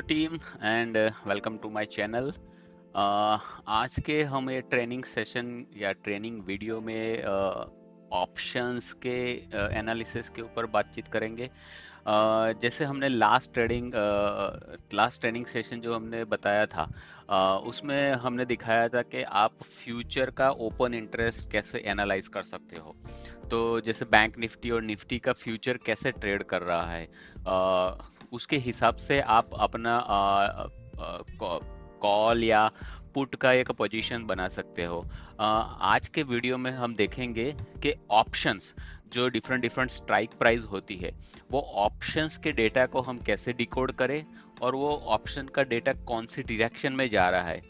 Team and welcome to my channel. आज के हम ये ट्रेनिंग सेशन या ट्रेनिंग वीडियो में ऑप्शंस के एनालिसिस के ऊपर बातचीत करेंगे। जैसे हमने लास्ट ट्रेनिंग सेशन जो हमने बताया था, उसमें हमने दिखाया था कि आप फ्यूचर का ओपन इंटरेस्ट कैसे एनालाइज कर सकते हो। तो जैसे बैंक निफ्टी और निफ्टी का फ्यूचर कैसे ट्रेड कर रहा है, उसके हिसाब से आप अपना कॉल या पुट का एक पोजीशन बना सकते हो। आज के वीडियो में हम देखेंगे कि ऑप्शंस जो डिफरेंट डिफरेंट स्ट्राइक प्राइस होती है, वो ऑप्शंस के डेटा को हम कैसे डिकोड करें और वो ऑप्शन का डेटा कौन सी डायरेक्शन में जा रहा है,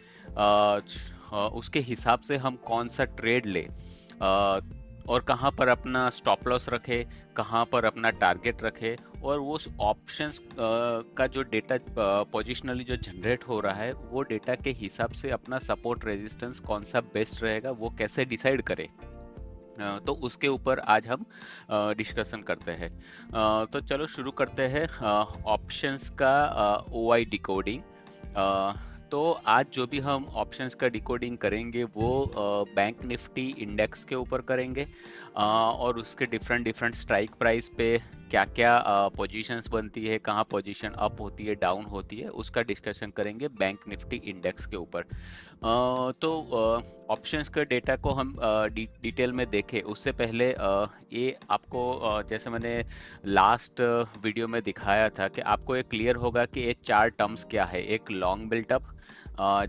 उसके हिसाब से हम कौन सा ट्रेड ले, और कहाँ पर अपना स्टॉप लॉस रखे, कहाँ पर अपना टारगेट रखे, और वो ऑप्शंस का जो डेटा पोजिशनली जो जनरेट हो रहा है, वो डेटा के हिसाब से अपना सपोर्ट रेजिस्टेंस कौन सा बेस्ट रहेगा वो कैसे डिसाइड करे। तो उसके ऊपर आज हम डिस्कशन करते हैं। तो चलो शुरू करते हैं ऑप्शंस का ओआई डिकोडिंग। तो आज जो भी हम ऑप्शंस का डिकोडिंग करेंगे वो बैंक निफ्टी इंडेक्स के ऊपर करेंगे, और उसके डिफरेंट डिफरेंट स्ट्राइक प्राइस पे क्या क्या पोजीशंस बनती है, कहाँ पोजीशन अप होती है, डाउन होती है, उसका डिस्कशन करेंगे बैंक निफ्टी इंडेक्स के ऊपर। तो ऑप्शंस के डेटा को हम डिटेल में देखें उससे पहले ये आपको जैसे मैंने लास्ट वीडियो में दिखाया था कि आपको ये क्लियर होगा कि ये चार टर्म्स क्या है। एक लॉन्ग बिल्टअप,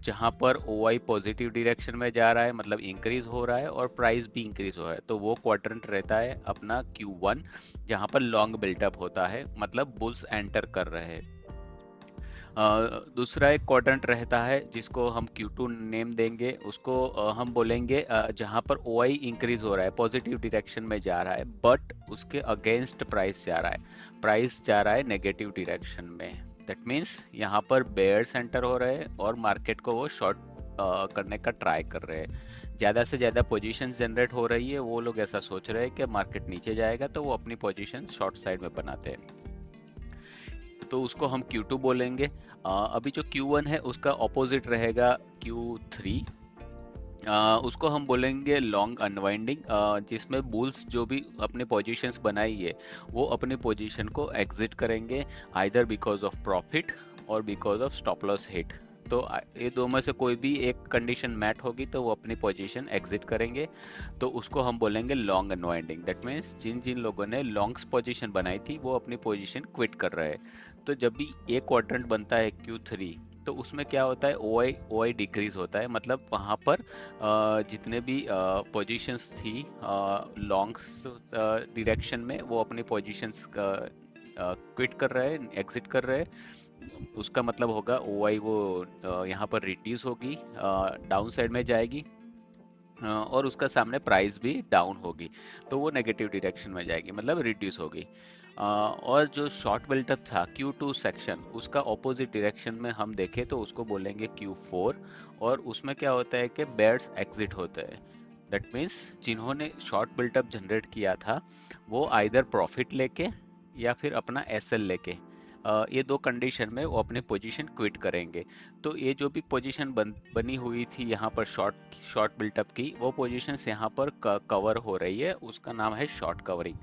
जहाँ पर ओआई पॉजिटिव डायरेक्शन में जा रहा है, मतलब इंक्रीज हो रहा है और प्राइस भी इंक्रीज हो रहा है, तो वो क्वाड्रेंट रहता है अपना Q1, जहाँ पर लॉन्ग बिल्टअप होता है, मतलब बुल्स एंटर कर रहे हैं। दूसरा एक क्वाड्रेंट रहता है जिसको हम Q2 नेम देंगे, उसको हम बोलेंगे जहाँ पर OI इंक्रीज हो रहा है, पॉजिटिव डायरेक्शन में जा रहा है, बट उसके अगेंस्ट प्राइस जा रहा है, प्राइस जा रहा है नेगेटिव डायरेक्शन में। दैट मीन्स यहाँ पर बेयर सेंटर हो रहे हैं और मार्केट को वो शॉर्ट करने का ट्राई कर रहे हैं। ज़्यादा से ज़्यादा पोजीशन जनरेट हो रही है, वो लोग ऐसा सोच रहे हैं कि मार्केट नीचे जाएगा, तो वो अपनी पोजीशन शॉर्ट साइड में बनाते हैं, तो उसको हम Q2 बोलेंगे। अभी जो Q1 है उसका ऑपोजिट रहेगा Q3, उसको हम बोलेंगे लॉन्ग अनवाइंडिंग, जिसमें बुल्स जो भी अपने पोजीशंस बनाई है वो अपने पोजीशन को एग्जिट करेंगे, आइदर बिकॉज ऑफ प्रॉफिट और because of stop loss hit. तो ये दो में से कोई भी एक कंडीशन मैट होगी तो वो अपनी पोजीशन एग्जिट करेंगे, तो उसको हम बोलेंगे लॉन्ग अनवाइंडिंग। दैट मीन्स जिन जिन लोगों ने लॉन्ग्स पोजीशन बनाई थी वो अपनी पोजीशन क्विट कर रहे हैं। तो जब भी एक क्वाड्रेंट बनता है Q3, तो उसमें क्या होता है, ओआई डिक्रीज होता है, मतलब वहाँ पर जितने भी पोजीशंस थी लॉन्ग्स डायरेक्शन में, वो अपनी पोजीशंस क्विट कर रहे हैं, एग्जिट कर रहे हैं। उसका मतलब होगा ओआई वो यहाँ पर रिड्यूस होगी, डाउन साइड में जाएगी, और उसका सामने प्राइस भी डाउन होगी, तो वो नेगेटिव डायरेक्शन में जाएगी, मतलब रिड्यूस होगी। और जो शॉर्ट बिल्टअप था Q2 सेक्शन, उसका ऑपोजिट डायरेक्शन में हम देखें तो उसको बोलेंगे Q4, और उसमें क्या होता है कि बेयर्स एग्जिट होते हैं। दैट मीन्स जिन्होंने शॉर्ट बिल्टअप जनरेट किया था वो आइदर प्रॉफिट लेके या फिर अपना एसएल लेके, ये दो कंडीशन में वो अपने पोजीशन क्विट करेंगे। तो ये जो भी पोजीशन बनी हुई थी यहाँ पर शॉर्ट शॉर्ट बिल्टअप की, वो पोजीशंस यहाँ पर कवर हो रही है, उसका नाम है short covering.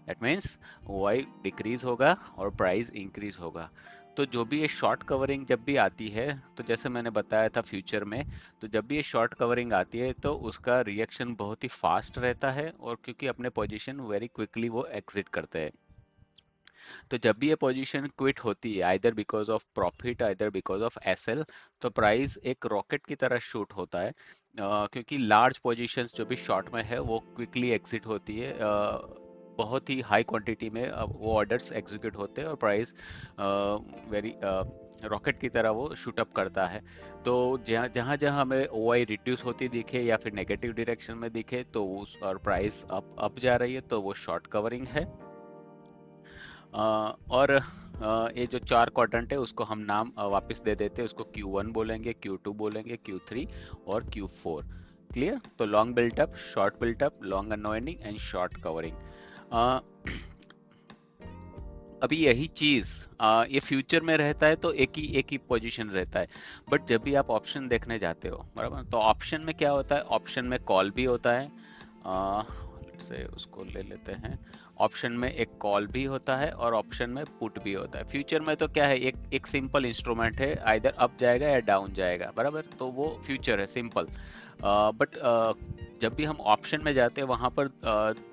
That means Y decrease होगा और प्राइस इंक्रीज होगा। तो जो भी ये शॉर्ट कवरिंग जब भी आती है, तो जैसे मैंने बताया था फ्यूचर में, तो जब भी ये शॉर्ट कवरिंग आती है तो उसका रिएक्शन बहुत ही फास्ट रहता है, और क्योंकि अपने पोजीशन वेरी क्विकली वो एग्जिट करते हैं। तो जब भी ये पोजीशन क्विट होती है, either because of profit either because of SL, तो प्राइस एक रॉकेट की तरह शूट होता है, क्योंकि लार्ज पोजीशंस जो भी शॉर्ट में है वो क्विकली एग्जिट होती है, बहुत ही हाई क्वांटिटी में वो ऑर्डर्स एग्जीक्यूट होते हैं और प्राइस वेरी रॉकेट की तरह वो शूट अप करता है। तो जहाँ जहाँ जहाँ हमें ओआई रिड्यूस होती दिखे या फिर नेगेटिव डायरेक्शन में दिखे तो उस और प्राइस अप जा रही है, तो वो शॉर्ट कवरिंग है। और ये जो चार क्वाड्रेंट है उसको हम नाम वापस दे देते हैं, उसको Q1 बोलेंगे, Q2 बोलेंगे, Q3 और Q4। क्लियर? तो long built up, short built up, long unwinding and short covering. अभी यही चीज ये फ्यूचर में रहता है तो एक ही पोजीशन रहता है। बट जब भी आप ऑप्शन देखने जाते हो, बराबर, तो ऑप्शन में क्या होता है, ऑप्शन में कॉल भी होता है। से उसको ले लेते हैं। ऑप्शन में एक कॉल भी होता है और ऑप्शन में पुट भी होता है। फ्यूचर में तो क्या है, एक एक सिंपल इंस्ट्रूमेंट है, आइदर अप जाएगा या डाउन जाएगा, बराबर, तो वो फ्यूचर है, सिंपल। बट जब भी हम ऑप्शन में जाते हैं वहां पर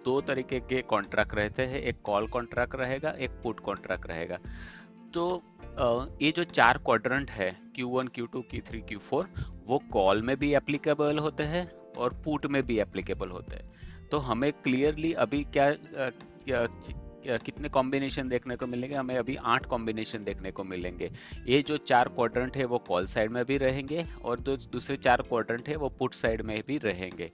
दो तरीके के कॉन्ट्रैक्ट रहते हैं, एक कॉल कॉन्ट्रैक्ट रहेगा, एक पुट कॉन्ट्रैक्ट रहेगा। तो ये जो चार क्वाड्रेंट है, Q1 Q2 Q3 Q4, वो कॉल में भी एप्लीकेबल होते हैं और पुट में भी एप्लीकेबल होते हैं। तो हमें क्लियरली अभी कितने कॉम्बिनेशन देखने को मिलेंगे, हमें अभी 8 कॉम्बिनेशन देखने को मिलेंगे। ये जो चार क्वाड्रेंट है वो कॉल साइड में भी रहेंगे और जो दूसरे चार क्वाड्रेंट है वो पुट साइड में भी रहेंगे।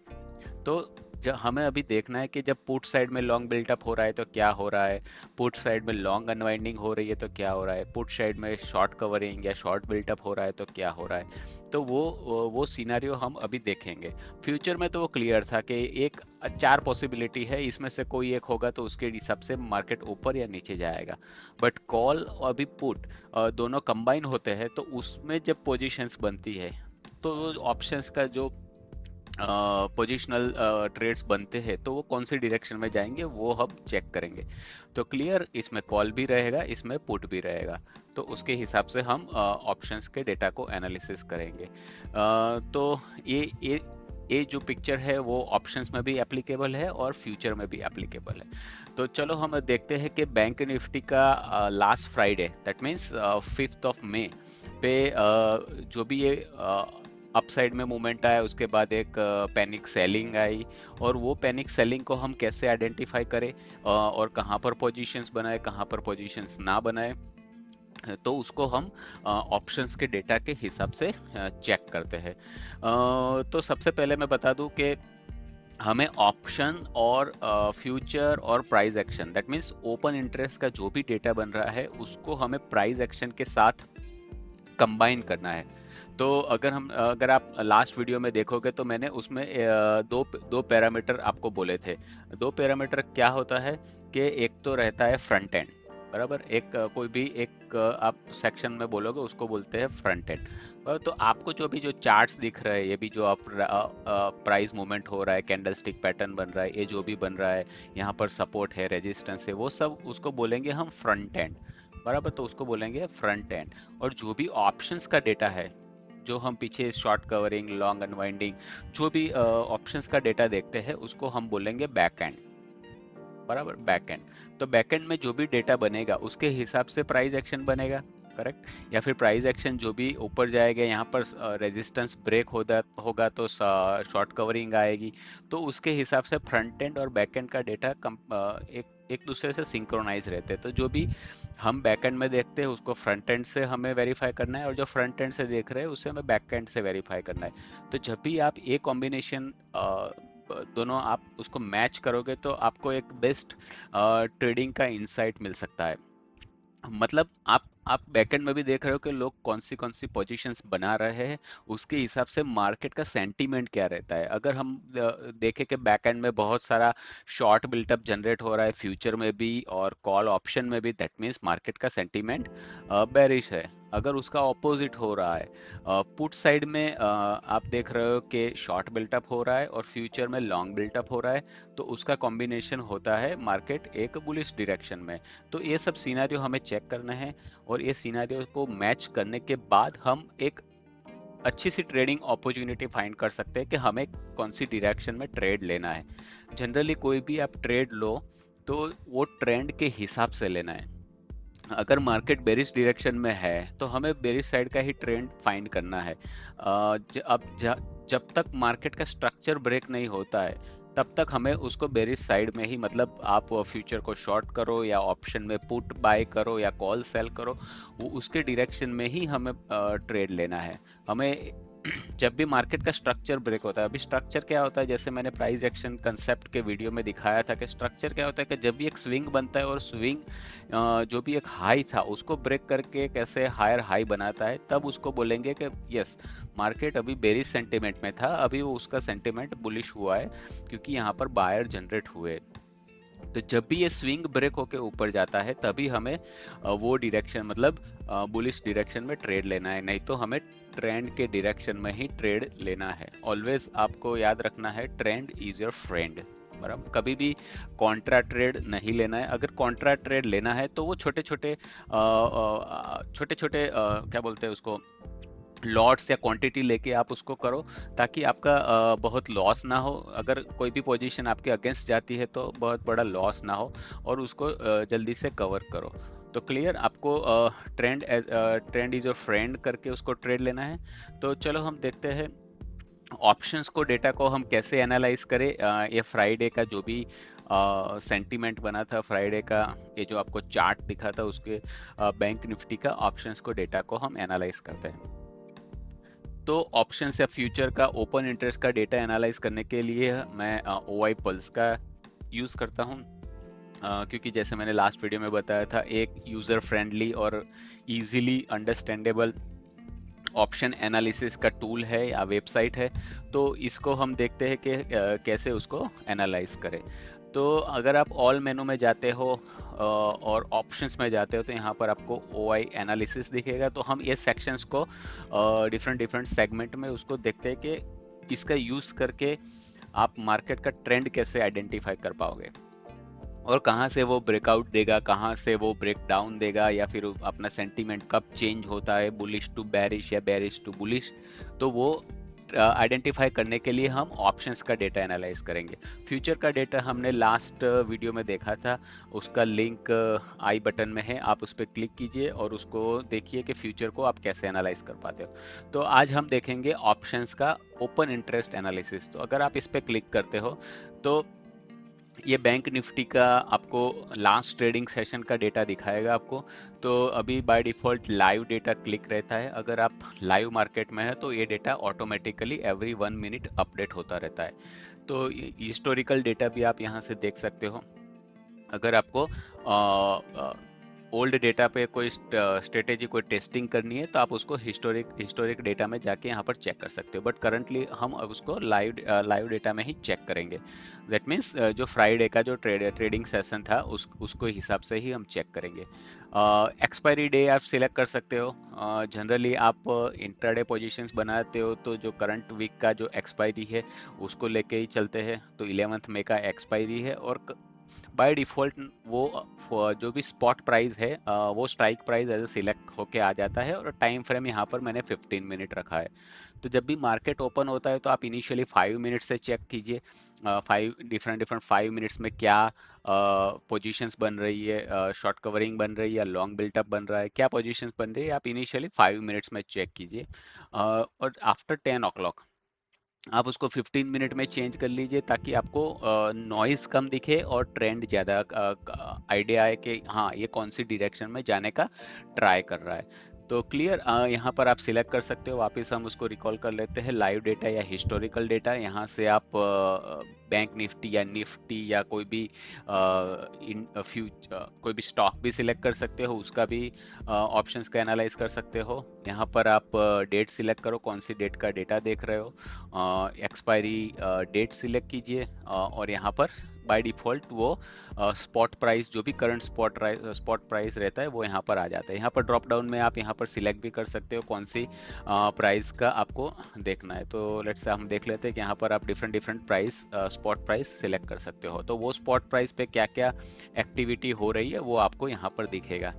तो जब हमें अभी देखना है कि जब पुट साइड में लॉन्ग बिल्टअप हो रहा है तो क्या हो रहा है, पुट साइड में लॉन्ग अनवाइंडिंग हो रही है तो क्या हो रहा है, पुट साइड में शॉर्ट कवरिंग या शॉर्ट बिल्टअप हो रहा है तो क्या हो रहा है। तो वो सिनेरियो हम अभी देखेंगे। फ्यूचर में तो वो क्लियर था कि एक चार पॉसिबिलिटी है, इसमें से कोई एक होगा तो उसके हिसाब से मार्केट ऊपर या नीचे जाएगा। बट कॉल और अभी पुट दोनों कंबाइन होते हैं, तो उसमें जब पोजीशंस बनती है तो ऑप्शंस का जो पोजिशनल ट्रेड्स बनते हैं तो वो कौन सी डायरेक्शन में जाएंगे वो हम चेक करेंगे। तो क्लियर, इसमें कॉल भी रहेगा, इसमें पुट भी रहेगा। तो उसके हिसाब से हम ऑप्शंस के डेटा को एनालिसिस करेंगे। तो ये जो पिक्चर है वो ऑप्शंस में भी एप्लीकेबल है और फ्यूचर में भी एप्लीकेबल है। तो चलो हम देखते हैं कि बैंक निफ्टी का लास्ट फ्राइडे, दैट मीन्स 5 पे जो भी ये अपसाइड में मूवमेंट आया, उसके बाद एक पैनिक सेलिंग आई। और वो पैनिक सेलिंग को हम कैसे आइडेंटिफाई करें और कहाँ पर पोजीशंस बनाए, कहाँ पर पोजीशंस ना बनाए, तो उसको हम ऑप्शंस के डेटा के हिसाब से चेक करते हैं। तो सबसे पहले मैं बता दूं कि हमें ऑप्शन और फ्यूचर और price action, that means open interest का जो भी डेटा बन रहा है उसको हमें प्राइस एक्शन के साथ कंबाइन करना है। तो अगर आप लास्ट वीडियो में देखोगे तो मैंने उसमें दो दो पैरामीटर आपको बोले थे। दो पैरामीटर क्या होता है कि एक तो रहता है फ्रंट एंड, बराबर, एक कोई भी एक आप सेक्शन में बोलोगे उसको बोलते हैं फ्रंट एंड। तो आपको जो भी जो चार्ट्स दिख रहे हैं, ये भी जो आप प्राइस मूवमेंट हो रहा है, कैंडलस्टिक पैटर्न बन रहा है, ये जो भी बन रहा है, यहाँ पर सपोर्ट है, रेजिस्टेंस है, वो सब उसको बोलेंगे हम फ्रंट एंड, बराबर, तो उसको बोलेंगे फ्रंट एंड। और जो भी ऑप्शंस का डेटा है, जो हम पीछे शॉर्ट कवरिंग, लॉन्ग अनवाइंडिंग, जो भी ऑप्शंस का डेटा देखते हैं उसको हम बोलेंगे बैक एंड, बराबर, बैक एंड। तो बैक एंड में जो भी डेटा बनेगा उसके हिसाब से प्राइस एक्शन बनेगा, करेक्ट। या फिर प्राइस एक्शन जो भी ऊपर जाएगा, यहाँ पर रेजिस्टेंस ब्रेक होगा तो शॉर्ट कवरिंग आएगी। तो उसके हिसाब से फ्रंट एंड और बैक एंड का डेटा एक एक दूसरे से सिंक्रोनाइज रहते हैं। तो जो भी हम बैक एंड में देखते हैं उसको फ्रंट एंड से हमें वेरीफाई करना है, और जो फ्रंट एंड से देख रहे हैं उसे हमें बैक एंड से वेरीफाई करना है। तो जब भी आप ये कॉम्बिनेशन दोनों आप उसको मैच करोगे तो आपको एक बेस्ट ट्रेडिंग का इंसाइट मिल सकता है। मतलब आप बैकएंड में भी देख रहे हो कि लोग कौन सी पोजीशंस बना रहे हैं, उसके हिसाब से मार्केट का सेंटीमेंट क्या रहता है। अगर हम देखें कि बैकएंड में बहुत सारा शॉर्ट बिल्टअप जनरेट हो रहा है, फ्यूचर में भी और कॉल ऑप्शन में भी, दैट मीन्स मार्केट का सेंटीमेंट बेरिश है। अगर उसका ऑपोजिट हो रहा है, पुट साइड में आप देख रहे हो कि शॉर्ट बिल्टअप हो रहा है और फ्यूचर में लॉन्ग बिल्टअप हो रहा है, तो उसका कॉम्बिनेशन होता है मार्केट एक बुलिश डायरेक्शन में। तो ये सब सिनेरियो हमें चेक करना है, और ये सिनेरियो को मैच करने के बाद हम एक अच्छी सी ट्रेडिंग अपॉर्चुनिटी फाइंड कर सकते हैं कि हमें कौन सी डायरेक्शन में ट्रेड लेना है। जनरली कोई भी आप ट्रेड लो तो वो ट्रेंड के हिसाब से लेना है। अगर मार्केट बेरिश डायरेक्शन में है तो हमें बेरिश साइड का ही ट्रेंड फाइंड करना है। जब तक मार्केट का स्ट्रक्चर ब्रेक नहीं होता है तब तक हमें उसको बेरिश साइड में ही, मतलब आप फ्यूचर को शॉर्ट करो या ऑप्शन में पुट बाय करो या कॉल सेल करो, वो उसके डायरेक्शन में ही हमें ट्रेड लेना है। हमें जब भी मार्केट का स्ट्रक्चर ब्रेक होता है, अभी स्ट्रक्चर क्या होता है, जैसे मैंने प्राइस एक्शन कंसेप्ट के वीडियो में दिखाया था कि स्ट्रक्चर क्या होता है कि जब भी एक स्विंग बनता है और स्विंग जो भी एक हाई था उसको ब्रेक करके कैसे हायर हाई बनाता है, तब उसको बोलेंगे कि यस, मार्केट अभी बेरिश सेंटिमेंट में था, अभी वो उसका सेंटिमेंट बुलिश हुआ है क्योंकि यहाँ पर बायर जनरेट हुए। तो जब भी ये स्विंग ब्रेक होके ऊपर जाता है तभी हमें वो डायरेक्शन मतलब बुलिश डायरेक्शन में ट्रेड लेना है, नहीं तो हमें ट्रेंड के डायरेक्शन में ही ट्रेड लेना है। ऑलवेज आपको याद रखना है ट्रेंड इज योर फ्रेंड, बराबर। कभी भी कॉन्ट्रा ट्रेड नहीं लेना है। अगर कॉन्ट्रा ट्रेड लेना है तो वो छोटे छोटे छोटे छोटे क्या बोलते हैं उसको, लॉट्स या क्वांटिटी लेके आप उसको करो, ताकि आपका बहुत लॉस ना हो। अगर कोई भी पोजीशन आपके अगेंस्ट जाती है तो बहुत बड़ा लॉस ना हो, और उसको जल्दी से कवर करो। तो क्लियर, आपको ट्रेंड इज योर फ्रेंड करके उसको ट्रेड लेना है। तो चलो हम देखते हैं ऑप्शंस को, डेटा को हम कैसे एनालाइज करें। ये फ्राइडे का जो भी सेंटीमेंट बना था, फ्राइडे का ये जो आपको चार्ट दिखा था, उसके बैंक निफ्टी का ऑप्शंस को डेटा को हम एनालाइज करते हैं। तो ऑप्शंस या फ्यूचर का ओपन इंटरेस्ट का डेटा एनालाइज करने के लिए मैं OI पल्स का यूज़ करता हूँ, क्योंकि जैसे मैंने लास्ट वीडियो में बताया था, एक यूज़र फ्रेंडली और इजीली अंडरस्टैंडेबल ऑप्शन एनालिसिस का टूल है या वेबसाइट है। तो इसको हम देखते हैं कि कैसे उसको एनालाइज करें। तो अगर आप ऑल मेनू में जाते हो और ऑप्शंस में जाते हो, तो यहाँ पर आपको OI एनालिसिस दिखेगा। तो हम ये सेक्शंस को डिफरेंट डिफरेंट सेगमेंट में उसको देखते हैं कि इसका यूज़ करके आप मार्केट का ट्रेंड कैसे आइडेंटिफाई कर पाओगे, और कहाँ से वो ब्रेकआउट देगा, कहाँ से वो ब्रेक डाउन देगा, या फिर अपना सेंटीमेंट कब चेंज होता है, बुलिश टू बैरिश या बैरिश टू बुलिश। तो वो आइडेंटिफाई करने के लिए हम ऑप्शंस का डेटा एनालाइज करेंगे। फ्यूचर का डेटा हमने लास्ट वीडियो में देखा था, उसका लिंक आई बटन में है, आप उस पर क्लिक कीजिए और उसको देखिए कि फ्यूचर को आप कैसे एनालाइज कर पाते हो। तो आज हम देखेंगे ऑप्शंस का ओपन इंटरेस्ट एनालिसिस। तो अगर आप इस पर क्लिक करते हो तो ये बैंक निफ्टी का आपको लास्ट ट्रेडिंग सेशन का डेटा दिखाएगा आपको। तो अभी by default live data click रहता है। अगर आप लाइव मार्केट में है तो ये data automatically every 1 minute update होता रहता है। तो हिस्टोरिकल डेटा भी आप यहाँ से देख सकते हो। अगर आपको ओल्ड डेटा पे कोई स्ट्रेटेजी, कोई टेस्टिंग करनी है, तो आप उसको हिस्टोरिक डेटा में जाके यहाँ पर चेक कर सकते हो। बट करंटली हम अब उसको लाइव डेटा में ही चेक करेंगे। दैट मीन्स जो फ्राइडे का जो ट्रेडिंग सेशन था उसको हिसाब से ही हम चेक करेंगे। एक्सपायरी डे आप सिलेक्ट कर सकते हो। जनरली आप इंट्राडे पोजीशंस बनाते हो तो जो करंट वीक का जो एक्सपायरी है उसको लेके ही चलते हैं। तो 11 मई का एक्सपायरी है, और बाय डिफॉल्ट वो जो भी स्पॉट प्राइस है वो स्ट्राइक प्राइस एज सिलेक्ट होके आ जाता है, और टाइम फ्रेम यहाँ पर मैंने 15 मिनट रखा है। तो जब भी मार्केट ओपन होता है तो आप इनिशियली 5 मिनट से चेक कीजिए, 5 मिनट्स में क्या पोजीशंस बन रही है, शॉर्ट कवरिंग बन रही है या लॉन्ग बिल्टअप बन रहा है, क्या पोजीशंस बन रही है, आप इनिशियली 5 मिनट्स में चेक कीजिए। और आफ्टर 10 o'clock आप उसको 15 मिनट में चेंज कर लीजिए, ताकि आपको नॉइस कम दिखे और ट्रेंड ज़्यादा आइडिया आए कि हाँ ये कौन सी डायरेक्शन में जाने का ट्राई कर रहा है। तो क्लियर, यहाँ पर आप सिलेक्ट कर सकते हो। वापस हम उसको रिकॉल कर लेते हैं, लाइव डेटा या हिस्टोरिकल डेटा। यहाँ से आप बैंक निफ्टी या निफ्टी या कोई भी कोई भी स्टॉक भी सिलेक्ट कर सकते हो, उसका भी ऑप्शंस का एनालाइज कर सकते हो। यहाँ पर आप डेट सिलेक्ट करो, कौन सी डेट का डेटा देख रहे हो, एक्सपायरी डेट सिलेक्ट कीजिए, और यहाँ पर बाय डिफॉल्ट वो स्पॉट प्राइस, जो भी करंट स्पॉट प्राइस रहता है वो यहाँ पर आ जाता है। यहाँ पर ड्रॉप डाउन में आप यहाँ पर सिलेक्ट भी कर सकते हो कौन सी प्राइस का आपको देखना है। तो लेट्स से हम देख लेते हैं कि यहाँ पर आप different different price, spot price select कर सकते हो। तो वो स्पॉट प्राइस पे क्या क्या एक्टिविटी हो रही है वो आपको यहाँ पर दिखेगा।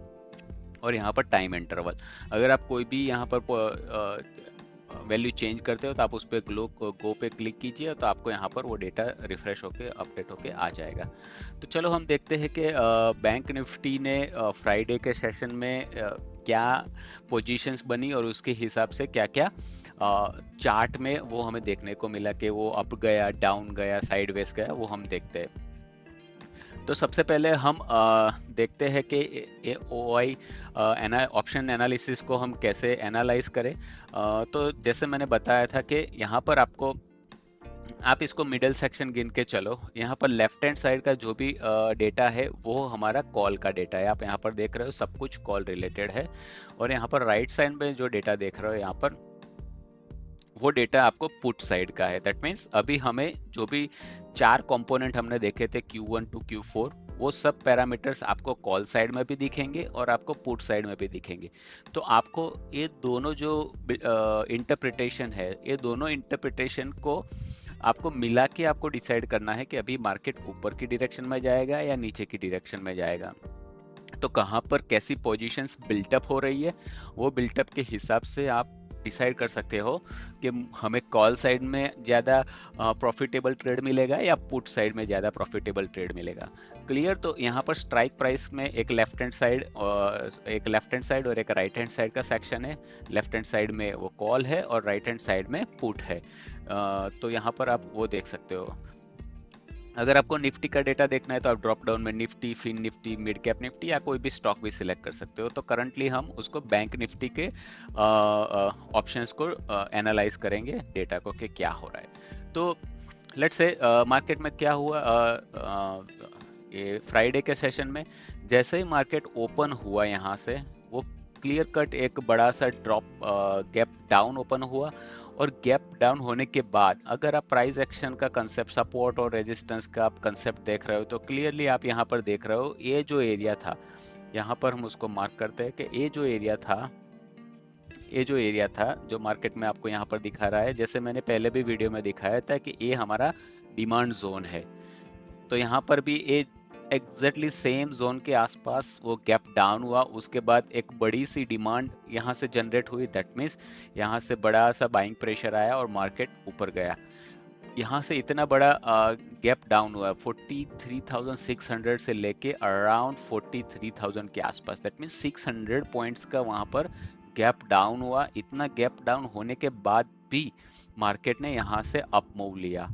और यहाँ पर टाइम इंटरवल, अगर आप कोई भी यहाँ पर वैल्यू चेंज करते हो तो आप उस पर गो पे क्लिक कीजिए, तो आपको यहाँ पर वो डेटा रिफ्रेश होके अपडेट होके आ जाएगा। तो चलो हम देखते हैं कि बैंक निफ्टी ने फ्राइडे के सेशन में क्या पोजीशंस बनी, और उसके हिसाब से क्या क्या चार्ट में वो हमें देखने को मिला कि वो अप गया, डाउन गया, साइडवेज गया, वो हम देखते हैं। तो सबसे पहले हम देखते हैं कि ये OI ऑप्शन एनालिसिस को हम कैसे एनालाइज करें। तो जैसे मैंने बताया था कि यहाँ पर आपको, आप इसको मिडिल सेक्शन गिन के चलो। यहाँ पर लेफ्ट हैंड साइड का जो भी डेटा है वो हमारा कॉल का डेटा है। आप यहाँ पर देख रहे हो सब कुछ कॉल रिलेटेड है। और यहाँ पर राइट साइड में जो डेटा देख रहे हो यहाँ पर, वो डेटा आपको पुट साइड का है। दैट मीन्स अभी हमें जो भी 4 कंपोनेंट हमने देखे थे Q1 टू Q4, वो सब पैरामीटर्स आपको कॉल साइड में भी दिखेंगे और आपको पुट साइड में भी दिखेंगे। तो आपको ये दोनों जो इंटरप्रिटेशन है, ये दोनों इंटरप्रिटेशन को आपको मिला के आपको डिसाइड करना है कि अभी मार्केट ऊपर की डायरेक्शन में जाएगा या नीचे की डायरेक्शन में जाएगा। तो कहाँ पर कैसी पोजीशंस बिल्टअप हो रही है, वो बिल्टअप के हिसाब से आप डिसाइड कर सकते हो कि हमें कॉल साइड में ज़्यादा प्रॉफिटेबल ट्रेड मिलेगा या पुट साइड में ज़्यादा प्रॉफिटेबल ट्रेड मिलेगा। क्लियर। तो यहाँ पर स्ट्राइक प्राइस में एक लेफ्ट हैंड साइड और एक राइट हैंड साइड का सेक्शन है। लेफ्ट हैंड साइड में वो कॉल है और राइट हैंड साइड में पुट है। तो यहाँ पर आप वो देख सकते हो। अगर आपको निफ्टी का डेटा देखना है तो आप ड्रॉप डाउन में Nifty, fin Nifty, mid cap Nifty या कोई भी स्टॉक भी सिलेक्ट कर सकते हो। तो करंटली हम उसको बैंक निफ्टी के ऑप्शंस को एनालाइज करेंगे डेटा को कि क्या हो रहा है। तो लेट्स से मार्केट में क्या हुआ। ये फ्राइडे के सेशन में जैसे ही मार्केट ओपन हुआ, यहाँ से वो क्लियर कट एक बड़ा सा ड्रॉप गैप डाउन ओपन हुआ। और गैप डाउन होने के बाद अगर आप प्राइस एक्शन का कंसेप्ट, सपोर्ट और रेजिस्टेंस का आप कंसेप्ट देख रहे हो, तो क्लियरली आप यहाँ पर देख रहे हो ये जो एरिया था, यहाँ पर हम उसको मार्क करते हैं कि ये जो एरिया था जो मार्केट में आपको यहाँ पर दिखा रहा है, जैसे मैंने पहले भी वीडियो में दिखाया था कि ये हमारा डिमांड जोन है। तो यहाँ पर भी ये एग्जैक्टली सेम जोन के आसपास वो गैप डाउन हुआ। उसके बाद एक बड़ी सी डिमांड यहाँ से जनरेट हुई। दैट मीन्स यहाँ से बड़ा सा बाइंग प्रेशर आया और मार्केट ऊपर गया। यहाँ से इतना बड़ा गैप डाउन हुआ 43,600 से लेके अराउंड 43,000 के आसपास। दैट मीन्स 600 पॉइंट्स का वहाँ पर गैप डाउन हुआ। इतना गैप डाउन होने के बाद भी मार्केट ने यहाँ से अप मूव लिया।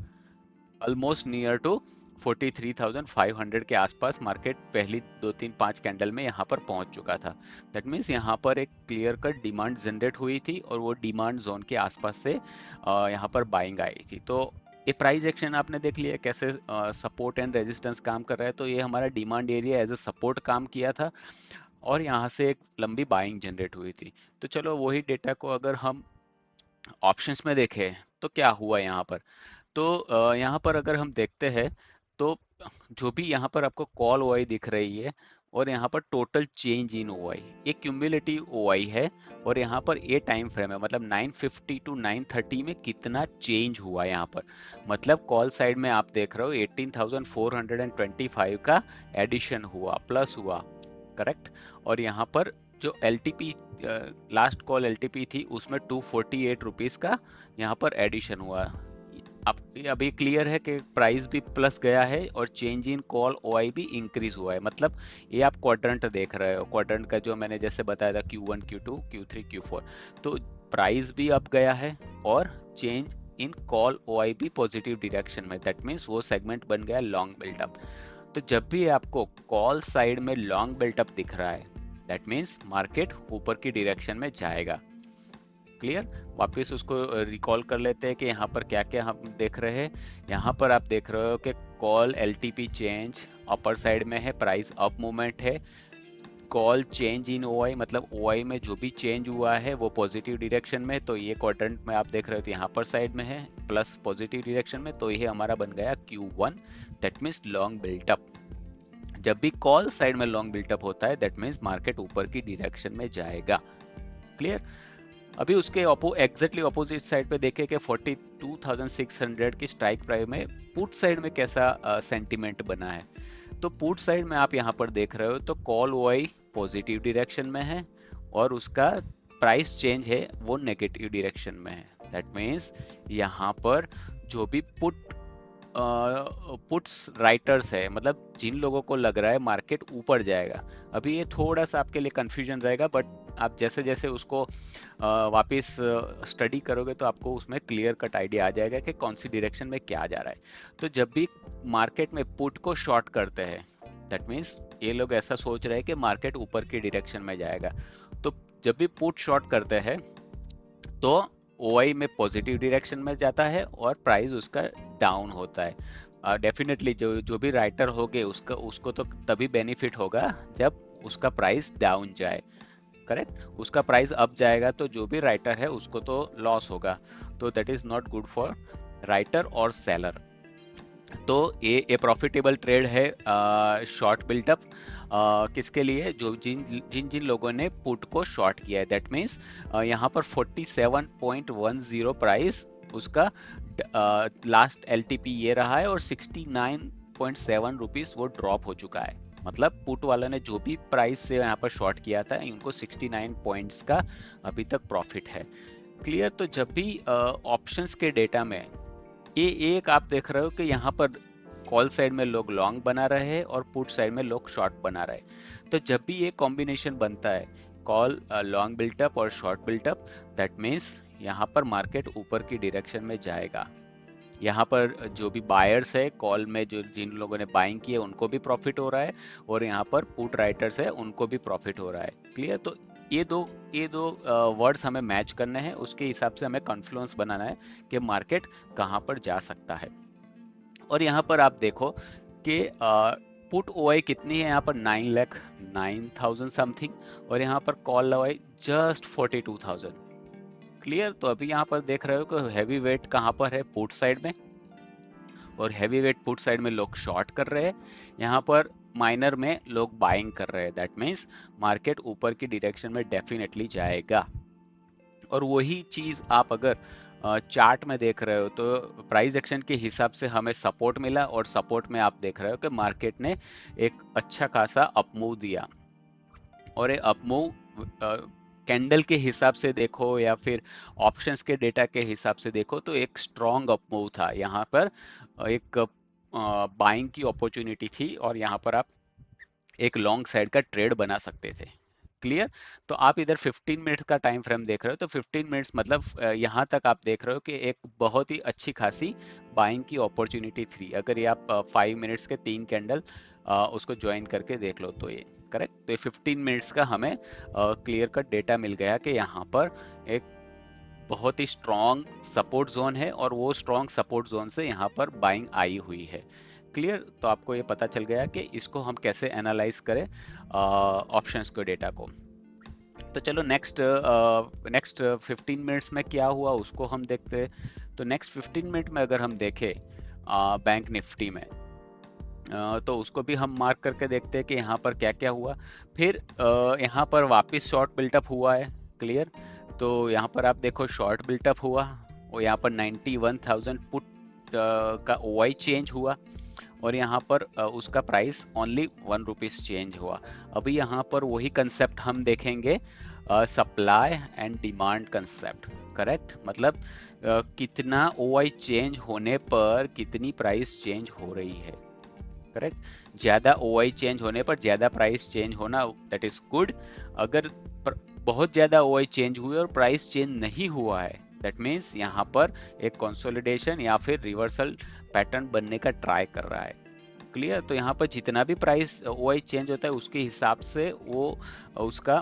ऑलमोस्ट नियर टू 43,500 के आसपास मार्केट पहली 2-3-5 कैंडल में यहाँ पर पहुंच चुका था। दैट मीन्स यहाँ पर एक क्लियर कट डिमांड जनरेट हुई थी और वो डिमांड जोन के आसपास से यहाँ पर बाइंग आई थी। तो ये प्राइस एक्शन आपने देख लिया कैसे सपोर्ट एंड रेजिस्टेंस काम कर रहा है। तो ये हमारा demand area as a support काम किया था और यहाँ से एक लंबी बाइंग जनरेट हुई थी। तो चलो वही डेटा को अगर हम ऑप्शंस में देखें तो क्या हुआ यहाँ पर। तो यहाँ पर अगर हम देखते हैं तो जो भी यहाँ पर आपको कॉल ओआई दिख रही है और यहाँ पर टोटल चेंज इन ओआई, ये क्यूमुलेटिव ओआई है। और यहाँ पर ये टाइम फ्रेम है, मतलब 950 टू 930 में कितना चेंज हुआ यहाँ पर। मतलब कॉल साइड में आप देख रहे हो 18,425 का एडिशन हुआ, प्लस हुआ, करेक्ट। और यहाँ पर जो एलटीपी लास्ट कॉल एलटीपी थी उसमें 248 रुपीज का यहाँ पर एडिशन हुआ। अब अभी क्लियर है कि प्राइस भी प्लस गया है और चेंज इन कॉल ओआई भी इंक्रीज हुआ है। मतलब ये आप क्वाड्रेंट देख रहे हो, क्वाड्रेंट का जो मैंने जैसे बताया था Q1, Q2, Q3, Q4। तो प्राइस भी अप गया है और चेंज इन कॉल ओआई भी पॉजिटिव डायरेक्शन में। दैट मीन्स वो सेगमेंट बन गया लॉन्ग बिल्टअप। तो जब भी आपको कॉल साइड में लॉन्ग बिल्टअप दिख रहा है, दैट मीन्स मार्केट ऊपर की डायरेक्शन में जाएगा। क्लियर। वापस उसको रिकॉल कर लेते हैं कि यहाँ पर क्या क्या हम देख रहे हैं। यहाँ पर आप देख रहे हो कि call LTP change upper side में है, प्राइस अप मूवमेंट है। कॉल चेंज इन ओआई, मतलब ओआई में जो भी चेंज हुआ है वो पॉजिटिव डायरेक्शन में। तो ये क्वाड्रेंट में आप देख रहे हो तो यहाँ पर साइड में है प्लस पॉजिटिव डायरेक्शन में। तो ये हमारा बन गया Q1, that means long built up. जब भी कॉल साइड में लॉन्ग बिल्टअप होता है दैट मीन्स मार्केट ऊपर की डायरेक्शन में जाएगा। क्लियर। अभी उसके एग्जैक्टली ऑपोजिट साइड पे देखें कि 42,600 की स्ट्राइक प्राइस में पुट साइड में कैसा सेंटीमेंट बना है। तो पुट साइड में आप यहाँ पर देख रहे हो तो कॉल ओआई पॉजिटिव डायरेक्शन में है और उसका प्राइस चेंज है वो नेगेटिव डायरेक्शन में है। दैट मीन्स यहाँ पर जो भी पुट्स राइटर्स है, मतलब जिन लोगों को लग रहा है मार्केट ऊपर जाएगा, अभी ये थोड़ा सा आपके लिए कंफ्यूजन रहेगा, बट आप जैसे जैसे उसको वापस स्टडी करोगे तो आपको उसमें क्लियर कट आइडिया आ जाएगा कि कौन सी डायरेक्शन में क्या जा रहा है। तो जब भी मार्केट में पुट को शॉर्ट करते हैं दैट मीन्स ये लोग ऐसा सोच रहे हैं कि मार्केट ऊपर की डायरेक्शन में जाएगा। तो जब भी पुट शॉर्ट करते हैं तो ओआई में पॉजिटिव डायरेक्शन में जाता है और प्राइस उसका डाउन होता है। डेफिनेटली जो भी राइटर होगे उसको तो तभी बेनिफिट होगा जब उसका प्राइस डाउन जाए। करेक्ट, उसका प्राइस अप जाएगा तो जो भी राइटर है उसको तो लॉस होगा, तो that is not good for writer और सेलर। तो ये प्रॉफिटेबल ट्रेड है शॉर्ट बिल्टअप किसके लिए, जो जिन जिन जिन लोगों ने पुट को शॉर्ट किया है, दैट मीन्स यहाँ पर 47.10 प्राइस उसका लास्ट एलटीपी ये रहा है और 69.7 रुपीस वो ड्रॉप हो चुका है। मतलब पुट वाला ने जो भी प्राइस से यहाँ पर शॉर्ट किया था उनको 69 पॉइंट्स का अभी तक प्रॉफिट है। क्लियर। तो जब भी ऑप्शंस के डेटा में ये एक आप देख रहे हो कि यहाँ पर कॉल साइड में लोग लॉन्ग बना रहे हैं और पुट साइड में लोग शॉर्ट बना रहे हैं, तो जब भी ये कॉम्बिनेशन बनता है कॉल लॉन्ग बिल्टअप और शॉर्ट बिल्टअप, दैट मीन्स यहाँ पर मार्केट ऊपर की डायरेक्शन में जाएगा। यहाँ पर जो भी बायर्स है कॉल में, जो जिन लोगों ने बाइंग की है उनको भी प्रॉफिट हो रहा है और यहाँ पर पुट राइटर्स है उनको भी प्रॉफिट हो रहा है। क्लियर। तो ये दो वर्ड्स हमें मैच करने हैं, उसके हिसाब से हमें कॉन्फ्लुएंस बनाना है कि मार्केट कहाँ पर जा सकता है। और यहाँ पर आप देखो कि पुट ओआई कितनी है, यहाँ पर 9,09,000 समथिंग और यहाँ पर कॉल ओआई जस्ट 42,000। क्लियर। तो अभी यहाँ पर देख रहे हो कि हैवी वेट कहाँ पर है, पुट साइड में, और हैवी वेट पुट साइड में लोग शॉर्ट कर रहे हैं, यहाँ पर माइनर में लोग बाइंग कर रहे हैं। दैट मीन्स मार्केट ऊपर की डायरेक्शन में डेफिनेटली जाएगा। और वही चीज आप अगर चार्ट में देख रहे हो तो प्राइस एक्शन के हिसाब से हमें सपोर्ट मिला और सपोर्ट में आप देख रहे हो कि मार्केट ने एक अच्छा खासा अपमूव दिया। और ये अपमूव कैंडल के हिसाब से देखो या फिर ऑप्शंस के डेटा के हिसाब से देखो तो एक स्ट्रॉन्ग अपमूव था। यहाँ पर एक बाइंग की अपॉर्चुनिटी थी और यहाँ पर आप एक लॉन्ग साइड का ट्रेड बना सकते थे। क्लियर। तो आप इधर 15 मिनट्स का टाइम फ्रेम देख रहे हो, तो 15 मिनट्स मतलब यहाँ तक आप देख रहे हो कि एक बहुत ही अच्छी खासी बाइंग की अपॉर्चुनिटी थी। अगर ये आप 5 मिनट्स के 3 कैंडल उसको ज्वाइन करके देख लो तो ये करेक्ट। तो ये 15 मिनट्स का हमें क्लियर कट डेटा मिल गया कि यहाँ पर एक बहुत ही स्ट्रॉन्ग सपोर्ट जोन है और वो स्ट्रॉन्ग सपोर्ट जोन से यहाँ पर बाइंग आई हुई है। क्लियर। तो आपको ये पता चल गया कि इसको हम कैसे एनालाइज करें ऑप्शंस को डेटा को। तो चलो नेक्स्ट 15 मिनट्स में क्या हुआ उसको हम देखते हैं। तो नेक्स्ट 15 मिनट में अगर हम देखें बैंक निफ्टी में तो उसको भी हम मार्क करके देखते हैं कि यहाँ पर क्या क्या हुआ। फिर यहाँ पर वापस शॉर्ट बिल्टअप हुआ है। क्लियर। तो यहाँ पर आप देखो शॉर्ट बिल्टअप हुआ और यहाँ पर 91,000 पुट का ओआई चेंज हुआ और यहाँ पर उसका प्राइस ओनली 1 रुपीज चेंज हुआ। अभी यहाँ पर वही कंसेप्ट हम देखेंगे, supply and demand concept. Correct. मतलब कितना ओआई चेंज होने पर कितनी प्राइस चेंज हो रही है। करेक्ट। ज्यादा ओआई चेंज होने पर ज्यादा प्राइस चेंज होना, दैट इज गुड। अगर बहुत ज्यादा ओआई चेंज हुए और प्राइस चेंज नहीं हुआ है, दैट मीन्स यहाँ पर एक कंसोलिडेशन या फिर रिवर्सल पैटर्न बनने का ट्राई कर रहा है। क्लियर। तो यहाँ पर जितना भी प्राइस ओआई चेंज होता है उसके हिसाब से वो उसका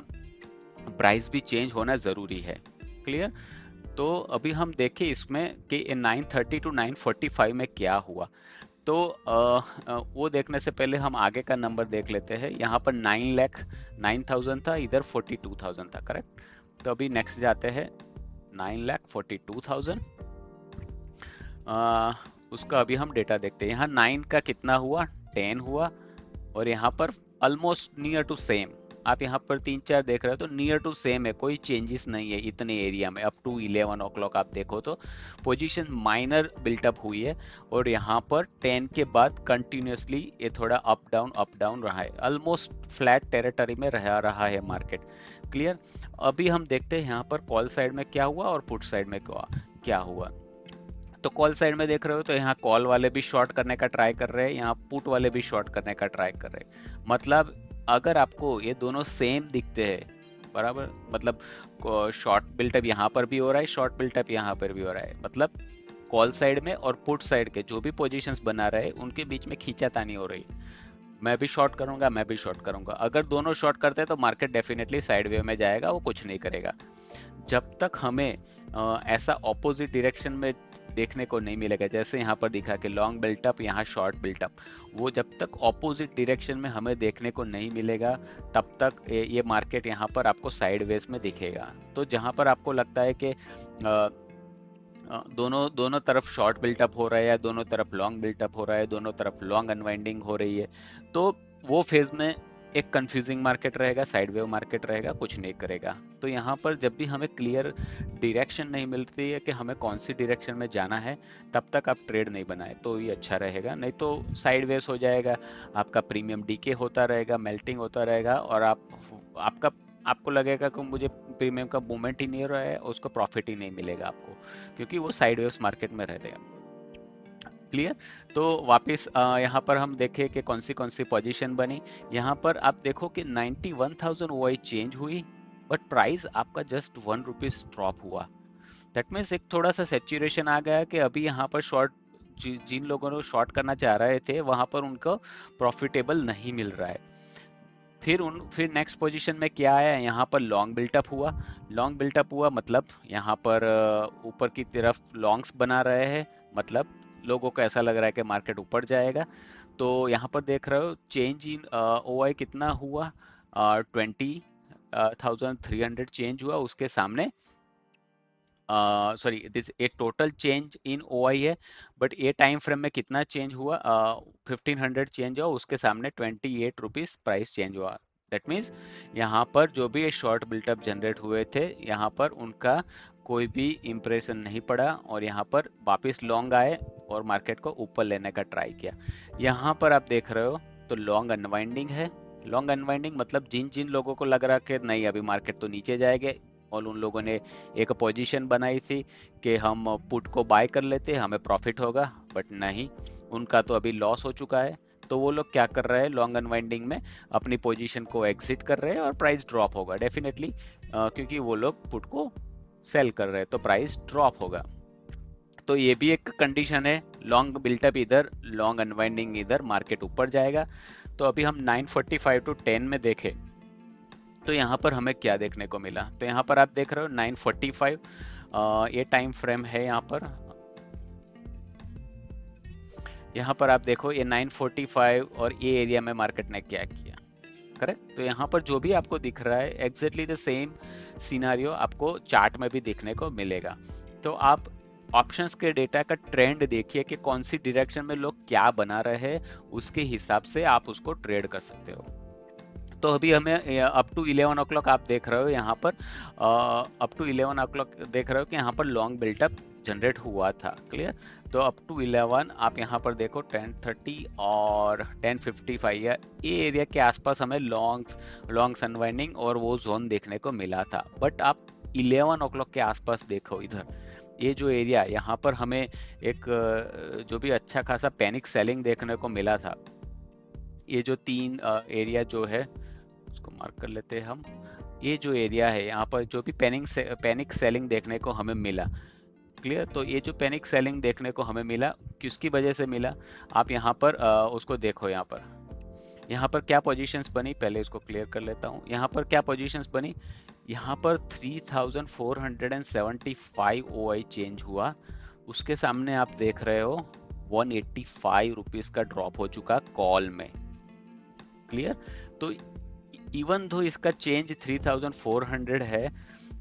प्राइस भी चेंज होना जरूरी है। क्लियर। तो अभी हम देखें इसमें कि 930 टू 945 में क्या हुआ। तो वो देखने से पहले हम आगे का नंबर देख लेते हैं। यहाँ पर 9,09,000 था, इधर 42,000 था। करेक्ट। तो अभी नेक्स्ट जाते हैं 9,42,000। उसका अभी हम डेटा देखते हैं। यहाँ 9 का कितना हुआ, 10 हुआ और यहाँ पर ऑलमोस्ट नियर टू सेम। आप यहाँ पर 3-4 देख रहे हो तो नियर टू सेम है, कोई चेंजेस नहीं है इतने एरिया में। अप टू 11 ओ क्लॉक आप देखो तो पोजीशन माइनर बिल्टअप हुई है और यहाँ पर 10 के बाद कंटिन्यूसली ये थोड़ा अप डाउन रहा है, ऑलमोस्ट फ्लैट टेरिटरी में रहा है मार्केट। क्लियर। अभी हम देखते हैं यहाँ पर कॉल साइड में क्या हुआ और पुट साइड में क्या हुआ। तो कॉल साइड में देख रहे हो तो यहाँ कॉल वाले भी शॉर्ट करने का ट्राई कर रहे हैं, यहाँ पुट वाले भी शॉर्ट करने का ट्राई कर रहे हैं। मतलब अगर आपको ये दोनों सेम दिखते हैं बराबर, मतलब शॉर्ट बिल्टअप यहाँ पर भी हो रहा है, शॉर्ट बिल्टअप यहाँ पर भी हो रहा है, मतलब कॉल साइड में और पुट साइड के जो भी पोजीशंस बना रहे हैं उनके बीच में खींचातानी हो रही। मैं भी शॉर्ट करूंगा, मैं भी शॉर्ट करूंगा। अगर दोनों शॉर्ट करते हैं तो मार्केट डेफिनेटली साइड वे में जाएगा, वो कुछ नहीं करेगा। जब तक हमें ऐसा ऑपोजिट डायरेक्शन में देखने को नहीं मिलेगा। जैसे यहाँ पर दिखा कि लॉन्ग बिल्टअप, यहाँ शॉर्ट बिल्टअप, वो जब तक ऑपोजिट डायरेक्शन में हमें देखने को नहीं मिलेगा तब तक ये मार्केट यहाँ पर आपको साइडवेज में दिखेगा। तो जहाँ पर आपको लगता है कि दोनों दोनों तरफ शॉर्ट बिल्टअप हो रहा है या दोनों तरफ लॉन्ग बिल्टअप हो रहा है, दोनों तरफ लॉन्ग अनवाइंडिंग हो रही है, तो वो फेज में एक कंफ्यूजिंग मार्केट रहेगा, साइड वेव मार्केट रहेगा, कुछ नहीं करेगा। तो यहाँ पर जब भी हमें क्लियर डायरेक्शन नहीं मिलती है कि हमें कौन सी डायरेक्शन में जाना है, तब तक आप ट्रेड नहीं बनाए तो ये अच्छा रहेगा। नहीं तो साइड वेज हो जाएगा, आपका प्रीमियम डीके होता रहेगा, मेल्टिंग होता रहेगा, और आपका आपको लगेगा कि मुझे प्रीमियम का मूवमेंट ही नहीं हो रहा है, उसको प्रॉफिट ही नहीं मिलेगा आपको, क्योंकि वो साइडवेज मार्केट में रहेगा। क्लियर। तो वापस यहाँ पर हम देखें कि कौन सी पोजीशन बनी। यहाँ पर आप देखो कि 91,000 ओआई चेंज हुई, बट प्राइस आपका जस्ट ₹1 ड्रॉप हुआ। दैट मीन्स एक थोड़ा सा सेचुरेशन आ गया कि अभी यहाँ पर शॉर्ट, जिन लोगों ने शॉर्ट करना चाह रहे थे वहां पर उनको प्रॉफिटेबल नहीं मिल रहा है। फिर नेक्स्ट पोजीशन में क्या आया, यहाँ पर लॉन्ग बिल्टअप हुआ। लॉन्ग बिल्टअप हुआ मतलब यहाँ पर ऊपर की तरफ लॉन्ग्स बना रहे हैं, मतलब लोगों को ऐसा लग रहा है कि मार्केट ऊपर जाएगा। तो यहाँ पर देख रहे हो चेंज इन ओआई कितना हुआ, 20,300 चेंज हुआ। उसके सामने sorry, this A total change in OI है, बट ये टाइम फ्रेम में कितना चेंज हुआ, 1500 चेंज हुआ, उसके सामने ₹28 प्राइस चेंज हुआ। दैट मीन्स यहाँ पर जो भी शॉर्ट बिल्टअप जनरेट हुए थे, यहाँ पर उनका कोई भी इम्प्रेशन नहीं पड़ा, और यहाँ पर वापस लॉन्ग आए और मार्केट को ऊपर लेने का ट्राई किया। यहाँ पर आप देख रहे हो तो लॉन्ग अनवाइंडिंग है। लॉन्ग अनवाइंडिंग मतलब जिन जिन लोगों को लग रहा कि नहीं अभी मार्केट तो नीचे जाएगा, और उन लोगों ने एक पोजीशन बनाई थी कि हम पुट को बाय कर लेते हमें प्रॉफिट होगा, बट नहीं, उनका तो अभी लॉस हो चुका है। तो वो लोग क्या कर रहे हैं, लॉन्ग अनवाइंडिंग में अपनी पोजीशन को एग्जिट कर रहे हैं, और प्राइस ड्रॉप होगा डेफिनेटली, क्योंकि वो लोग पुट को सेल कर रहे हैं तो प्राइस ड्रॉप होगा। तो ये भी एक कंडीशन है, लॉन्ग बिल्टअप इधर, लॉन्ग अनवाइंडिंग इधर, मार्केट ऊपर जाएगा। तो अभी हम 945 टू 10 में देखें तो यहाँ पर हमें क्या देखने को मिला। तो यहाँ पर आप देख रहे हो 945, ये टाइम फ्रेम है। यहाँ पर आप देखो ये 945 और ये एरिया में मार्केट ने क्या किया, करेक्ट। तो यहाँ पर जो भी आपको दिख रहा है एग्जैक्टली द सेम सिनारियो आपको चार्ट में भी देखने को मिलेगा। तो आप ऑप्शंस के डेटा का ट्रेंड देखिए कि कौन सी डायरेक्शन में लोग क्या बना रहे हैं, उसके हिसाब से आप उसको ट्रेड कर सकते हो। तो अभी हमें अप टू 11 ओ क्लॉक आप देख रहे हो, यहाँ पर अप टू 11 ओ क्लॉक देख रहे हो कि यहाँ पर लॉन्ग बिल्टअप जनरेट हुआ था। क्लियर। तो अप टू 11 आप यहाँ पर देखो 10:30 और 10:55 या ये एरिया के आसपास हमें लॉन्ग्स अनवाइंडिंग और वो जोन देखने को मिला था। बट आप 11 ओ क्लॉक के आसपास देखो इधर, ये जो एरिया यहाँ पर हमें एक जो भी अच्छा खासा पैनिक सेलिंग देखने को मिला था। ये जो तीन एरिया जो है उसको मार्क कर लेते हैं हम। ये जो एरिया है यहाँ पर जो भी पैनिक सेलिंग देखने को हमें मिला। क्लियर। तो ये जो पैनिक सेलिंग देखने को हमें मिला, किसकी वजह से मिला, आप यहाँ पर उसको देखो। यहाँ पर क्या पोजीशंस बनी, पहले इसको क्लियर कर लेता हूँ। यहाँ पर क्या पोजीशंस बनी, यहाँ पर 3,475 ओआई चेंज हुआ, उसके सामने आप देख रहे हो ₹185 का ड्रॉप हो चुका कॉल में। क्लियर। तो इवन दो इसका चेंज 3,400 है,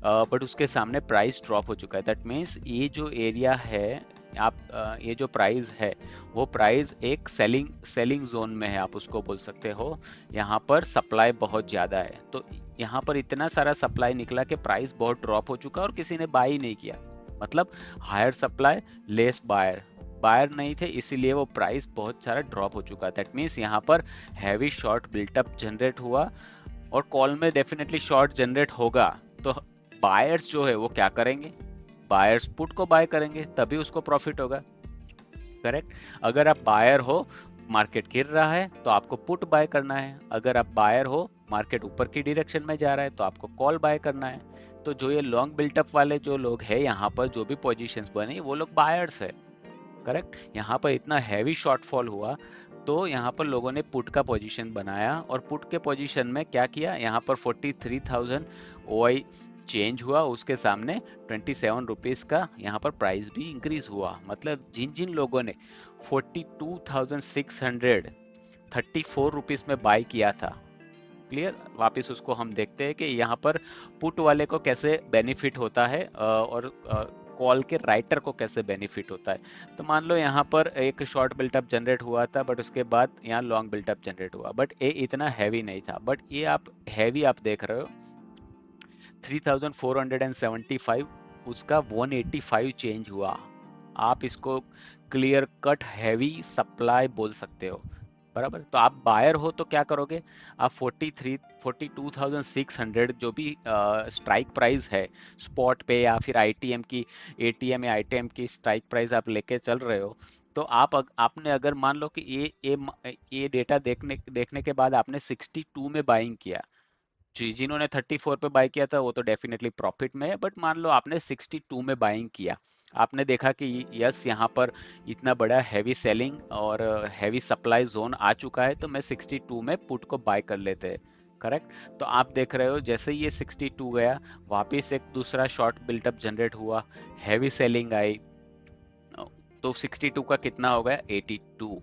बट उसके सामने प्राइस ड्रॉप हो चुका है। दैट मीन्स ये जो एरिया है, आप ये जो प्राइस है वो प्राइस एक सेलिंग जोन में है, आप उसको बोल सकते हो। यहाँ पर सप्लाई बहुत ज़्यादा है, तो यहाँ पर इतना सारा सप्लाई निकला कि प्राइस बहुत ड्रॉप हो चुका और किसी ने बाई नहीं किया। मतलब हायर सप्लाई लेस बायर नहीं थे, इसीलिए वो प्राइस बहुत सारा ड्रॉप हो चुका। दैट मीन्स यहाँ पर हैवी शॉर्ट बिल्टअप जनरेट हुआ, और कॉल में डेफिनेटली शॉर्ट जनरेट होगा। तो बायर्स जो है वो क्या करेंगे, बायर्स पुट को बाय करेंगे, तभी उसको प्रॉफिट होगा। करेक्ट। अगर आप बायर हो, मार्केट गिर रहा है तो आपको पुट बाय करना है। अगर आप बायर हो, मार्केट ऊपर की डायरेक्शन में जा रहा है तो आपको कॉल बाय करना है। तो जो ये लॉन्ग बिल्टअप वाले जो लोग हैं, यहाँ पर जो भी पोजीशंस बनी वो लोग बायर्स है। करेक्ट। यहाँ पर इतना हैवी शॉर्टफॉल हुआ तो यहाँ पर लोगों ने पुट का पोजीशन बनाया और पुट के पोजीशन में क्या किया, यहाँ पर 43,000 ओआई चेंज हुआ, उसके सामने 27 रुपीज का यहाँ पर प्राइस भी इंक्रीज हुआ। मतलब जिन जिन लोगों ने 42,634 रुपीज में बाय किया था, क्लियर, वापस उसको हम देखते हैं कि यहाँ पर पुट वाले को कैसे बेनिफिट होता है और कॉल के राइटर को कैसे बेनिफिट होता है। तो मान लो यहाँ पर एक शॉर्ट बिल्टअप जनरेट हुआ था, बट उसके बाद यहाँ लॉन्ग बिल्टअप जनरेट हुआ, बट ये इतना हैवी नहीं था, बट ये आप हैवी आप देख रहे हो 3475, उसका 185 चेंज हुआ। आप इसको क्लियर कट हैवी सप्लाई बोल सकते हो, बराबर। तो आप बायर हो तो क्या करोगे, आप 42,600 जो भी स्ट्राइक प्राइस है स्पॉट पे या फिर आईटीएम की, एटीएम या आईटीएम की स्ट्राइक प्राइस आप लेके चल रहे हो, तो आपने अगर मान लो कि ये डेटा देखने देखने के बाद आपने 62 में बाइंग किया, जी जिन्होंने 34 पे बाय किया था वो तो डेफिनेटली प्रॉफिट में है, बट मान लो आपने 62 में बाइंग किया, आपने देखा कि यस यहाँ पर इतना बड़ा हैवी सेलिंग और हैवी सप्लाई जोन आ चुका है, तो मैं 62 में पुट को बाय कर लेते हैं, करेक्ट। तो आप देख रहे हो जैसे ही ये 62 गया, वापस एक दूसरा शॉर्ट बिल्टअप जनरेट हुआ, हैवी सेलिंग आई, तो 62 का कितना हो गया 82।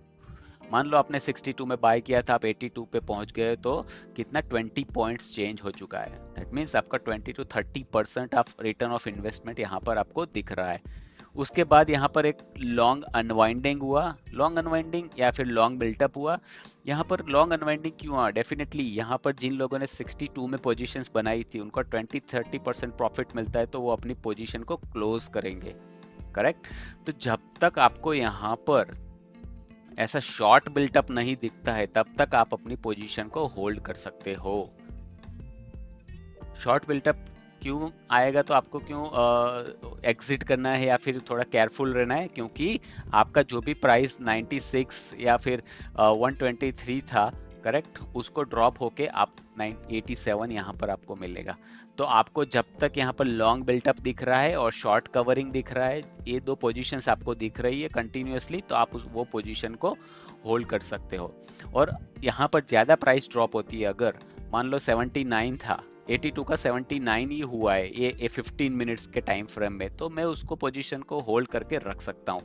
मान लो आपने 62 में बाय किया था, आप 82 पे पहुंच गए, तो कितना 20 पॉइंट्स चेंज हो चुका है। दैट मीन्स आपका 20 to 30% of return of investment यहाँ पर आपको दिख रहा है। उसके बाद यहाँ पर एक लॉन्ग अनवाइंडिंग हुआ, लॉन्ग अनवाइंडिंग या फिर लॉन्ग बिल्टअप हुआ। यहाँ पर लॉन्ग अनवाइंडिंग क्यों हुआ, डेफिनेटली यहाँ पर जिन लोगों ने 62 में पोजीशंस बनाई थी उनको 20-30% प्रॉफिट मिलता है, तो वो अपनी पोजीशन को क्लोज करेंगे, करेक्ट। तो जब तक आपको यहाँ पर ऐसा शॉर्ट बिल्टअप नहीं दिखता है, तब तक आप अपनी पोजीशन को होल्ड कर सकते हो। शॉर्ट बिल्टअप क्यों आएगा, तो आपको क्यों एग्जिट करना है या फिर थोड़ा केयरफुल रहना है, क्योंकि आपका जो भी प्राइस 96 या फिर 123 था, करेक्ट, उसको ड्रॉप होके आप 987 यहाँ पर आपको मिलेगा। तो आपको जब तक यहाँ पर लॉन्ग बिल्टअप दिख रहा है और शॉर्ट कवरिंग दिख रहा है, ये दो पोजीशंस आपको दिख रही है कंटिन्यूअसली, तो आप वो पोजीशन को होल्ड कर सकते हो। और यहाँ पर ज़्यादा प्राइस ड्रॉप होती है, अगर मान लो 79 था, 82 का 79 ही हुआ है ये 15 मिनट्स के टाइम फ्रेम में, तो मैं उसको पोजीशन को होल्ड करके रख सकता हूँ,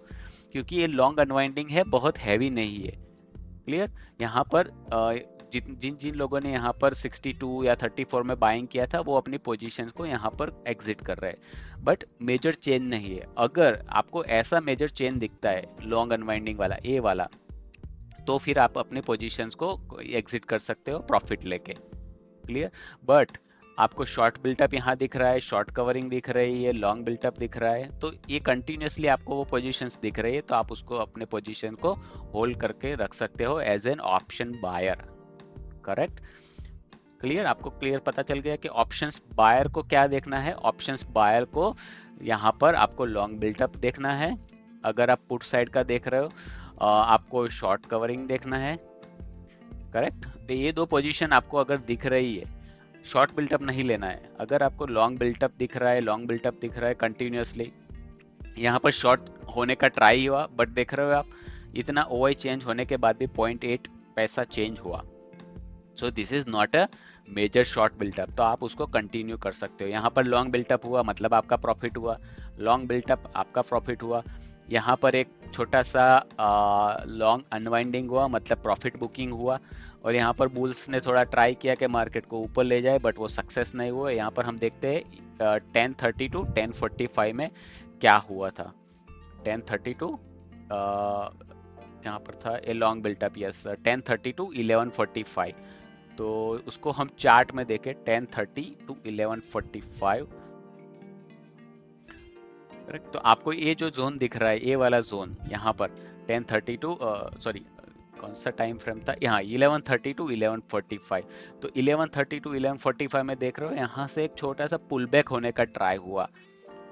क्योंकि ये लॉन्ग अनवाइंडिंग है, बहुत हैवी नहीं है, क्लियर। यहाँ पर जिन जिन लोगों ने यहाँ पर 62 या 34 में बाइंग किया था, वो अपनी पोजीशंस को यहाँ पर एग्जिट कर रहे हैं, बट मेजर चेन नहीं है। अगर आपको ऐसा मेजर चेन दिखता है लॉन्ग अनवाइंडिंग वाला, ए वाला, तो फिर आप अपने पोजीशंस को एग्जिट कर सकते हो प्रॉफिट लेके, क्लियर। बट आपको शॉर्ट बिल्टअप यहाँ दिख रहा है, शॉर्ट कवरिंग दिख रही है, लॉन्ग बिल्टअप दिख रहा है, तो ये कंटिन्यूसली आपको वो पोजीशंस दिख रही है, तो आप उसको अपने पोजीशन को होल्ड करके रख सकते हो as an option buyer, correct, clear. आपको क्लियर पता चल गया कि ऑप्शंस बायर को क्या देखना है। ऑप्शंस बायर को यहाँ पर आपको लॉन्ग बिल्टअप देखना है, अगर आप पुट साइड का देख रहे हो आपको शॉर्ट कवरिंग देखना है, करेक्ट। तो ये दो पोजीशन आपको अगर दिख रही है, शॉर्ट बिल्टअप नहीं लेना है। अगर आपको लॉन्ग बिल्टअप दिख रहा है, लॉन्ग बिल्टअप दिख रहा है कंटिन्यूअसली, यहाँ पर शॉर्ट होने का ट्राई हुआ, बट देख रहे हो आप इतना ओआई चेंज होने के बाद भी 0.8 पैसा चेंज हुआ, so this is not a major short buildup, तो आप उसको कंटिन्यू कर सकते हो। यहाँ पर लॉन्ग बिल्टअप हुआ मतलब आपका प्रॉफिट हुआ, लॉन्ग बिल्टअप आपका प्रॉफिट हुआ। यहाँ पर एक छोटा सा लॉन्ग अनवाइंडिंग हुआ मतलब प्रॉफिट बुकिंग हुआ, और यहाँ पर बुल्स ने थोड़ा ट्राई किया कि मार्केट को ऊपर ले जाए, बट वो सक्सेस नहीं हुआ। यहाँ पर हम देखते हैं 1030 टू 1045 में क्या हुआ था। 1030 टू यहाँ पर था a long buildup, yes 1030 to 1145, तो उसको हम चार्ट में देखें 1030 टू 1145, करेक्ट। तो आपको ये जो जोन दिख रहा है, ये वाला जोन यहाँ पर 1030 टू सॉरी कौन सा टाइम फ्रेम था, यहाँ 1130 टू 1145, तो 1130 टू 1145 में देख रहे हो यहाँ से एक छोटा सा पुल बैक होने का ट्राई हुआ,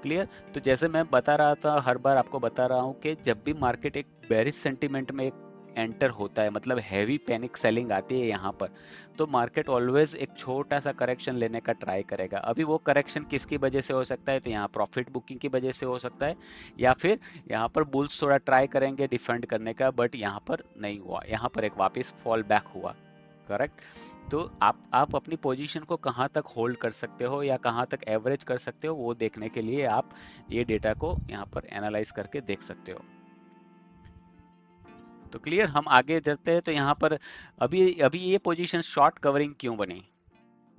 क्लियर। तो जैसे मैं बता रहा था, हर बार आपको बता रहा हूँ कि जब भी मार्केट एक बेरिश सेंटीमेंट में एक एंटर होता है, मतलब हैवी पैनिक सेलिंग आती है यहाँ पर, तो मार्केट ऑलवेज एक छोटा सा करेक्शन लेने का ट्राई करेगा। अभी वो करेक्शन किसकी वजह से हो सकता है, तो यहाँ प्रॉफिट बुकिंग की वजह से हो सकता है, या फिर यहाँ पर बुल्स थोड़ा ट्राई करेंगे डिफेंड करने का, बट यहाँ पर नहीं हुआ, यहाँ पर एक वापस फॉल बैक हुआ। करेक्ट। तो आप अपनी पोजीशन को कहाँ तक होल्ड कर सकते हो या कहाँ तक एवरेज कर सकते हो, वो देखने के लिए आप ये डेटा को यहाँ पर एनालाइज करके देख सकते हो। तो क्लियर, हम आगे चलते हैं। तो यहाँ पर अभी अभी ये पोजीशन शॉर्ट कवरिंग क्यों बनी,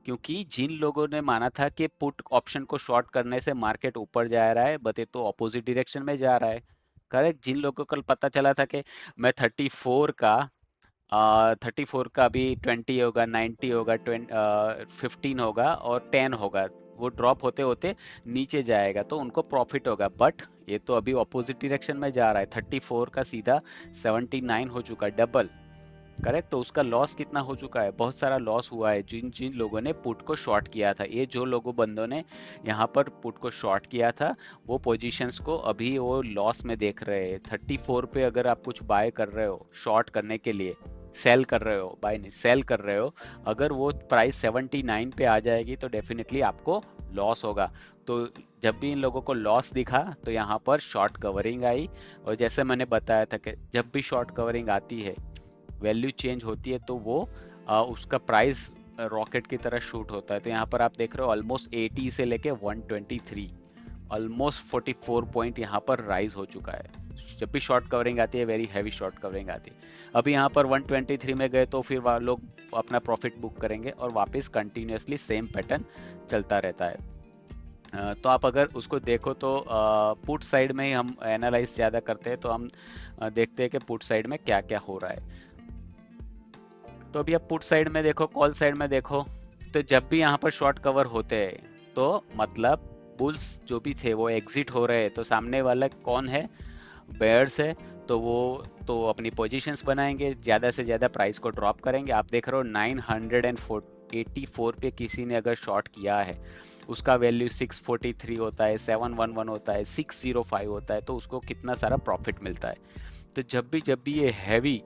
क्योंकि जिन लोगों ने माना था कि पुट ऑप्शन को शॉर्ट करने से मार्केट ऊपर जा रहा है, बट ये तो ऑपोजिट डायरेक्शन में जा रहा है। करेक्ट। जिन लोगों को कल पता चला था कि मैं 34 का 34 का अभी 20 होगा, 90 होगा, 15 होगा और 10 होगा, वो ड्रॉप होते होते नीचे जाएगा तो उनको प्रॉफिट होगा, बट ये तो अभी ऑपोजिट डायरेक्शन में जा रहा है। 34 का सीधा 79 हो चुका, डबल। करेक्ट। तो उसका लॉस कितना हो चुका है, बहुत सारा लॉस हुआ है जिन जिन लोगों ने पुट को शॉर्ट किया था। ये जो लोगों बंदों ने यहाँ पर पुट को शॉर्ट किया था, वो पोजीशंस को अभी वो लॉस में देख रहे हैं। 34 पे अगर आप कुछ बाय कर रहे हो शॉर्ट करने के लिए, सेल कर रहे हो, बाय नहीं सेल कर रहे हो, अगर वो प्राइस 79 पे आ जाएगी तो डेफिनेटली आपको लॉस होगा। तो जब भी इन लोगों को लॉस दिखा तो यहाँ पर शॉर्ट कवरिंग आई, और जैसे मैंने बताया था कि जब भी शॉर्ट कवरिंग आती है, वैल्यू चेंज होती है, तो वो उसका प्राइस रॉकेट की तरह शूट होता है। तो यहाँ पर आप देख रहे हो ऑलमोस्ट 80 से लेके 123, ऑलमोस्ट 44 पॉइंट यहाँ पर राइज हो चुका है। जब भी शॉर्ट कवरिंग आती है, वेरी हैवी शॉर्ट कवरिंग आती है। अभी यहाँ पर 123 में गए तो फिर लोग अपना प्रॉफिट बुक करेंगे और वापस कंटिन्यूसली सेम पैटर्न चलता रहता है। तो आप अगर उसको देखो तो पुट साइड में ही हम एनालाइज ज़्यादा करते हैं, तो हम देखते हैं कि पुट साइड में क्या क्या हो रहा है। तो अभी आप पुट साइड में देखो, कॉल साइड में देखो, तो जब भी यहाँ पर शॉर्ट कवर होते हैं तो मतलब बुल्स जो भी थे वो एग्जिट हो रहे हैं, तो सामने वाला कौन है, बेयर्स है, तो वो तो अपनी पोजीशंस बनाएंगे, ज़्यादा से ज़्यादा प्राइस को ड्रॉप करेंगे। आप देख रहे हो 984 पे किसी ने अगर शॉर्ट किया है, उसका वैल्यू 643 होता है, 711 होता है, 605 होता है, तो उसको कितना सारा प्रॉफिट मिलता है। तो जब भी ये हैवी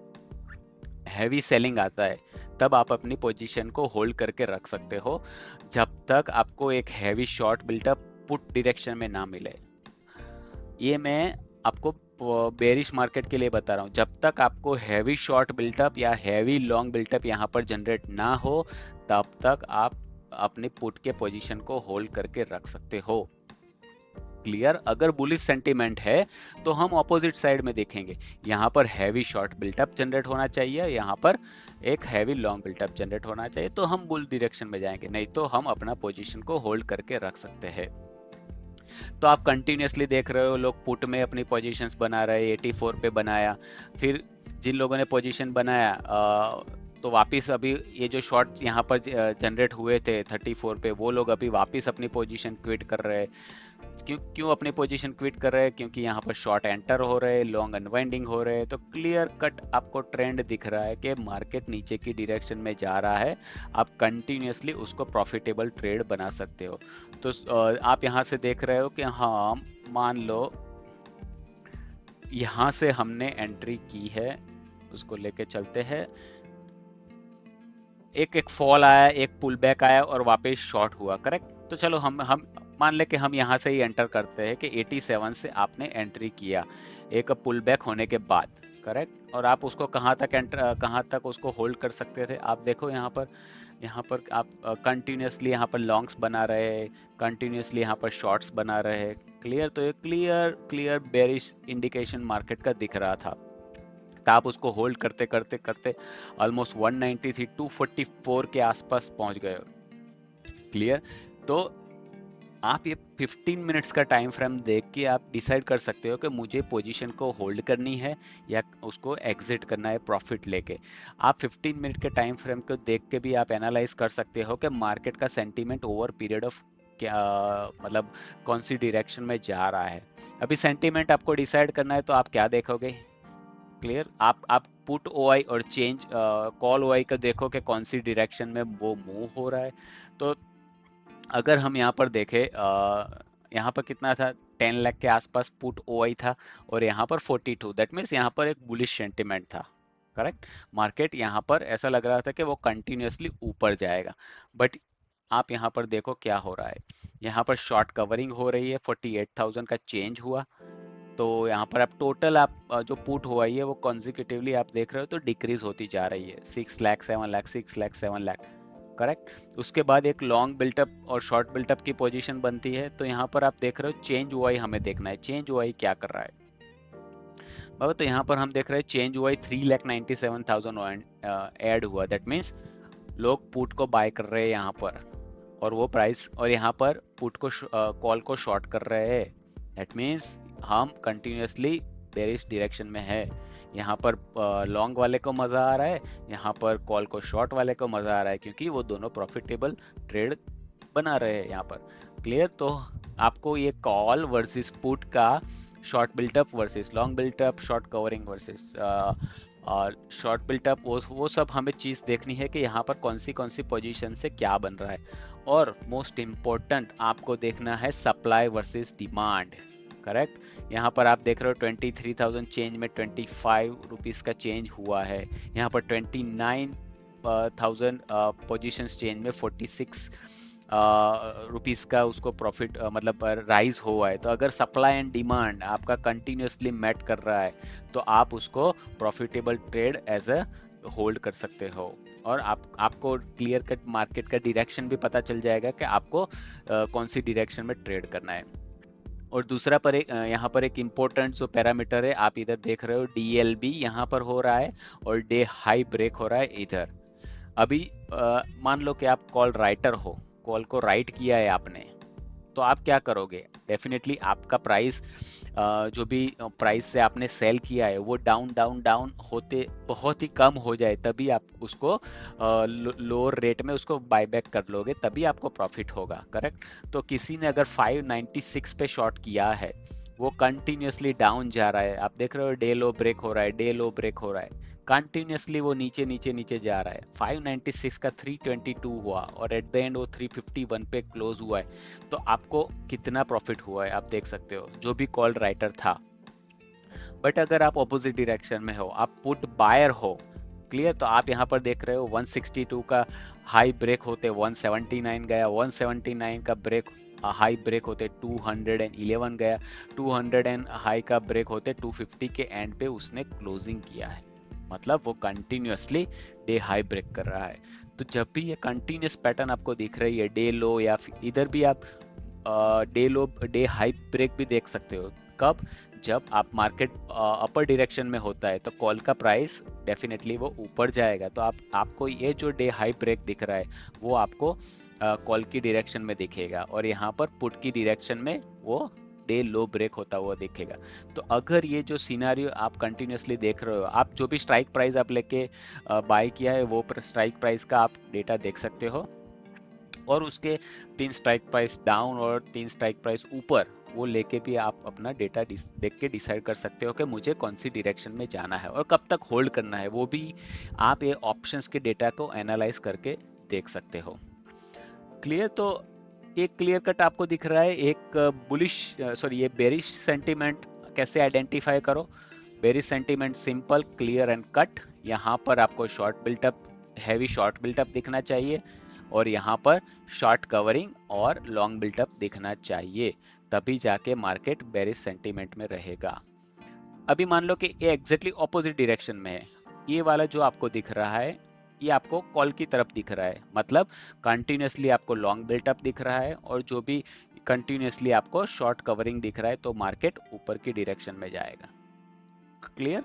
हैवी सेलिंग आता है, तब आप अपनी पोजीशन को होल्ड करके रख सकते हो, जब तक आपको एक heavy short built up put direction में ना मिले। ये मैं आपको बेरिश मार्केट के लिए बता रहा हूँ। जब तक आपको हैवी शॉर्ट बिल्टअप या हैवी लॉन्ग बिल्टअप यहाँ पर जनरेट ना हो, तब तक आप अपने पुट के पोजीशन को होल्ड करके रख सकते हो। क्लियर। अगर बुलिश सेंटीमेंट है तो हम ऑपोजिट साइड में देखेंगे, यहाँ पर हैवी शॉर्ट बिल्टअप जनरेट होना चाहिए, यहाँ पर एक हैवी लॉन्ग बिल्टअप जनरेट होना चाहिए, तो हम बुल डायरेक्शन में जाएंगे, नहीं तो हम अपना पोजीशन को होल्ड करके रख सकते हैं। तो आप कंटिन्यूसली देख रहे हो लोग पुट में अपनी पोजीशंस बना रहे हैं, 84 पे बनाया, फिर जिन लोगों ने पोजीशन बनाया तो वापस अभी ये जो शॉर्ट यहाँ पर जनरेट हुए थे 34 पे, वो लोग अभी वापस अपनी पोजीशन क्विट कर रहे हैं। क्यों क्यों अपनी पोजीशन क्विट कर रहे हैं, क्योंकि यहाँ पर शॉर्ट एंटर हो रहे हैं, लॉन्ग अनवाइंडिंग हो रहे हैं। तो क्लियर कट आपको ट्रेंड दिख रहा है कि मार्केट नीचे की डायरेक्शन में जा रहा है, आप कंटिन्यूसली उसको प्रॉफिटेबल ट्रेड बना सकते हो। तो आप यहाँ से देख रहे हो कि हाँ, मान लो यहाँ से हमने एंट्री की है, उसको लेके चलते हैं। एक एक फॉल आया, एक पुल बैक आया और वापस शॉर्ट हुआ। करेक्ट। तो चलो हम मान ले कि हम यहाँ से ही एंटर करते हैं कि 87 से आपने एंट्री किया एक पुल बैक होने के बाद। करेक्ट। और आप उसको कहाँ तक उसको होल्ड कर सकते थे, आप देखो यहाँ पर आप कंटिन्यूसली यहाँ पर लॉन्ग्स बना रहे हैं, कंटिन्यूसली यहाँ पर शॉर्ट्स बना रहे हैं। क्लियर। तो ये clear clear bearish indication market का दिख रहा था, तो आप उसको होल्ड करते करते करते ऑलमोस्ट 193 244 के आसपास पहुंच गए। क्लियर। तो आप ये 15 मिनट्स का टाइम फ्रेम देख के आप डिसाइड कर सकते हो कि मुझे पोजीशन को होल्ड करनी है या उसको एग्जिट करना है प्रॉफिट लेके। आप 15 मिनट के टाइम फ्रेम को देख के भी आप एनालाइज कर सकते हो कि मार्केट का सेंटीमेंट ओवर पीरियड ऑफ क्या, मतलब कौन सी डायरेक्शन में जा रहा है। अभी सेंटीमेंट आपको डिसाइड करना है तो आप क्या देखोगे। क्लियर। आप पुट ओआई और चेंज कॉल ओआई का देखो कि कौन सी डायरेक्शन में वो मूव हो रहा है। तो अगर हम यहाँ पर देखें, यहाँ पर कितना था, 10 लाख के आसपास पुट ओआई था, और यहाँ पर 42, दैट मीन्स यहाँ पर एक बुलिश सेंटिमेंट था। करेक्ट। मार्केट यहाँ पर ऐसा लग रहा था कि वो कंटिन्यूअसली ऊपर जाएगा, बट आप यहाँ पर देखो क्या हो रहा है। यहाँ पर शॉर्ट कवरिंग हो रही है, 48,000 का चेंज हुआ। तो यहाँ पर आप टोटल आप जो पुट हुआ है वो कॉन्जिक्यूटिवली आप देख रहे हो तो डिक्रीज होती जा रही है, 6 लाख 7 लाख 6 लाख 7 लाख। करेक्ट। उसके बाद एक लॉन्ग बिल्टअप और शॉर्ट बिल्टअप की पोजीशन बनती है, तो यहाँ पर आप देख रहे हो चेंज हुआ हमें देखना है, चेंज हुआ क्या कर रहा है बाबा। तो यहाँ पर हम देख रहे हैं चेंज हुआ 3,97,000 ऐड हुआ, दैट मीन्स लोग पुट को बाय कर रहे हैं यहाँ पर, और वो प्राइस, और यहाँ पर पुट को कॉल को शॉर्ट कर रहे हैं, दैट मीन्स हम कंटिन्यूअसली बेरिश डायरेक्शन में है। यहाँ पर लॉन्ग वाले को मजा आ रहा है, यहाँ पर कॉल को शॉर्ट वाले को मजा आ रहा है, क्योंकि वो दोनों प्रॉफिटेबल ट्रेड बना रहे हैं यहाँ पर। क्लियर। तो आपको ये कॉल वर्सेस पुट का, short built up versus long built up, short covering versus short built up, वो सब हमें चीज़ देखनी है कि यहाँ पर कौन सी पोजीशन से क्या बन रहा है। और मोस्ट इम्पोर्टेंट आपको देखना है सप्लाई वर्सेस डिमांड। करेक्ट। यहाँ पर आप देख रहे हो 23,000 चेंज में 25 रुपीज़ का चेंज हुआ है। यहाँ पर 29,000 पोजीशंस चेंज में 46 रुपीज़ का उसको प्रॉफिट मतलब राइज हुआ है। तो अगर सप्लाई एंड डिमांड आपका कंटिन्यूसली मैट कर रहा है, तो आप उसको profitable trade as a hold कर सकते हो। और आपको क्लियर कट मार्केट का डायरेक्शन भी पता चल जाएगा कि आपको कौन सी डायरेक्शन में ट्रेड करना है। और दूसरा पर एक यहाँ पर एक इम्पोर्टेंट जो पैरामीटर है, आप इधर देख रहे हो DLB यहाँ पर हो रहा है, और डे हाई ब्रेक हो रहा है इधर। अभी मान लो कि आप कॉल राइटर हो, कॉल को राइट किया है आपने, तो आप क्या करोगे? डेफिनेटली आपका प्राइस जो भी प्राइस से आपने सेल किया है वो डाउन डाउन डाउन होते बहुत ही कम हो जाए, तभी आप उसको लोअर रेट में उसको बाय बैक कर लोगे, तभी आपको प्रॉफिट होगा। करेक्ट। तो किसी ने अगर 596 पे शॉर्ट किया है, वो कंटिन्यूसली डाउन जा रहा है, आप देख रहे हो डे लो ब्रेक हो रहा है, डे लो ब्रेक हो रहा है, कंटिन्यूसली वो नीचे नीचे नीचे जा रहा है। 596 का 322 हुआ, और एट द एंड वो 351 पे क्लोज हुआ है। तो आपको कितना प्रॉफिट हुआ है आप देख सकते हो, जो भी कॉल राइटर था। बट अगर आप ऑपोजिट डायरेक्शन में हो, आप पुट बायर हो, क्लियर, तो आप यहाँ पर देख रहे हो 162 का हाई ब्रेक होते 179 गया, 179 का ब्रेक हाई ब्रेक होते 211 गया, 200 एंड हाई का ब्रेक होते 250 के एंड पे उसने क्लोजिंग किया है। मतलब वो कंटिन्यूअसली डे हाई ब्रेक कर रहा है। तो जब भी ये कंटिन्यूअस पैटर्न आपको दिख रही है, डे लो या फिर इधर भी आप day low day high break भी देख सकते हो। कब? जब आप मार्केट अपर डायरेक्शन में होता है, तो कॉल का प्राइस डेफिनेटली वो ऊपर जाएगा। तो आपको ये जो डे हाई ब्रेक दिख रहा है वो आपको कॉल की डायरेक्शन में दिखेगा, और यहाँ पर पुट की डायरेक्शन में वो डे लो ब्रेक होता हुआ दिखेगा। तो अगर ये जो सिनारियो आप कंटिन्यूसली देख रहे हो, आप जो भी स्ट्राइक प्राइस आप लेके बाय किया है वो स्ट्राइक प्राइस का आप डेटा देख सकते हो, और उसके 3 स्ट्राइक प्राइस डाउन और 3 स्ट्राइक प्राइस ऊपर, वो लेके भी आप अपना डेटा देख के डिसाइड कर सकते हो कि मुझे कौन सी डायरेक्शन में जाना है और कब तक होल्ड करना है। वो भी आप ये ऑप्शंस के डेटा को एनालाइज करके देख सकते हो। क्लियर। तो एक क्लियर कट आपको दिख रहा है। एक बुलिश सॉरी ये बेरिश सेंटीमेंट कैसे आइडेंटिफाई करो? Bearish sentiment simple, clear and cut. यहाँ पर आपको short built up, heavy short built up दिखना चाहिए, और यहाँ पर शॉर्ट कवरिंग और लॉन्ग बिल्टअप दिखना चाहिए, तभी जाके मार्केट बेरिश सेंटीमेंट में रहेगा। अभी मान लो कि ये एग्जैक्टली ऑपोजिट डायरेक्शन में है, ये वाला जो आपको दिख रहा है ये आपको कॉल की तरफ दिख रहा है, मतलब कंटिन्यूसली आपको लॉन्ग बिल्टअप दिख रहा है, और जो भी कंटिन्यूसली आपको शॉर्ट कवरिंग दिख रहा है, तो मार्केट ऊपर की डायरेक्शन में जाएगा। क्लियर।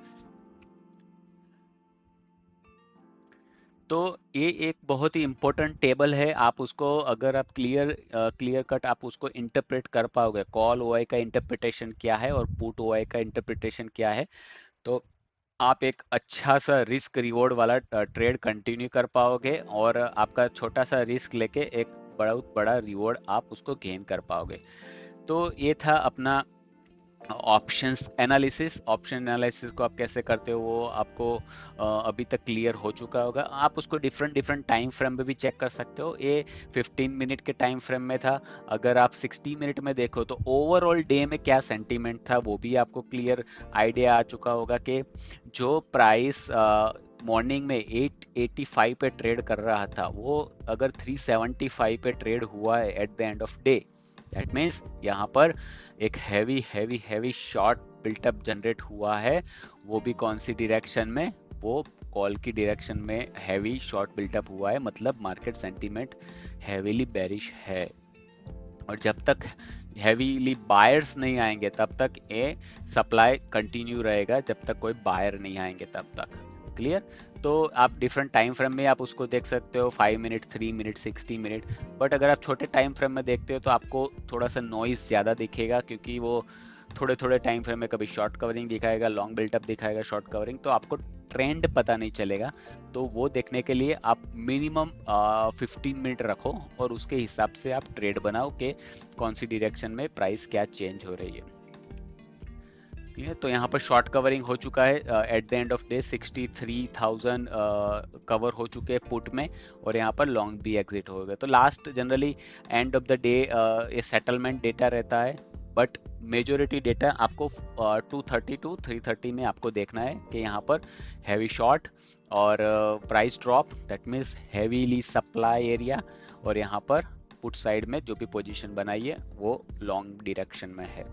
तो ये एक बहुत ही इंपॉर्टेंट टेबल है, आप उसको अगर आप क्लियर कट आप उसको इंटरप्रेट कर पाओगे, कॉल ओआई का इंटरप्रिटेशन क्या है और पुट ओआई का इंटरप्रिटेशन क्या है, तो आप एक अच्छा सा रिस्क रिवॉर्ड वाला ट्रेड कंटिन्यू कर पाओगे, और आपका छोटा सा रिस्क लेके एक बड़ा बड़ा रिवॉर्ड आप उसको गेन कर पाओगे। तो ये था अपना ऑप्शन एनालिसिस को आप कैसे करते हो वो आपको अभी तक क्लियर हो चुका होगा। आप उसको डिफरेंट डिफरेंट टाइम फ्रेम में भी चेक कर सकते हो। ये 15 मिनट के टाइम फ्रेम में था। अगर आप 60 मिनट में देखो तो ओवरऑल डे में क्या सेंटीमेंट था वो भी आपको क्लियर आइडिया आ चुका होगा कि जो प्राइस मॉर्निंग में 885 पे ट्रेड कर रहा था वो अगर 375 पे ट्रेड हुआ है at the end of day, that means यहाँ पर एक heavy heavy heavy short built up generate हुआ है। वो भी कौन सी डायरेक्शन में, वो कॉल की डायरेक्शन में हैवी शॉर्ट बिल्टअप हुआ है, मतलब मार्केट सेंटीमेंट हैवीली बेरिश है। और जब तक हैवीली बायर्स नहीं आएंगे तब तक ये सप्लाई कंटिन्यू रहेगा, जब तक कोई बायर नहीं आएंगे तब तक। क्लियर? तो आप डिफरेंट टाइम फ्रेम में आप उसको देख सकते हो, 5 मिनट, 3 मिनट, 60 मिनट। बट अगर आप छोटे टाइम फ्रेम में देखते हो तो आपको थोड़ा सा नॉइज ज़्यादा दिखेगा, क्योंकि वो थोड़े थोड़े टाइम फ्रेम में कभी शॉर्ट कवरिंग दिखाएगा, लॉन्ग बिल्टअप दिखाएगा, शॉर्ट कवरिंग, तो आपको ट्रेंड पता नहीं चलेगा। तो वो देखने के लिए आप मिनिमम 15 मिनट रखो और उसके हिसाब से आप ट्रेड बनाओ कि कौन सी डायरेक्शन में प्राइस क्या चेंज हो रही है। ठीक है, तो यहाँ पर शॉर्ट कवरिंग हो चुका है at the end of day 63,000 cover हो चुके हैं पुट में, और यहाँ पर लॉन्ग भी एग्जिट हो गए। तो last generally end of the day ये सेटलमेंट डेटा रहता है, बट मेजोरिटी डेटा आपको 230 टू 330 में आपको देखना है कि यहाँ पर हैवी शॉर्ट और price drop, that means heavily supply area, और यहाँ पर पुट साइड में जो भी पोजीशन बनाई है वो लॉन्ग डायरेक्शन में है।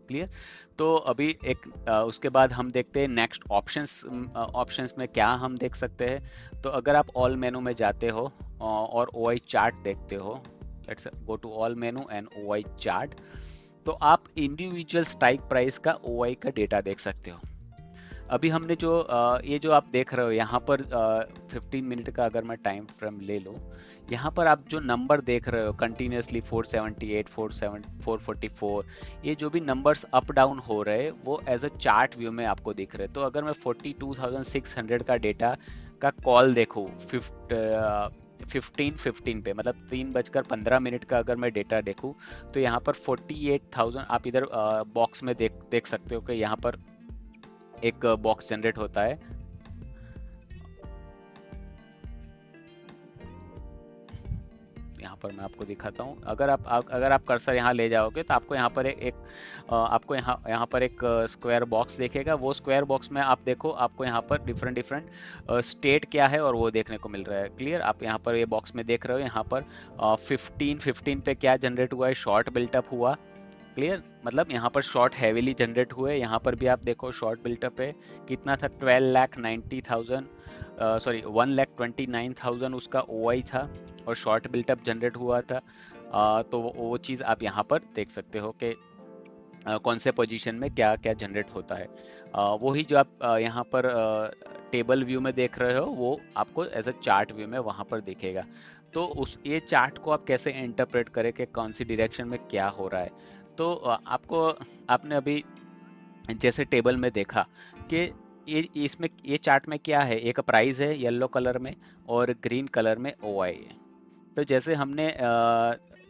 क्लियर? तो अभी एक उसके बाद हम देखते हैं नेक्स्ट ऑप्शंस। ऑप्शंस में क्या हम देख सकते हैं, तो अगर आप ऑल मेनू में जाते हो और ओआई चार्ट देखते हो, let's go to all menu and OI chart, तो आप इंडिविजुअल स्ट्राइक प्राइस का ओआई का डेटा देख सकते हो। अभी हमने जो ये जो आप देख रहे हो यहाँ पर 15 मिनट का अगर मैं टाइम फ्रेम ले लूँ, यहाँ पर आप जो नंबर देख रहे हो कंटिन्यूसली 478, 444, ये जो भी नंबर्स अप डाउन हो रहे हैं वो एज अ चार्ट व्यू में आपको दिख रहे हैं। तो अगर मैं 42,600 का डेटा का कॉल देखूँ 15 पे, मतलब 3:15 का अगर मैं डेटा देखूँ, तो यहाँ पर 48,000 आप इधर बॉक्स में देख सकते हो कि यहाँ पर एक बॉक्स जनरेट होता है। यहाँ पर मैं आपको दिखाता हूँ। अगर आप कर्सर यहाँ ले जाओगे तो आपको यहाँ पर आपको यहाँ पर एक स्क्वायर बॉक्स देखेगा। वो स्क्वायर बॉक्स में आप देखो, आपको यहाँ पर डिफरेंट डिफरेंट स्टेट क्या है और वो देखने को मिल रहा है। क्लियर? आप यहाँ पर ये बॉक्स में देख रहे हो, यहाँ पर 15 पे क्या जनरेट हुआ है, शॉर्ट बिल्टअप हुआ। क्लियर? मतलब यहाँ पर शॉर्ट हैवीली जनरेट हुए। यहाँ पर भी आप देखो शॉर्ट बिल्टअप है, कितना था, 12,90,000, सॉरी 1,29,000 उसका ओआई था और शॉर्ट बिल्टअप जनरेट हुआ था। तो वो चीज़ आप यहाँ पर देख सकते हो कि कौन से पोजीशन में क्या क्या जनरेट होता है। वही जो आप यहाँ पर टेबल व्यू में देख रहे हो वो आपको एज अ चार्ट व्यू में वहाँ पर दिखेगा। तो उस ये चार्ट को आप कैसे इंटरप्रेट करें कि कौन सी डायरेक्शन में क्या हो रहा है। तो आपने अभी जैसे टेबल में देखा कि ये इसमें ये चार्ट में क्या है, एक प्राइस है येलो कलर में और ग्रीन कलर में ओआई है। तो जैसे हमने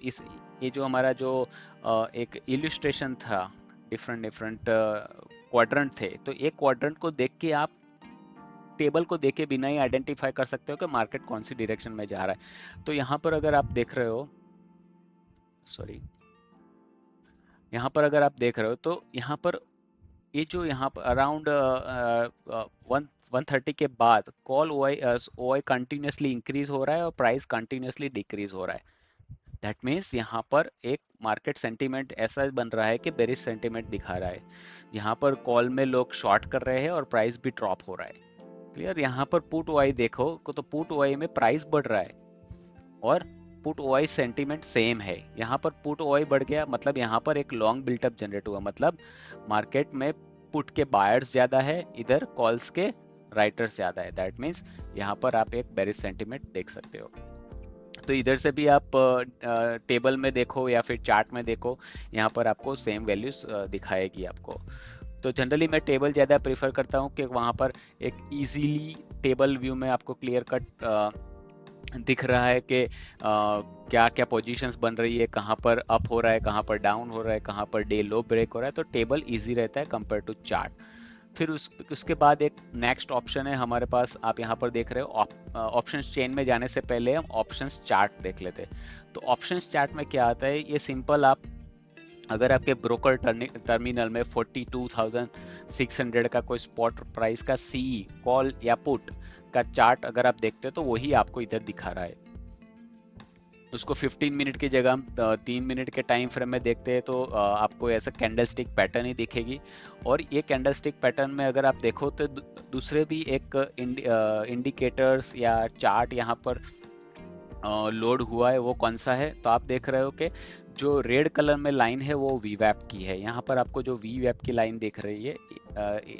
इस ये जो हमारा जो एक इलिस्ट्रेशन था, डिफरेंट डिफरेंट क्वाड्रेंट थे, तो एक क्वाड्रेंट को देख के आप टेबल को देखे बिना ही आइडेंटिफाई कर सकते हो कि मार्केट कौन सी डायरेक्शन में जा रहा है। तो यहाँ पर अगर आप देख रहे हो, सॉरी, यहाँ पर अगर आप देख रहे हो तो यहाँ पर ये जो यहाँ पर अराउंड 130 के बाद कॉल ओआई कंटिन्यूसली इंक्रीज हो रहा है और प्राइस कंटिन्यूसली डिक्रीज हो रहा है। दैट मीन्स यहाँ पर एक मार्केट सेंटीमेंट ऐसा बन रहा है कि बेरिश सेंटीमेंट दिखा रहा है। यहाँ पर कॉल में लोग शॉर्ट कर रहे हैं और प्राइस भी ड्रॉप हो रहा है। क्लियर? यहाँ पर पुट ओआई देखो तो पुट ओआई में प्राइस बढ़ रहा है और पुट ओआई सेंटीमेंट सेम है। यहाँ पर पुट ओआई बढ़ गया मतलब यहाँ पर एक लॉन्ग बिल्टअप जनरेट हुआ, मतलब मार्केट में पुट के बायर्स ज्यादा है, इधर कॉल्स के राइटर्स ज्यादा है। दैट मीन्स यहाँ पर आप एक बेरिश सेंटीमेंट देख सकते हो। तो इधर से भी आप टेबल में देखो या फिर चार्ट में देखो, यहाँ पर आपको सेम वैल्यूज दिखाएगी आपको। तो जनरली मैं टेबल ज़्यादा प्रीफर करता हूँ कि वहाँ पर एक इजीली टेबल व्यू में आपको क्लियर कट दिख रहा है कि क्या क्या पोजीशंस बन रही है, कहाँ पर अप हो रहा है, कहाँ पर डाउन हो रहा है, कहाँ पर डे लो ब्रेक हो रहा है। तो टेबल इजी रहता है कंपेयर टू चार्ट। फिर उसके बाद एक नेक्स्ट ऑप्शन है हमारे पास, आप यहाँ पर देख रहे हो। ऑप्शंस चेन में जाने से पहले हम ऑप्शंस चार्ट देख लेते हैं। तो ऑप्शंस चार्ट में क्या आता है, ये सिंपल, आप अगर आपके ब्रोकर टर्मिनल में 42,600 का कोई स्पॉट प्राइस का सी कॉल या पुट का चार्ट अगर आप देखते हो तो वही आपको इधर दिखा रहा है। उसको 15 मिनट की जगह हम 3 मिनट के टाइम फ्रेम में देखते हैं तो आपको ऐसा कैंडलस्टिक पैटर्न ही दिखेगी। और ये कैंडलस्टिक पैटर्न में अगर आप देखो तो दूसरे भी एक इंडिकेटर्स या चार्ट यहाँ पर लोड हुआ है, वो कौन सा है। तो आप देख रहे हो कि जो रेड कलर में लाइन है वो वीवैप की है। यहाँ पर आपको जो वीवैप की लाइन दिख रही है,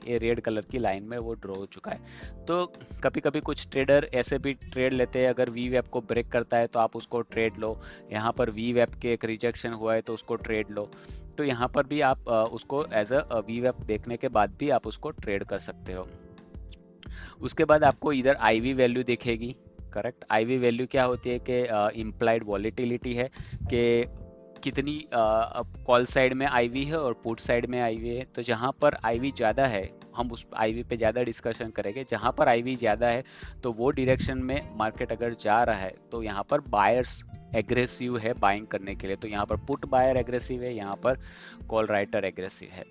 ये रेड कलर की लाइन में वो ड्रॉ हो चुका है। तो कभी कभी कुछ ट्रेडर ऐसे भी ट्रेड लेते हैं, अगर वीवैप को ब्रेक करता है तो आप उसको ट्रेड लो। यहाँ पर वीवैप के एक रिजेक्शन हुआ है तो उसको ट्रेड लो। तो यहाँ पर भी आप उसको एज अ वीवैप देखने के बाद भी आप उसको ट्रेड कर सकते हो। उसके बाद आपको इधर आईवी वैल्यू दिखेगी। करेक्ट, आईवी वैल्यू क्या होती है कि इम्प्लाइड वॉलेटिलिटी है कि कितनी कॉल साइड में आईवी है और पुट साइड में आईवी है। तो जहाँ पर आईवी ज़्यादा है, हम उस आईवी पे ज़्यादा डिस्कशन करेंगे। जहाँ पर आईवी ज़्यादा है तो वो डायरेक्शन में मार्केट अगर जा रहा है तो यहाँ पर बायर्स एग्रेसिव है बाइंग करने के लिए। तो यहाँ पर पुट बायर एग्रेसिव है, यहाँ पर कॉल राइटर एग्रेसिव है।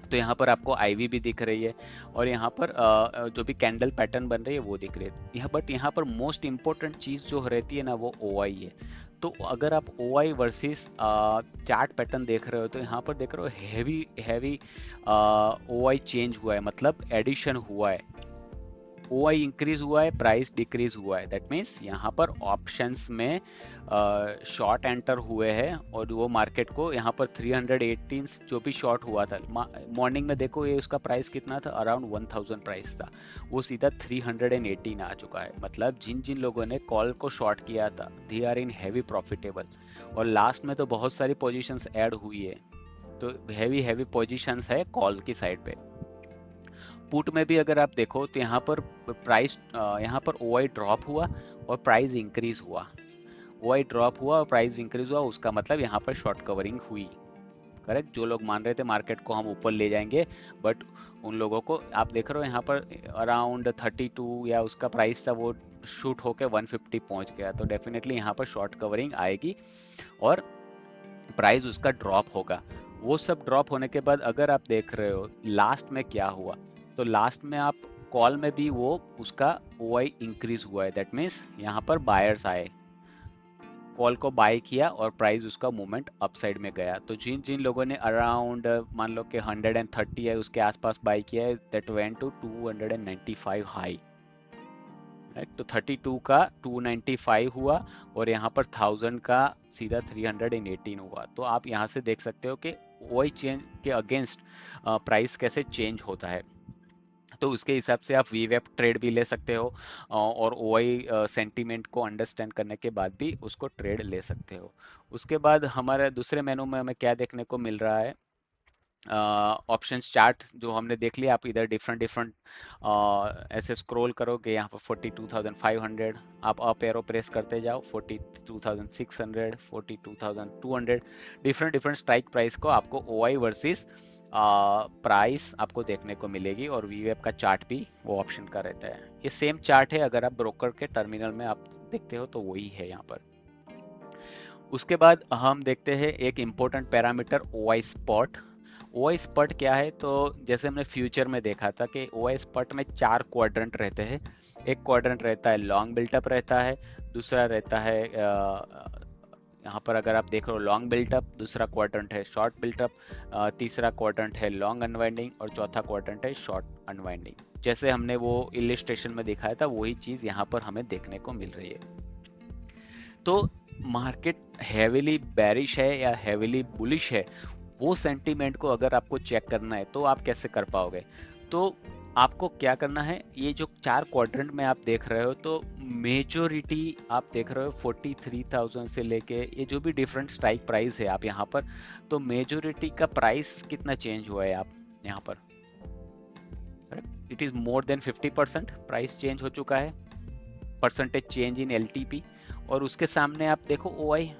तो यहाँ पर आपको आईवी भी दिख रही है और यहाँ पर जो भी कैंडल पैटर्न बन रही है वो दिख रही है यहाँ। बट यहाँ पर मोस्ट इम्पोर्टेंट चीज़ जो रहती है ना वो ओआई है। तो अगर आप ओआई वर्सेस चार्ट पैटर्न देख रहे हो तो यहाँ पर देख रहे हो हैवी हैवी ओआई चेंज हुआ है, मतलब एडिशन हुआ है। ओआई इंक्रीज हुआ है, प्राइस डिक्रीज हुआ है। दैट मीन्स यहाँ पर ऑप्शंस में शॉर्ट एंटर हुए हैं और वो मार्केट को यहाँ पर 318 जो भी शॉर्ट हुआ था मॉर्निंग में, देखो ये उसका प्राइस कितना था, अराउंड 1000 प्राइस था, वो सीधा 318 आ चुका है। मतलब जिन जिन लोगों ने कॉल को शॉर्ट किया था they are in heavy profitable. और लास्ट में तो बहुत सारी पोजीशंस ऐड हुई है, तो हैवी हैवी पोजीशंस है कॉल की साइड पे। पुट में भी अगर आप देखो तो यहाँ पर प्राइस, यहाँ पर ओआई ड्रॉप हुआ और प्राइस इंक्रीज हुआ। ओआई ड्रॉप हुआ और प्राइस इंक्रीज हुआ, उसका मतलब यहाँ पर शॉर्ट कवरिंग हुई। करेक्ट, जो लोग मान रहे थे मार्केट को हम ऊपर ले जाएंगे, बट उन लोगों को आप देख रहे हो यहाँ पर अराउंड 32 या उसका प्राइस था, वो शूट होके 150 पहुंच गया। तो डेफिनेटली यहाँ पर शॉर्ट कवरिंग आएगी और प्राइस उसका ड्रॉप होगा। वो सब ड्रॉप होने के बाद अगर आप देख रहे हो लास्ट में क्या हुआ, तो लास्ट में आप कॉल में भी वो उसका ओआई इंक्रीज हुआ है। दैट मीन्स यहाँ पर बायर्स आए, कॉल को बाय किया और प्राइस उसका मूवमेंट अपसाइड में गया। तो जिन जिन लोगों ने अराउंड मान लो कि 130 है उसके आसपास बाय किया है, that went to 295 high. Right, तो 32 का 295 हुआ और यहाँ पर 1000 का सीधा 318 हुआ। तो आप यहाँ से देख सकते हो कि ओआई चेंज के अगेंस्ट प्राइस कैसे चेंज होता है। तो उसके हिसाब से आप वीवेप ट्रेड भी ले सकते हो और ओआई सेंटीमेंट को अंडरस्टैंड करने के बाद भी उसको ट्रेड ले सकते हो। उसके बाद हमारे दूसरे मेनू में हमें क्या देखने को मिल रहा है, ऑप्शंस चार्ट जो हमने देख लिया। आप इधर डिफरेंट डिफरेंट ऐसे स्क्रॉल करोगे, यहाँ पर 42,500 आप अप एरो प्रेस करते जाओ, 42,600, 42,200, डिफरेंट डिफरेंट स्ट्राइक प्राइस को आपको ओआई वर्सेस प्राइस आपको देखने को मिलेगी। और वीवेब का चार्ट भी वो ऑप्शन का रहता है। ये सेम चार्ट है, अगर आप ब्रोकर के टर्मिनल में आप देखते हो तो वही है यहाँ पर। उसके बाद हम देखते हैं एक important parameter OI spot. OI spot क्या है, तो जैसे हमने फ्यूचर में देखा था कि ओआई स्पॉट में 4 क्वाड्रेंट रहते हैं। एक क्वाड्रेंट रहता है लॉन्ग बिल्टअप रहता है, दूसरा रहता है यहाँ पर अगर आप देख रहे हो लॉन्ग बिल्टअप, दूसरा क्वाड्रेंट है शॉर्ट बिल्टअप, तीसरा क्वाड्रेंट है लॉन्ग अनवाइंडिंग और चौथा क्वाड्रेंट है शॉर्ट अनवाइंडिंग। जैसे हमने वो इलिस्ट्रेशन में दिखाया था वही चीज़ यहाँ पर हमें देखने को मिल रही है। तो मार्केट हैवीली बेरिश है या हैवीली बुलिश है, वो सेंटीमेंट को अगर आपको चेक करना है तो आप कैसे कर पाओगे। तो आपको क्या करना है, ये जो 4 क्वाड्रेंट में आप देख रहे हो तो मेजोरिटी आप देख रहे हो 43,000 से लेके ये जो भी डिफरेंट स्ट्राइक प्राइस है आप यहाँ पर, तो मेजोरिटी का प्राइस कितना चेंज हुआ है आप यहाँ पर, it is more than 50% price change हो चुका है। परसेंटेज चेंज इन एलटीपी, और उसके सामने आप देखो ओआई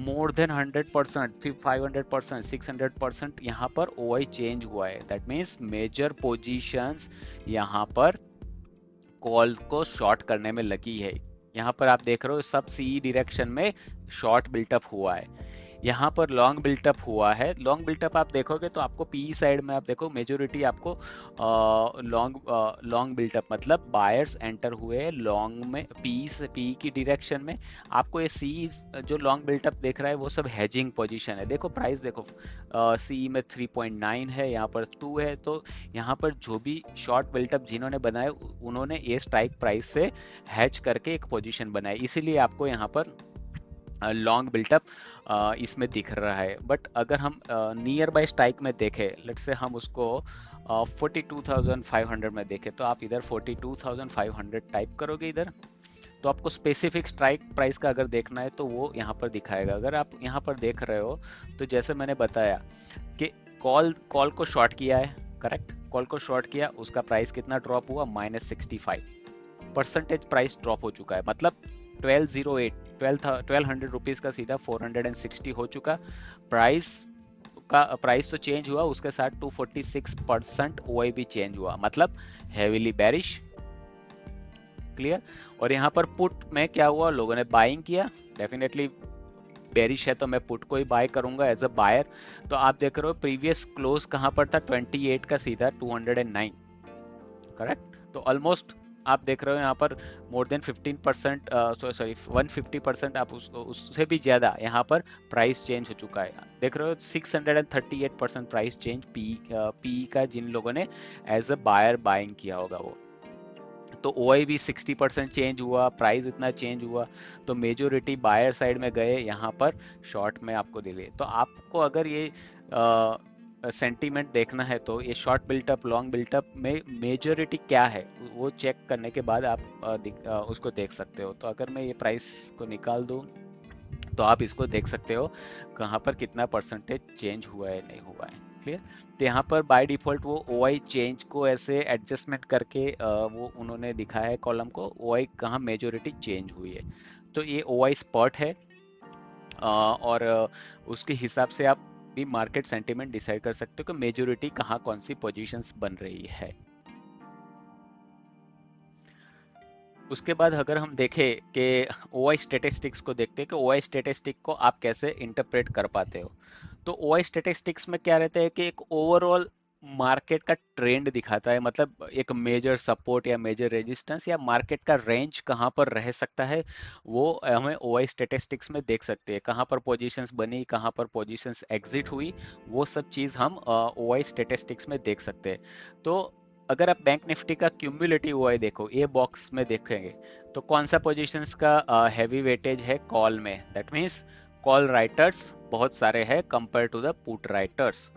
मोर देन 100%, फिर 500%, 600% यहाँ पर ओआई चेंज हुआ है। दैट मीन्स मेजर पोजीशंस यहाँ पर कॉल को शॉर्ट करने में लगी है। यहाँ पर आप देख रहे हो सब सीई डायरेक्शन में शॉर्ट बिल्टअप हुआ है। यहाँ पर लॉन्ग बिल्टअप हुआ है। लॉन्ग बिल्टअप आप देखोगे तो आपको पीई साइड में आप देखो मेजोरिटी आपको लॉन्ग बिल्टअप मतलब बायर्स एंटर हुए लॉन्ग में पीई से पीई की डायरेक्शन में। आपको ये सी जो लॉन्ग बिल्टअप देख रहा है वो सब हेजिंग पोजीशन है। देखो प्राइस देखो सी में 3.9 है, यहाँ पर 2 है। तो यहाँ पर जो भी शॉर्ट बिल्टअप जिन्होंने बनाए उन्होंने ये स्ट्राइक प्राइस से हैच करके एक पोजीशन बनाई, इसीलिए आपको यहाँ पर लॉन्ग बिल्टअप इसमें दिख रहा है। बट अगर हम नियर बाय स्ट्राइक में देखें, लेट्स से हम उसको 42,500 में देखें, तो आप इधर 42,500 टाइप करोगे इधर, तो आपको स्पेसिफिक स्ट्राइक प्राइस का अगर देखना है तो वो यहाँ पर दिखाएगा। अगर आप यहाँ पर देख रहे हो तो जैसे मैंने बताया कि कॉल को शॉर्ट किया है, करेक्ट, कॉल को शॉर्ट किया, उसका प्राइस कितना ड्रॉप हुआ, -65% प्राइस ड्रॉप हो चुका है। मतलब 1200 रुपीज का सीधा 460 हो चुका। प्राइस तो चेंज हुआ, उसके साथ 246% ओआई भी चेंज हुआ, मतलब हेवीली बेरिश। क्लियर। और यहाँ पर पुट में क्या हुआ, लोगों ने बाइंग किया, डेफिनेटली बेरिश है तो मैं पुट को ही बाय करूंगा एज अ बायर। तो आप देख रहे हो प्रीवियस क्लोज कहां पर था, 28 का सीधा 209, करेक्ट। तो ऑलमोस्ट आप देख रहे हो यहाँ पर मोर देन 15%, सॉरी 150% आप उससे भी ज्यादा यहाँ पर प्राइस चेंज हो चुका है। देख रहे हो 638% प्राइस चेंज पी का, जिन लोगों ने एज अ बायर बाइंग किया होगा वो। तो ओआई भी 60% चेंज हुआ, प्राइस इतना चेंज हुआ, तो मेजोरिटी बायर साइड में गए, यहाँ पर शॉर्ट में आपको दिले। तो आपको अगर ये सेंटीमेंट देखना है तो ये शॉर्ट बिल्टअप लॉन्ग बिल्टअप में मेजोरिटी क्या है वो चेक करने के बाद आप उसको देख सकते हो। तो अगर मैं ये प्राइस को निकाल दूं तो आप इसको देख सकते हो कहाँ पर कितना परसेंटेज चेंज हुआ है नहीं हुआ है। क्लियर। तो यहाँ पर बाय डिफॉल्ट वो ओआई चेंज को ऐसे एडजस्टमेंट करके वो उन्होंने दिखाया है कॉलम को ओआई कहाँ मेजोरिटी चेंज हुई है। तो ये ओआई स्पॉट है और उसके हिसाब से आप भी मार्केट सेंटीमेंट डिसाइड कर सकते हो कि मेजोरिटी कहाँ कौन सी पोजीशंस बन रही है। उसके बाद अगर हम देखें कि ओआई स्टेटिस्टिक्स को देखते हैं कि ओआई स्टेटिस्टिक को आप कैसे इंटरप्रेट कर पाते हो। तो ओआई स्टेटिस्टिक्स में क्या रहता है कि एक ओवरऑल मार्केट का ट्रेंड दिखाता है, मतलब एक मेजर सपोर्ट या मेजर रेजिस्टेंस या मार्केट का रेंज कहाँ पर रह सकता है, वो हमें ओआई स्टेटिस्टिक्स में देख सकते हैं। कहाँ पर पोजीशंस बनी, कहाँ पर पोजीशंस एग्जिट हुई, वो सब चीज़ हम ओआई स्टेटिस्टिक्स में देख सकते हैं। तो अगर आप बैंक निफ्टी का क्यूमुलेटिव ओआई देखो, ए बॉक्स में देखेंगे तो कौन सा पोजीशंस का हैवी वेटेज है कॉल में, दैट मीन्स कॉल राइटर्स बहुत सारे हैं compare to the put writers,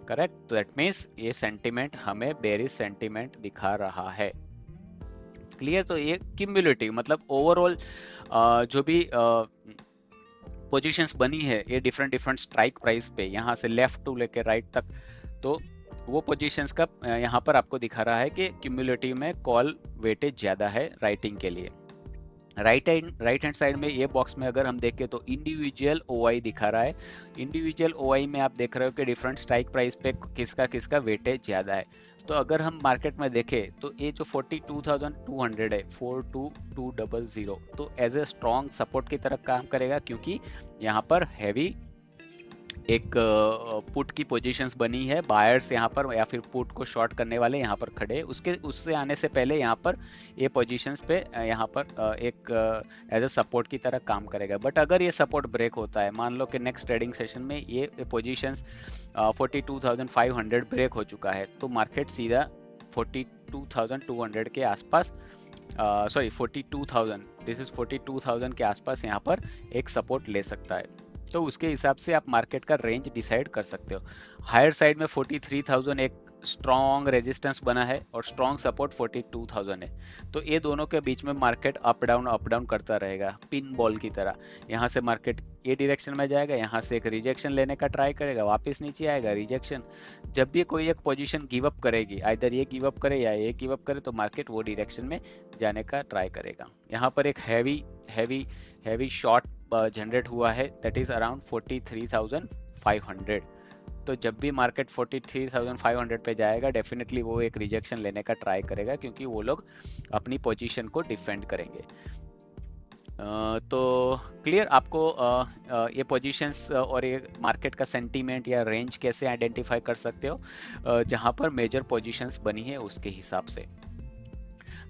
correct. तो दैट मीन्स ये सेंटीमेंट हमें बेरिश सेंटीमेंट दिखा रहा है। क्लियर। तो ये क्यूमुलेटिव मतलब ओवरऑल जो भी पोजीशंस बनी है ये डिफरेंट डिफरेंट स्ट्राइक प्राइस पे, यहाँ से लेफ्ट टू लेके राइट तक, तो वो पोजीशंस का यहाँ पर आपको दिखा रहा है कि क्यूमुलेटिव में कॉल वेटेज ज्यादा है राइटिंग के लिए। राइट हैंड साइड में ये बॉक्स में अगर हम देखें तो इंडिविजुअल ओआई दिखा रहा है। इंडिविजुअल ओआई में आप देख रहे हो कि डिफरेंट स्ट्राइक प्राइस पे किसका किसका वेटेज ज्यादा है। तो अगर हम मार्केट में देखें तो ये जो 42,200 है, 42200, तो एज ए स्ट्रॉन्ग सपोर्ट की तरह काम करेगा, क्योंकि यहाँ पर हैवी एक पुट की पोजीशंस बनी है, बायर्स यहाँ पर या फिर पुट को शॉर्ट करने वाले यहाँ पर खड़े, उससे आने से पहले यहाँ पर ये पोजीशंस पे यहाँ पर एक एज अ सपोर्ट की तरह काम करेगा। बट अगर ये सपोर्ट ब्रेक होता है, मान लो कि नेक्स्ट ट्रेडिंग सेशन में ये पोजीशंस 42,500 ब्रेक हो चुका है, तो मार्केट सीधा 42,200 के आसपास, सॉरी 42,000, दिस इज 42,000 के आसपास यहाँ पर एक सपोर्ट ले सकता है। तो उसके हिसाब से आप मार्केट का रेंज डिसाइड कर सकते हो। हायर साइड में 43,000 एक स्ट्रॉन्ग रेजिस्टेंस बना है और स्ट्रॉन्ग सपोर्ट 42,000 है। तो ये दोनों के बीच में मार्केट अप डाउन करता रहेगा पिन बॉल की तरह। यहाँ से मार्केट ये डायरेक्शन में जाएगा, यहाँ से एक रिजेक्शन लेने का ट्राई करेगा, वापस नीचे आएगा रिजेक्शन। जब भी कोई एक पोजीशन गिव अप करेगी, आइदर ये गिव अप करे या ये गिव अप करे, तो मार्केट वो डायरेक्शन में जाने का ट्राई करेगा। यहाँ पर एक हैवी शॉर्ट जनरेट हुआ है, दैट इज अराउंड 43,500। तो जब भी मार्केट 43,500 पे जाएगा, डेफिनेटली वो एक रिजेक्शन लेने का ट्राई करेगा, क्योंकि वो लोग अपनी पोजीशन को डिफेंड करेंगे। तो क्लियर आपको ये पोजीशंस और ये मार्केट का सेंटीमेंट या रेंज कैसे आइडेंटिफाई कर सकते हो, जहां पर मेजर पोजीशंस बनी है उसके हिसाब से।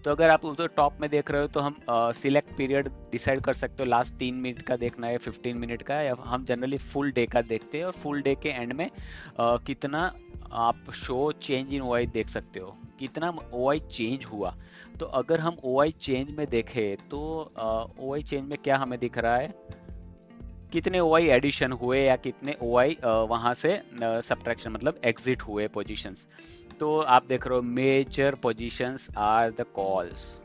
तो अगर आप उधर टॉप में देख रहे हो तो हम सिलेक्ट पीरियड डिसाइड कर सकते हो, लास्ट 3 मिनट का देखना है, 15 मिनट का, या हम जनरली फुल डे का देखते हैं। और फुल डे के एंड में कितना आप शो चेंज इन ओआई देख सकते हो, कितना ओआई चेंज हुआ। तो अगर हम ओआई चेंज में देखें तो ओआई चेंज में क्या हमें दिख रहा है, कितने ओआई एडिशन हुए या कितने ओआई वहां से सब्ट्रैक्शन मतलब एग्जिट हुए पोजीशंस। तो आप देख रहे हो major positions are the calls,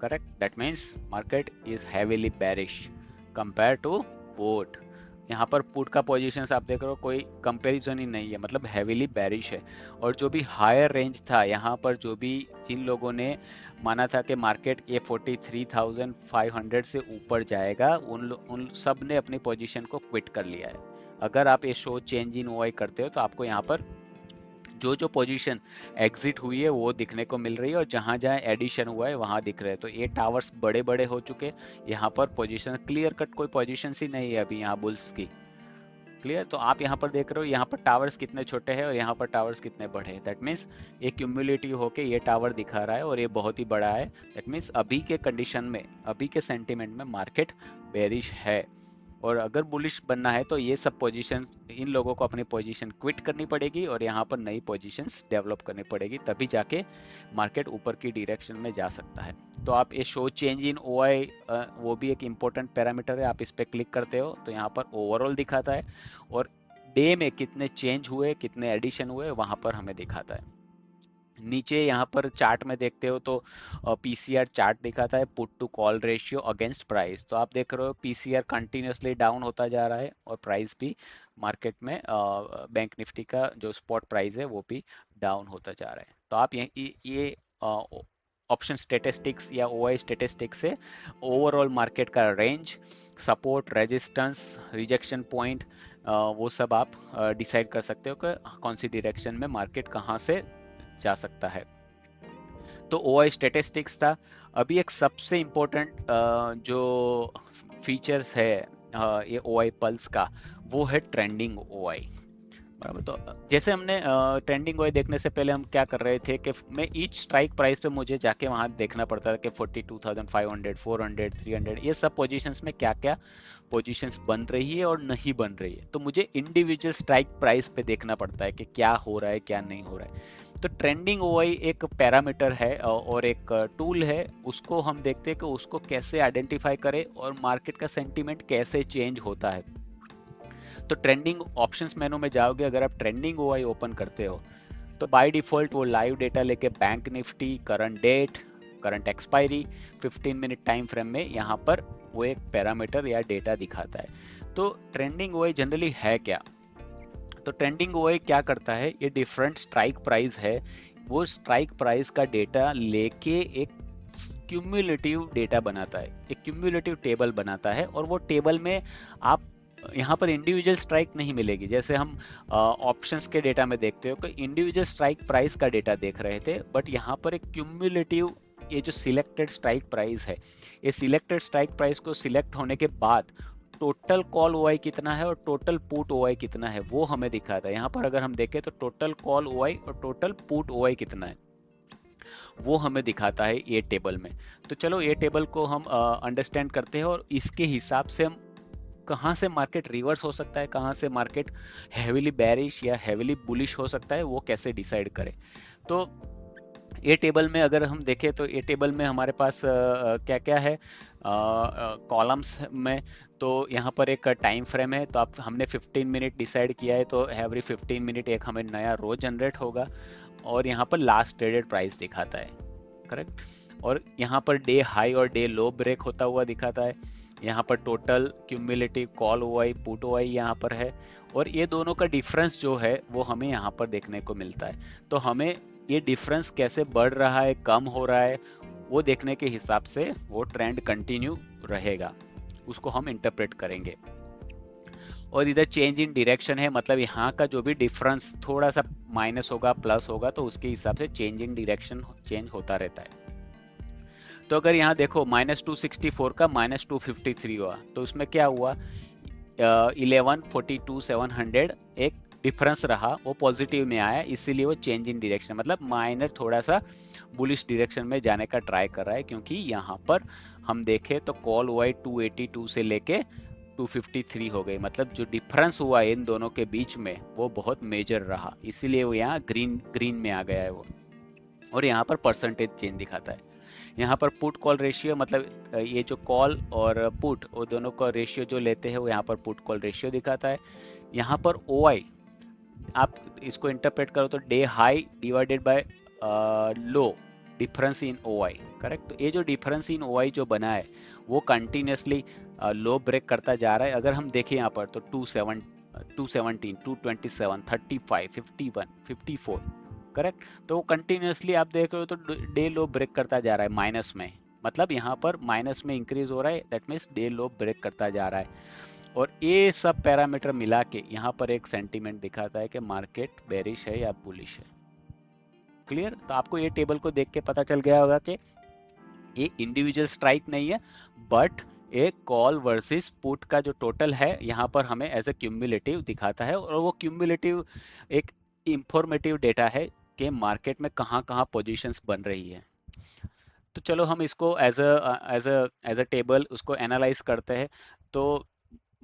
correct, that means market is heavily bearish compare to put. यहाँ पर पुट का पोजीशंस आप देख रहे हो, कोई कंपैरिजन ही नहीं है, मतलब हैवीली बेरिश है। और जो भी हायर रेंज था, यहाँ पर जो भी जिन लोगों ने माना था कि मार्केट ये 43,500 से ऊपर जाएगा, उन सब ने अपनी पोजीशन को क्विट कर लिया है। अगर आप ये शो चेंज इन ओआई करते हो तो आपको यहाँ पर जो पोजीशन एग्जिट हुई है वो दिखने को मिल रही है, और जहां जहां एडिशन हुआ है वहां दिख रहे हैं। तो ये टावर्स बड़े बड़े हो चुके, यहाँ पर पोजीशन क्लियर कट कोई पोजीशन ही नहीं है अभी यहाँ बुल्स की। क्लियर, तो आप यहाँ पर देख रहे हो यहाँ पर टावर्स कितने छोटे हैं और यहाँ पर टावर्स कितने बड़े हैं। दैट मीन्स ये क्यूमुलेटिव होके ये टावर दिखा रहा है और ये बहुत ही बड़ा है। दैट मीन्स अभी के कंडीशन में, अभी के सेंटीमेंट में मार्केट बेरिश है। और अगर बुलिश बनना है तो ये सब पोजीशन, इन लोगों को अपनी पोजीशन क्विट करनी पड़ेगी और यहाँ पर नई पोजीशंस डेवलप करनी पड़ेगी, तभी जाके मार्केट ऊपर की डायरेक्शन में जा सकता है। तो आप ये शो चेंज इन ओआई, वो भी एक इम्पोर्टेंट पैरामीटर है। आप इस पर क्लिक करते हो तो यहाँ पर ओवरऑल दिखाता है, और डे में कितने चेंज हुए, कितने एडिशन हुए, वहां पर हमें दिखाता है। नीचे यहाँ पर चार्ट में देखते हो तो पीसीआर चार्ट दिखाता है, put to call ratio against price. तो आप देख रहे हो पीसीआर कंटिन्यूसली डाउन होता जा रहा है और प्राइस भी मार्केट में बैंक निफ्टी का जो स्पॉट प्राइस है वो भी डाउन होता जा रहा है। तो आप ये ऑप्शन स्टेटिस्टिक्स या ओआई स्टेटिस्टिक्स से ओवरऑल मार्केट का range, support, resistance, rejection point, वो सब आप डिसाइड कर सकते हो कि कौन सी डायरेक्शन में मार्केट कहाँ से जा सकता है। तो ओआई स्टेटिस्टिक्स था। अभी एक सबसे इम्पोर्टेंट जो फीचर्स है ये ओआई पल्स का, वो है ट्रेंडिंग ओआई। बराबर, तो जैसे हमने ट्रेंडिंग ओआई देखने से पहले हम क्या कर रहे थे कि मैं ईच स्ट्राइक प्राइस पे मुझे जाके वहां देखना पड़ता था कि 42,500, 400, 300, ये सब पोजीशंस में क्या क्या पोजीशंस बन रही है और नहीं बन रही है। तो मुझे इंडिविजुअल स्ट्राइक प्राइस पे देखना पड़ता है कि क्या हो रहा है क्या नहीं हो रहा है। तो ट्रेंडिंग ओआई एक पैरामीटर है और एक टूल है, उसको हम देखते हैं कि उसको कैसे आइडेंटिफाई करें और मार्केट का सेंटीमेंट कैसे चेंज होता है। तो ट्रेंडिंग ऑप्शंस मेनू में जाओगे, अगर आप ट्रेंडिंग ओआई ओपन करते हो तो बाय डिफॉल्ट वो लाइव डेटा लेके Bank Nifty, current date, current expiry, 15 minute time frame में यहाँ पर वो एक पैरामीटर या डेटा दिखाता है। तो ट्रेंडिंग ओआई जनरली है क्या? तो ट्रेंडिंग ओआई क्या करता है, ये डिफरेंट स्ट्राइक प्राइस है, वो स्ट्राइक प्राइस का डेटा लेके एक क्यूमुलेटिव डेटा बनाता है, एक क्यूमुलेटिव टेबल बनाता है। और वो टेबल में आप यहाँ पर इंडिविजुअल स्ट्राइक नहीं मिलेगी, जैसे हम ऑप्शंस के डेटा में देखते हो कि इंडिविजुअल स्ट्राइक प्राइस का डेटा देख रहे थे, बट यहाँ पर एक क्यूमुलेटिव, ये जो सिलेक्टेड स्ट्राइक प्राइस है, ये सिलेक्टेड स्ट्राइक प्राइस को सिलेक्ट होने के बाद टोटल कॉल ओआई कितना है और टोटल पुट ओआई कितना है वो हमें दिखाता है। यहाँ पर अगर हम देखें तो टोटल कॉल ओआई और टोटल पुट ओआई कितना है वो हमें दिखाता है ये टेबल में। तो चलो ये टेबल को हम अंडरस्टैंड करते हैं और इसके हिसाब से हम कहाँ से मार्केट रिवर्स हो सकता है, कहाँ से मार्केट हैवीली बेरिश या हैवीली बुलिश हो सकता है, वो कैसे डिसाइड करें। तो ये टेबल में अगर हम देखें तो ये टेबल में हमारे पास क्या क्या है कॉलम्स में। तो यहाँ पर एक टाइम फ्रेम है, तो आप हमने 15 मिनट डिसाइड किया है, तो एवरी 15 मिनट एक हमें नया रो जनरेट होगा। और यहाँ पर लास्ट ट्रेडेड प्राइस दिखाता है, करेक्ट। और यहाँ पर डे हाई और डे लो ब्रेक होता हुआ दिखाता है। यहाँ पर total cumulative call OI put OI यहाँ पर है, और ये दोनों का डिफरेंस जो है वो हमें यहाँ पर देखने को मिलता है। तो हमें ये डिफरेंस कैसे बढ़ रहा है, कम हो रहा है, वो देखने के हिसाब से वो ट्रेंड कंटिन्यू रहेगा, उसको हम इंटरप्रेट करेंगे। और इधर चेंज इन डायरेक्शन है, मतलब यहाँ का जो भी डिफरेंस थोड़ा सा माइनस होगा प्लस होगा तो उसके हिसाब से चेंज इन डायरेक्शन चेंज होता रहता है। तो अगर यहाँ देखो -264 का -253 हुआ, तो उसमें क्या हुआ, 1142,700 एक डिफरेंस रहा, वो पॉजिटिव में आया, इसीलिए वो चेंज इन डायरेक्शन, मतलब माइनर थोड़ा सा बुलिश डायरेक्शन में जाने का ट्राई कर रहा है। क्योंकि यहाँ पर हम देखें तो कॉल हुआ 282 से लेके 253 हो गई, मतलब जो डिफरेंस हुआ इन दोनों के बीच में वो बहुत मेजर रहा, इसीलिए वो यहाँ ग्रीन में आ गया है वो। और यहाँ पर परसेंटेज चेंज दिखाता है। यहाँ पर पुट कॉल रेशियो, मतलब ये जो कॉल और पुट वो दोनों का रेशियो जो लेते हैं वो यहाँ पर पुट कॉल रेशियो दिखाता है। यहाँ पर ओआई आप इसको इंटरप्रेट करो तो day high divided by low difference in OI, correct. तो ये जो डिफरेंस इन ओआई जो बना है वो कंटिन्यूसली लो ब्रेक करता जा रहा है। अगर हम देखें यहाँ पर तो 217, 227, 35, 51, 54, करेक्ट। तो वो कंटिन्यूसली आप देख रहे हो तो डे लो ब्रेक करता जा रहा है माइनस में, मतलब यहाँ पर माइनस में इंक्रीज हो रहा है, that means day low break करता जा रहा है। और ये सब पैरामीटर मिला के यहाँ पर एक सेंटीमेंट दिखाता है कि मार्केट बेरिश है या बुलिश है। क्लियर। तो आपको ये टेबल को देख के पता चल गया होगा कि ये इंडिविजुअल स्ट्राइक नहीं है, बट एक कॉल वर्सेस पुट का जो टोटल है यहाँ पर हमें एज ए क्यूमुलेटिव दिखाता है। और वो क्यूमुलेटिव एक इंफॉर्मेटिव डेटा है कि मार्केट में कहाँ कहाँ पोजीशंस बन रही है। तो चलो हम इसको एज अ टेबल उसको एनालाइज करते हैं। तो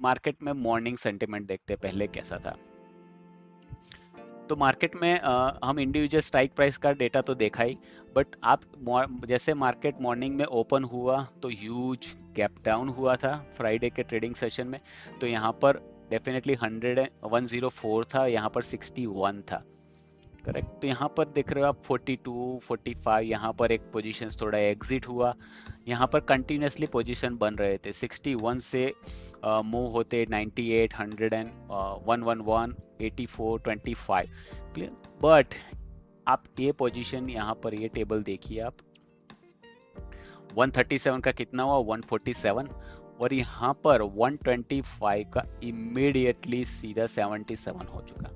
मार्केट में मॉर्निंग सेंटिमेंट देखते हैं पहले कैसा था। तो मार्केट में हम इंडिविजुअल स्ट्राइक प्राइस का डेटा तो देखा ही, बट आप जैसे मार्केट मॉर्निंग में ओपन हुआ तो ह्यूज गैप डाउन हुआ था फ्राइडे के ट्रेडिंग सेशन में। तो यहाँ पर डेफिनेटली 104 था, यहाँ पर 61 था, करेक्ट। तो यहाँ पर देख रहे हो आप 42, 45, यहाँ पर एक पोजीशन थोड़ा एग्जिट हुआ। यहाँ पर कंटिन्यूसली पोजीशन बन रहे थे, 61 से मूव होते 98, 100 एंड 111, 84, 25, क्लियर। बट आप ये पोजीशन यहाँ पर ये टेबल देखिए आप, 137 का कितना हुआ, 147, और यहाँ पर 125 का इमीडिएटली सीधा 77 हो चुका।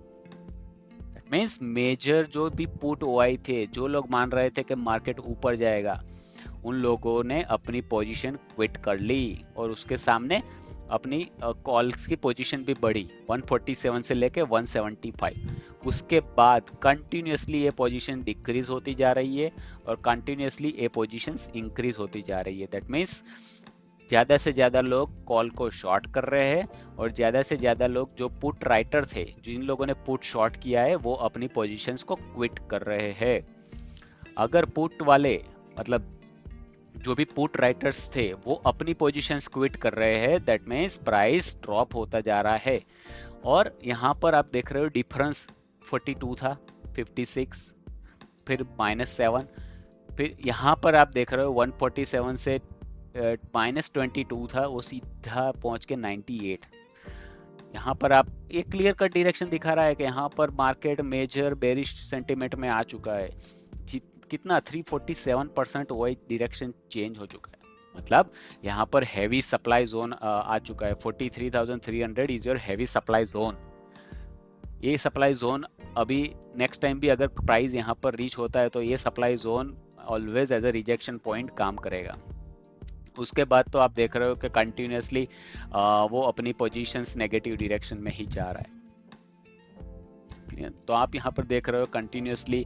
मीन्स मेजर जो भी पुट ओआई थे, जो लोग मान रहे थे कि मार्केट ऊपर जाएगा, उन लोगों ने अपनी पोजीशन क्विट कर ली और उसके सामने अपनी कॉल्स की पोजीशन भी बढ़ी 147 से लेके 175। उसके बाद कंटिन्यूसली ये पोजीशन डिक्रीज होती जा रही है और कंटिन्यूसली ये पोजीशंस इंक्रीज होती जा रही है। दैट मीन्स ज़्यादा से ज़्यादा लोग कॉल को शॉर्ट कर रहे हैं और ज़्यादा से ज़्यादा लोग जो पुट राइटर थे, जिन लोगों ने पुट शॉर्ट किया है, वो अपनी पोजीशंस को क्विट कर रहे हैं। अगर पुट वाले, मतलब जो भी पुट राइटर्स थे, वो अपनी पोजीशंस क्विट कर रहे हैं, दैट मीन्स प्राइस ड्रॉप होता जा रहा है। और यहाँ पर आप देख रहे हो डिफरेंस 42 था, 56, फिर -7, फिर यहाँ पर आप देख रहे हो 147 से -22 था, वो सीधा पहुंच के 98। यहाँ पर आप एक क्लियर कट डायरेक्शन दिखा रहा है कि यहाँ पर मार्केट मेजर बेरिश सेंटीमेंट में आ चुका है। कितना 347% ओआई डायरेक्शन चेंज हो चुका है, मतलब यहाँ पर हैवी सप्लाई जोन आ चुका है। 43,300 is your heavy supply zone. ये सप्लाई जोन अभी नेक्स्ट टाइम भी अगर प्राइस यहाँ पर रीच होता है तो ये supply zone always as a rejection point काम करेगा। उसके बाद तो आप देख रहे हो कि कंटिन्यूसली वो अपनी पोजीशंस नेगेटिव डायरेक्शन में ही जा रहा है। तो आप यहाँ पर देख रहे हो कंटिन्यूसली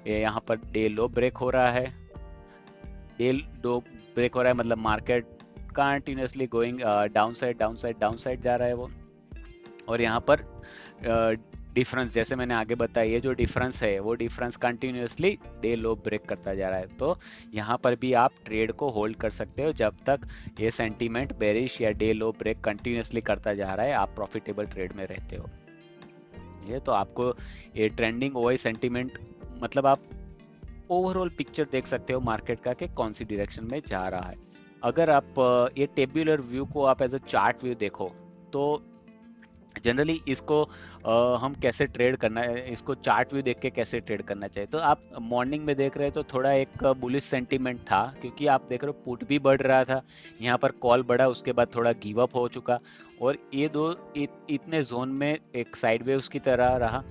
यहाँ पर डे लो ब्रेक हो रहा है, डे लो ब्रेक हो रहा है, मतलब market continuously going down side down side down side जा रहा है वो। और यहाँ पर डिफरेंस, जैसे मैंने आगे बताया, ये जो डिफरेंस है वो difference continuously day low break करता जा रहा है। तो यहाँ पर भी आप ट्रेड को होल्ड कर सकते हो जब तक ये सेंटीमेंट बेरिश या डे लो ब्रेक कंटिन्यूसली करता जा रहा है, आप प्रॉफिटेबल ट्रेड में रहते हो। ये तो आपको ये ट्रेंडिंग ओआई सेंटीमेंट मतलब आप ओवरऑल पिक्चर देख सकते हो मार्केट का कि कौन सी डायरेक्शन में जा रहा है। अगर आप ये टेब्यूलर व्यू को आप एज अ चार्ट व्यू देखो तो जनरली इसको हम कैसे ट्रेड करना है, इसको चार्ट व्यू देख के कैसे ट्रेड करना चाहिए। तो आप मॉर्निंग में देख रहे हो तो थोड़ा एक बुलिश सेंटीमेंट था, क्योंकि आप देख रहे हो पुट भी बढ़ रहा था, यहाँ पर कॉल बढ़ा, उसके बाद थोड़ा गिव अप हो चुका, और ये दो इतने जोन में एक साइडवेज की तरह रहा।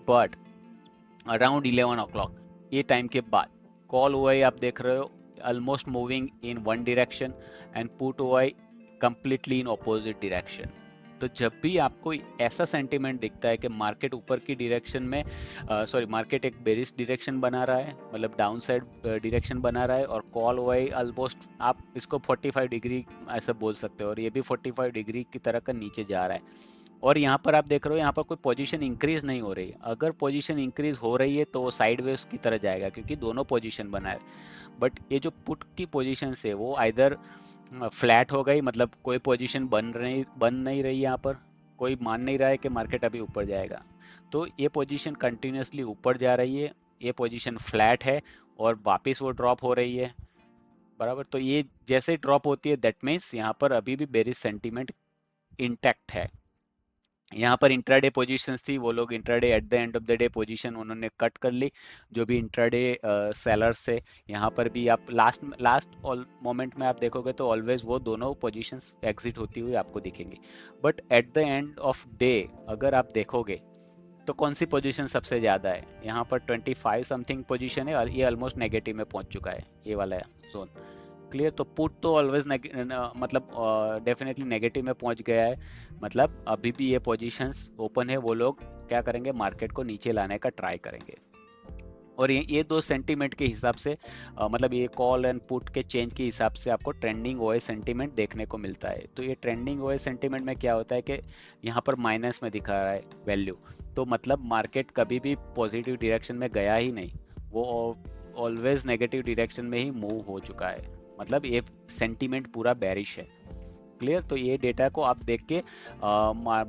बट अराउंड 11 o'clock ये टाइम के बाद कॉल ओआई आप देख रहे हो almost moving in one direction, and put OI completely in opposite direction. तो जब भी आपको ऐसा सेंटीमेंट दिखता है कि मार्केट ऊपर की डायरेक्शन में, सॉरी, मार्केट एक बेरिश डायरेक्शन बना रहा है, मतलब डाउन साइड डायरेक्शन बना रहा है, और कॉल ओआई ऑलमोस्ट आप इसको 45 डिग्री ऐसा बोल सकते हो, और ये भी 45 डिग्री की तरह का नीचे जा रहा है। और यहाँ पर आप देख रहे हो यहाँ पर कोई पोजीशन इंक्रीज नहीं हो रही। अगर पोजीशन इंक्रीज हो रही है तो वो साइडवेज की तरह जाएगा, क्योंकि दोनों पोजीशन बना है। बट ये जो पुट की पोजीशन है वो आइदर फ्लैट हो गई, मतलब कोई पोजीशन बन नहीं रही, यहाँ पर कोई मान नहीं रहा है कि मार्केट अभी ऊपर जाएगा, तो ये पोजीशन कंटिन्यूसली ऊपर जा रही है, ये पोजीशन फ्लैट है, और वापस वो ड्रॉप हो रही है, बराबर। तो ये जैसे ड्रॉप होती है दैट मीन्स यहाँ पर अभी भी बेरिश सेंटीमेंट इंटैक्ट है। यहाँ पर इंट्राडे पोजीशंस थी, वो लोग intraday at the end of the day position उन्होंने कट कर ली, जो भी इंट्राडे सेलर्स थे। यहाँ पर भी आप लास्ट लास्ट मोमेंट में आप देखोगे तो ऑलवेज वो दोनों पोजीशंस एग्जिट होती हुई आपको दिखेंगी। But at the end of day अगर आप देखोगे तो कौन सी पोजीशन सबसे ज़्यादा है, यहाँ पर 25 समथिंग पोजीशन है, और ये ऑलमोस्ट नेगेटिव में पहुंच चुका है, ये वाला जोन। क्लियर। तो पुट तो ऑलवेज मतलब डेफिनेटली नेगेटिव में पहुंच गया है, मतलब अभी भी ये पोजीशंस ओपन है, वो लोग क्या करेंगे, मार्केट को नीचे लाने का ट्राई करेंगे। और ये दो सेंटीमेंट के हिसाब से मतलब ये कॉल एंड पुट के चेंज के हिसाब से आपको ट्रेंडिंग ओए सेंटीमेंट देखने को मिलता है। तो ये ट्रेंडिंग ओए सेंटीमेंट में क्या होता है कि यहाँ पर माइनस में दिखा रहा है वैल्यू, तो मतलब मार्केट कभी भी पॉजिटिव डायरेक्शन में गया ही नहीं, वो ऑलवेज नेगेटिव डायरेक्शन में ही मूव हो चुका है, मतलब ये सेंटीमेंट पूरा बेरिश है। क्लियर। तो ये डेटा को आप देख के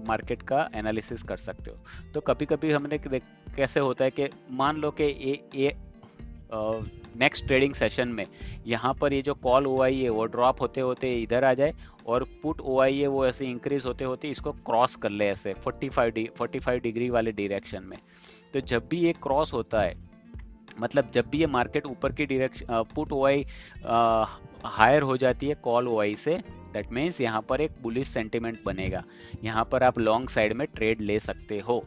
मार्केट का एनालिसिस कर सकते हो। तो कभी कभी हमने कैसे होता है कि मान लो कि ये नेक्स्ट ट्रेडिंग सेशन में यहाँ पर ये जो कॉल ओ आई है वो ड्रॉप होते होते इधर आ जाए, और पुट ओ आई है वो ऐसे इंक्रीज होते होते इसको क्रॉस कर ले ऐसे 45 डिग्री वाले डायरेक्शन में। तो जब भी ये क्रॉस होता है, मतलब जब भी ये मार्केट ऊपर की direction put O I higher हो जाती है कॉल ओ आई से, दैट मीन्स यहाँ पर एक बुलिश सेंटिमेंट बनेगा, यहाँ पर आप लॉन्ग साइड में ट्रेड ले सकते हो।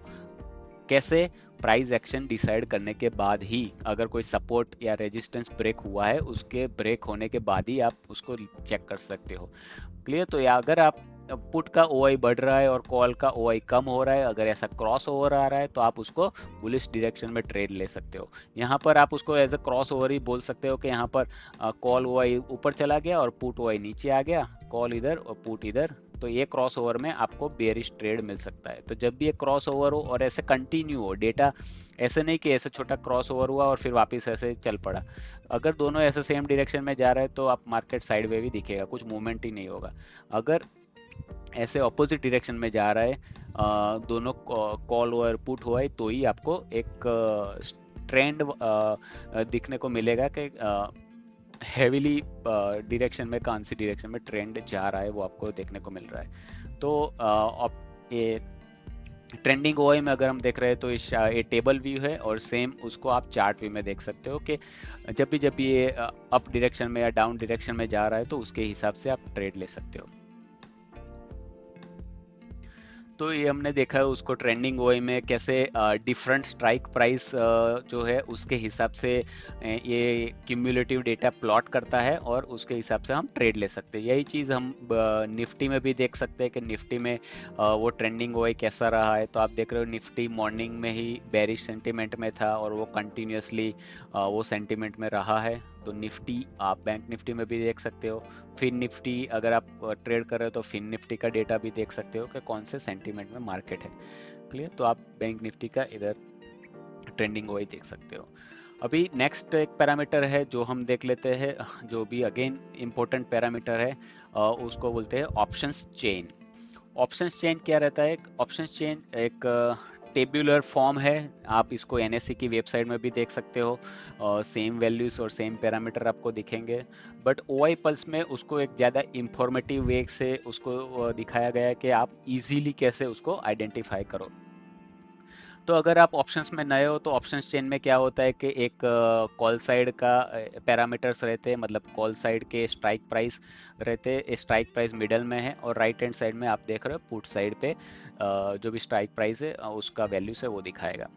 कैसे? प्राइस एक्शन डिसाइड करने के बाद ही, अगर कोई सपोर्ट या रेजिस्टेंस ब्रेक हुआ है उसके ब्रेक होने के बाद ही आप उसको चेक कर सकते हो। क्लियर। तो या अगर आप पुट का ओआई बढ़ रहा है और कॉल का ओआई कम हो रहा है, अगर ऐसा क्रॉस ओवर आ रहा है तो आप उसको बुलिश डायरेक्शन में ट्रेड ले सकते हो। यहाँ पर आप उसको एज अ क्रॉस ओवर ही बोल सकते हो कि यहाँ पर कॉल ओआई ऊपर चला गया और पुट ओआई नीचे आ गया, कॉल इधर और पुट इधर, तो ये क्रॉस ओवर में आपको बेयरिश ट्रेड मिल सकता है। तो जब भी ये क्रॉस ओवर हो और ऐसे कंटिन्यू हो डेटा, ऐसे नहीं कि ऐसे छोटा क्रॉस ओवर हुआ और फिर वापस ऐसे चल पड़ा, अगर दोनों ऐसे सेम डायरेक्शन में जा रहे हैं तो आप मार्केट साइड वे भी दिखेगा, कुछ मूवमेंट ही नहीं होगा। अगर ऐसे ऑपोजिट डायरेक्शन में जा रहा है दोनों कॉल और पुट हुआ है, तो ही आपको एक ट्रेंड दिखने को मिलेगा कि हेविली डायरेक्शन में कौन सी डायरेक्शन में ट्रेंड जा रहा है वो आपको देखने को मिल रहा है। तो ये ट्रेंडिंग ओआई में अगर हम देख रहे हैं तो ये टेबल व्यू है, और सेम उसको आप चार्ट व्यू में देख सकते हो कि जब भी ये अप डायरेक्शन में या डाउन डायरेक्शन में जा रहा है तो उसके हिसाब से आप ट्रेड ले सकते हो। तो ये हमने देखा है उसको ट्रेंडिंग ओआई में कैसे डिफरेंट स्ट्राइक प्राइस जो है उसके हिसाब से ये क्यूमुलेटिव डेटा प्लॉट करता है, और उसके हिसाब से हम ट्रेड ले सकते हैं। यही चीज़ हम निफ्टी में भी देख सकते हैं कि निफ्टी में वो ट्रेंडिंग ओआई कैसा रहा है। तो आप देख रहे हो निफ्टी मॉर्निंग में ही बेरिश सेंटीमेंट में था और वो कंटिन्यूसली वो सेंटीमेंट में रहा है। तो निफ्टी आप बैंक निफ्टी में भी देख सकते हो। फिन निफ्टी अगर आप ट्रेड कर रहे हो तो फिन निफ्टी का डेटा भी देख सकते हो कि कौन से सेंटीमेंट में मार्केट है। क्लियर। तो आप बैंक निफ्टी का इधर ट्रेंडिंग वही देख सकते हो। अभी नेक्स्ट एक पैरामीटर है जो हम देख लेते हैं, जो भी अगेन इम्पोर्टेंट पैरामीटर है, उसको बोलते हैं ऑप्शंस चेन। ऑप्शंस चेन क्या रहता है? ऑप्शंस चेन एक टेब्यूलर फॉर्म है, आप इसको एनएससी की वेबसाइट में भी देख सकते हो, सेम वैल्यूज और सेम पैरामीटर आपको दिखेंगे। बट ओआई पल्स में उसको एक ज़्यादा इंफॉर्मेटिव वे से उसको दिखाया गया है कि आप इजीली कैसे उसको आइडेंटिफाई करो। तो अगर आप ऑप्शंस में नए हो तो ऑप्शंस चेन में क्या होता है कि एक कॉल साइड का पैरामीटर्स रहते हैं, मतलब कॉल साइड के स्ट्राइक प्राइस रहते हैं, स्ट्राइक प्राइस मिडल में है और राइट हैंड साइड में आप देख रहे हो पुट साइड पे जो भी स्ट्राइक प्राइस है उसका वैल्यू से वो दिखाएगा।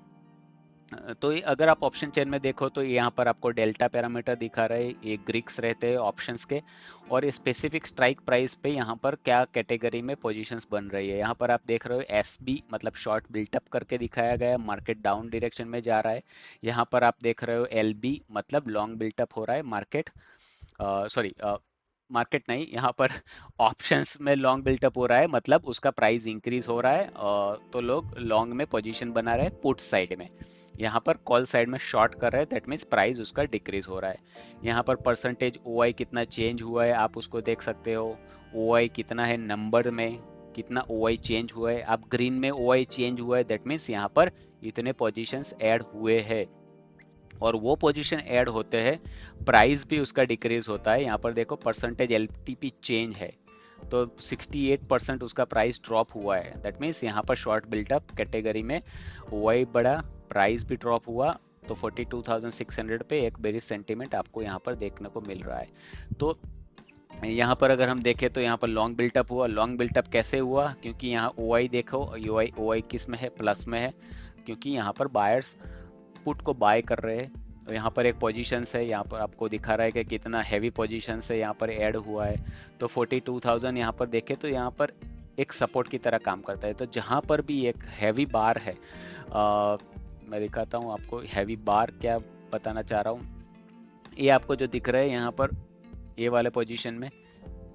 तो ये अगर आप ऑप्शन चेन में देखो तो यहाँ पर आपको डेल्टा पैरामीटर दिखा रहा है, ये ग्रिक्स रहते हैं ऑप्शंस के, और स्पेसिफिक स्ट्राइक प्राइस पे यहाँ पर क्या कैटेगरी में पोजीशंस बन रही है। यहाँ पर आप देख रहे हो एसबी मतलब शॉर्ट बिल्टअप करके दिखाया गया है, मार्केट डाउन डायरेक्शन में जा रहा है। यहाँ पर आप देख रहे हो एलबी मतलब लॉन्ग बिल्टअप हो रहा है, मार्केट सॉरी मार्केट नहीं, यहाँ पर ऑप्शंस में लॉन्ग बिल्टअप हो रहा है, मतलब उसका प्राइस इंक्रीज हो रहा है, तो लोग लॉन्ग में पोजीशन बना रहे हैं पुट साइड में। यहाँ पर कॉल साइड में शॉर्ट कर रहे हैं, दैट मीन्स प्राइस उसका डिक्रीज हो रहा है। यहाँ पर परसेंटेज ओआई कितना चेंज हुआ है आप उसको देख सकते हो, ओआई कितना है नंबर में, कितना ओआई चेंज हुआ है, आप ग्रीन में ओआई चेंज हुआ है, दैट मीन्स यहाँ पर इतने पोजीशंस ऐड हुए हैं, और वो पोजीशन ऐड होते हैं प्राइस भी उसका डिक्रीज होता है। यहाँ पर देखो परसेंटेज एलटीपी चेंज है, तो 68% उसका प्राइस ड्रॉप हुआ है, दैट मीन्स यहाँ पर शॉर्ट बिल्टअप कैटेगरी में ओआई बढ़ा, प्राइस भी ड्रॉप हुआ, तो 42,600 पे एक बेरिश सेंटीमेंट आपको यहाँ पर देखने को मिल रहा है। तो यहाँ पर अगर हम देखें तो यहाँ पर लॉन्ग बिल्टअप हुआ, लॉन्ग बिल्टअप कैसे हुआ, क्योंकि यहाँ ओआई देखो, ओआई किस में है, प्लस में है, क्योंकि यहाँ पर बायर्स पुट को बाय कर रहे हैं। तो यहाँ पर एक पोजीशन है, यहाँ पर आपको दिखा रहा है कि कितना हैवी पोजीशन से यहाँ पर ऐड हुआ है। तो 42,000 यहाँ पर देखे तो यहाँ पर एक सपोर्ट की तरह काम करता है। तो जहाँ पर भी एक हैवी बार है, मैं दिखाता हूँ आपको हैवी बार क्या बताना चाह रहा हूँ। ये आपको जो दिख रहा है यहाँ पर ये वाले पोजीशन में,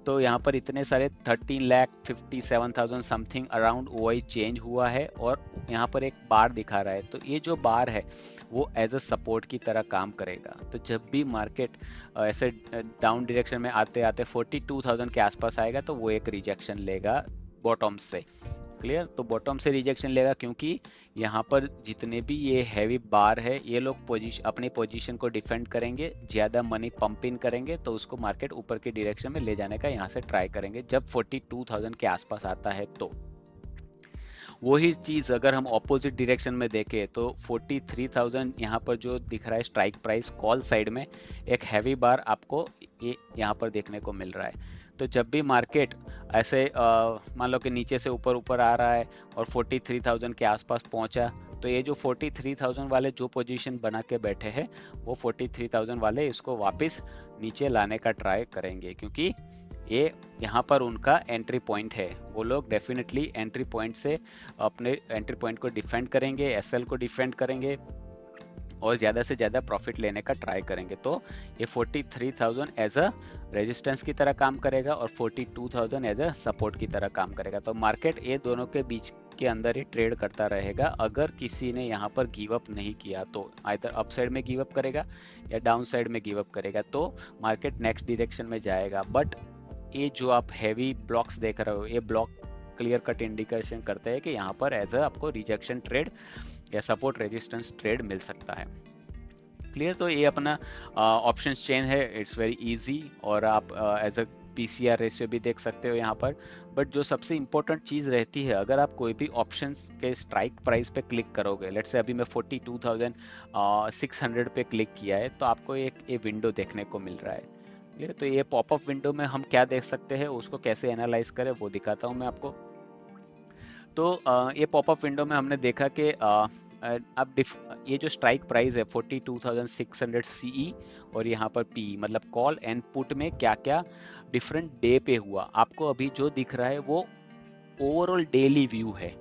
तो यहाँ पर इतने सारे 13,57,000 समथिंग अराउंड ओआई चेंज हुआ है, और यहाँ पर एक बार दिखा रहा है, तो ये जो बार है वो एज अ सपोर्ट की तरह काम करेगा। तो जब भी मार्केट ऐसे डाउन डायरेक्शन में आते आते 42,000 के आसपास आएगा तो वो एक रिजेक्शन लेगा बॉटम से। क्लियर, तो बॉटम से रिजेक्शन लेगा, क्योंकि यहाँ पर जितने भी ये हैवी बार है ये लोग अपनी पोजीशन को डिफेंड करेंगे, ज़्यादा मनी पंप इन करेंगे, तो उसको मार्केट ऊपर की डायरेक्शन में ले जाने का यहाँ से ट्राई करेंगे जब 42,000 के आसपास आता है। तो वही चीज़ अगर हम ऑपोजिट डायरेक्शन में देखें तो 43,000 यहाँ पर जो दिख रहा है स्ट्राइक प्राइस कॉल साइड में, एक हैवी बार आपको ये यहाँ पर देखने को मिल रहा है। तो जब भी मार्केट ऐसे मान लो कि नीचे से ऊपर ऊपर आ रहा है और 43,000 के आसपास पहुंचा, तो ये जो 43,000 वाले जो पोजीशन बना के बैठे हैं वो 43,000 वाले इसको वापस नीचे लाने का ट्राई करेंगे, क्योंकि ये यहाँ पर उनका एंट्री पॉइंट है। वो लोग डेफिनेटली एंट्री पॉइंट से अपने एंट्री पॉइंट को डिफेंड करेंगे, एसएल को डिफेंड करेंगे और ज़्यादा से ज़्यादा प्रॉफिट लेने का ट्राई करेंगे। तो ये 43,000 एज अ रेजिस्टेंस की तरह काम करेगा और 42,000 एज अ सपोर्ट की तरह काम करेगा। तो मार्केट ये दोनों के बीच के अंदर ही ट्रेड करता रहेगा। अगर किसी ने यहाँ पर गिव अप नहीं किया तो आइदर अप साइड में गिव अप करेगा या डाउन साइड में गिव अप करेगा, तो मार्केट नेक्स्ट डायरेक्शन में जाएगा। बट ये जो आप हैवी ब्लॉक्स देख रहे हो, ये ब्लॉक क्लियर कट इंडिकेशन करते हैं कि यहाँ पर एज अ आपको रिजेक्शन ट्रेड या सपोर्ट रेजिस्टेंस ट्रेड मिल सकता है। क्लियर, तो ये अपना ऑप्शंस चेन है, इट्स वेरी इजी, और आप एज अ पीसीआर रेशियो भी देख सकते हो यहाँ पर। बट जो सबसे इंपॉर्टेंट चीज़ रहती है, अगर आप कोई भी ऑप्शंस के स्ट्राइक प्राइस पे क्लिक करोगे, लेट्स से अभी मैं 42,600 पे क्लिक किया है, तो आपको एक विंडो देखने को मिल रहा है। क्लियर, तो ये पॉपअप विंडो में हम क्या देख सकते हैं, उसको कैसे एनालाइज करें वो दिखाता हूँ मैं आपको। तो ये पॉपअप विंडो में हमने देखा कि अब ये जो स्ट्राइक प्राइस है 42,600 सीई और यहाँ पर पी मतलब कॉल एंड पुट में क्या क्या डिफरेंट डे पे हुआ, आपको अभी जो दिख रहा है वो ओवरऑल डेली व्यू है,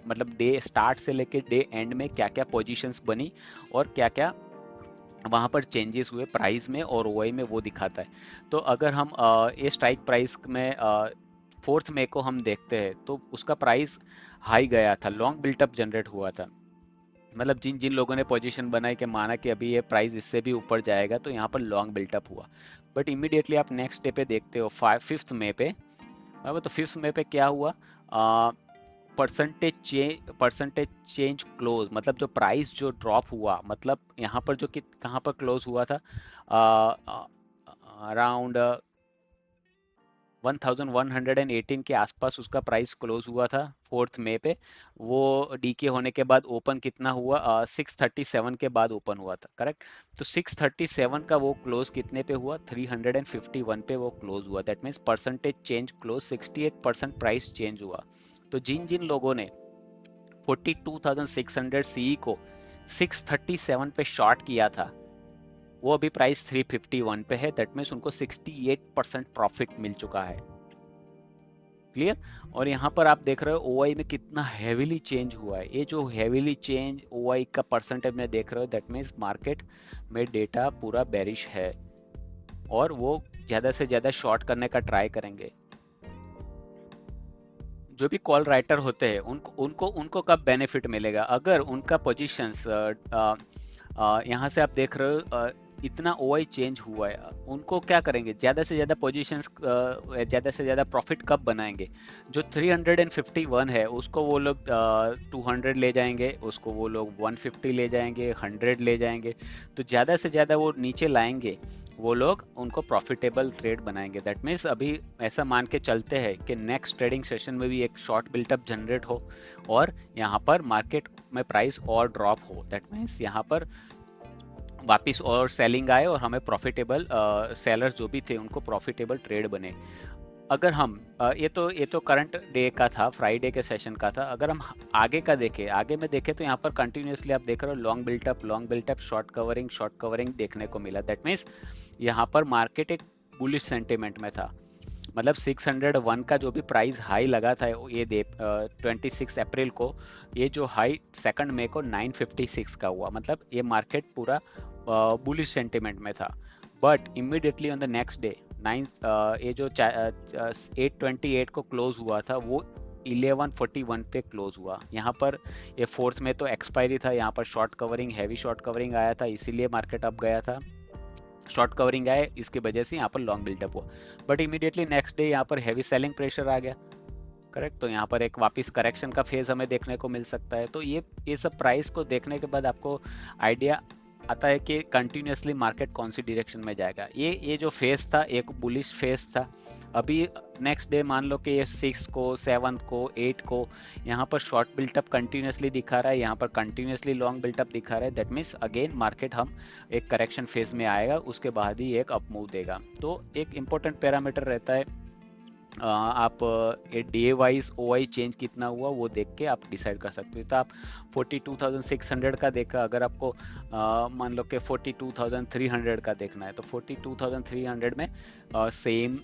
मतलब डे स्टार्ट से लेके डे एंड में क्या क्या पोजीशंस बनी और क्या क्या वहाँ पर चेंजेस हुए प्राइस में और ओआई में, वो दिखाता है। तो अगर हम ये स्ट्राइक प्राइस में 4 मई को हम देखते हैं तो उसका प्राइस हाई गया था, लॉन्ग बिल्टअप जनरेट हुआ था, मतलब जिन जिन लोगों ने पोजीशन बनाई कि माना कि अभी ये प्राइस इससे भी ऊपर जाएगा, तो यहाँ पर लॉन्ग बिल्टअप हुआ। बट इमीडिएटली आप नेक्स्ट डे पे देखते हो 5 मई पे, अब तो 5 मई पे क्या हुआ, परसेंटेज चेंज क्लोज, मतलब जो प्राइस जो ड्रॉप हुआ, मतलब यहाँ पर जो कि कहाँ पर क्लोज हुआ था, अराउंड 1118 के आसपास उसका प्राइस क्लोज हुआ था 4 मई पे। वो डीके होने के बाद ओपन कितना हुआ, 637 के बाद ओपन हुआ था, करेक्ट। तो 637 का वो क्लोज कितने पे हुआ, 351 पे वो क्लोज हुआ। That means percentage change close 68% price change हुआ। तो जिन जिन लोगों ने 42,600 सीई को 637 पे शॉर्ट किया था, वो अभी प्राइस 351 पे है। दैट मीन्स उनको 68% प्रॉफिट मिल चुका है। क्लियर। और यहाँ पर आप देख रहे हो ओआई में कितना हेवीली चेंज हुआ है। ये जो हेवीली चेंज ओआई का परसेंटेज में देख रहे हो, दैट मीन्स मार्केट में डेटा पूरा बेरिश है और वो ज्यादा से ज्यादा शॉर्ट करने का ट्राई करेंगे। जो भी कॉल राइटर होते हैं उनको उनको उनको कब बेनिफिट मिलेगा, अगर उनका पोजीशंस यहाँ से आप देख रहे हो इतना ओआई चेंज हुआ है, उनको क्या करेंगे, ज़्यादा से ज़्यादा पोजीशंस, ज़्यादा से ज़्यादा प्रॉफिट कब बनाएंगे। जो 351 है उसको वो लोग 200 ले जाएंगे, उसको वो लोग 150 ले जाएंगे, 100 ले जाएंगे। तो ज़्यादा से ज़्यादा वो नीचे लाएंगे वो लोग, उनको प्रॉफिटेबल ट्रेड बनाएंगे। दैट मीन्स अभी ऐसा मान के चलते हैं कि नेक्स्ट ट्रेडिंग सेशन में भी एक शॉर्ट बिल्टअप जनरेट हो और यहाँ पर मार्केट में प्राइस और ड्रॉप हो। दैट मीन्स यहाँ पर वापस और सेलिंग आए और हमें प्रॉफिटेबल सेलर्स जो भी थे उनको प्रॉफिटेबल ट्रेड बने। अगर हम ये तो करंट डे का था, फ्राइडे के सेशन का था। अगर हम आगे का देखें, आगे में देखें तो यहाँ पर कंटिन्यूसली आप देख रहे हो लॉन्ग बिल्टअप, शॉर्ट कवरिंग देखने को मिला। दैट मीन्स यहाँ पर मार्केट एक बुलिश सेंटिमेंट में था। मतलब 601 का जो भी प्राइस हाई लगा था ये 26 अप्रैल को, ये जो हाई 2 मई को 956 का हुआ। मतलब ये मार्केट पूरा बुलिश सेंटिमेंट में था। But immediately on the next day ये जो 828 को क्लोज हुआ था वो 1141 पे क्लोज हुआ। यहाँ पर ये 4 में तो एक्सपायरी था, यहाँ पर short covering, heavy short covering आया था, इसीलिए मार्केट अप गया था। शॉर्ट कवरिंग आए, इसकी वजह से यहाँ पर लॉन्ग बिल्टअप हुआ। बट इमीडिएटली नेक्स्ट डे यहाँ पर हैवी सेलिंग प्रेशर आ गया, करेक्ट। तो यहाँ पर एक वापस करेक्शन का फेज हमें देखने को मिल सकता है। तो ये सब प्राइस को देखने के बाद आपको आइडिया आता है कि कंटिन्यूसली मार्केट कौन सी डायरेक्शन में जाएगा। ये जो फेज था एक बुलिश फेज था। अभी नेक्स्ट डे मान लो कि ये 6 को 7 को 8 को यहाँ पर शॉर्ट बिल्टअप कंटिन्यूसली दिखा रहा है, यहाँ पर कंटिन्यूसली लॉन्ग बिल्टअप दिखा रहा है। दैट मीन्स अगेन मार्केट हम एक करेक्शन फेज में आएगा, उसके बाद ही एक अप मूव देगा। तो एक इम्पोर्टेंट पैरामीटर रहता है, आप ये डे वाइज ओआई चेंज कितना हुआ वो देख के आप डिसाइड कर सकते हो। तो आप 42,600 का देखा, अगर आपको मान लो कि 42,300 का देखना है तो 42,300 में सेम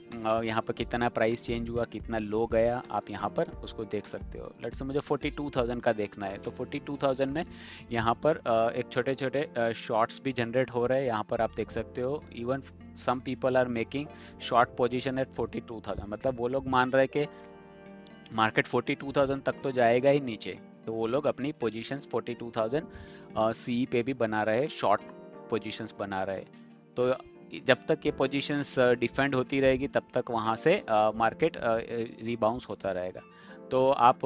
यहाँ पर कितना प्राइस चेंज हुआ, कितना लो गया, आप यहाँ पर उसको देख सकते हो। लेट्स से मुझे 42,000 का देखना है तो 42,000 में यहाँ पर एक छोटे छोटे शॉर्ट्स भी जनरेट हो रहे हैं। यहाँ पर आप देख सकते हो even some people are making short position at 42,000। मतलब वो लोग मान रहे कि मार्केट 42,000 तक तो जाएगा ही नीचे, तो वो लोग अपनी पोजीशंस 42,000 सी पे भी बना रहे, शॉर्ट पोजीशंस बना रहे। तो जब तक ये पोजीशंस डिफेंड होती रहेगी तब तक वहाँ से मार्केट रिबाउंस होता रहेगा। तो आप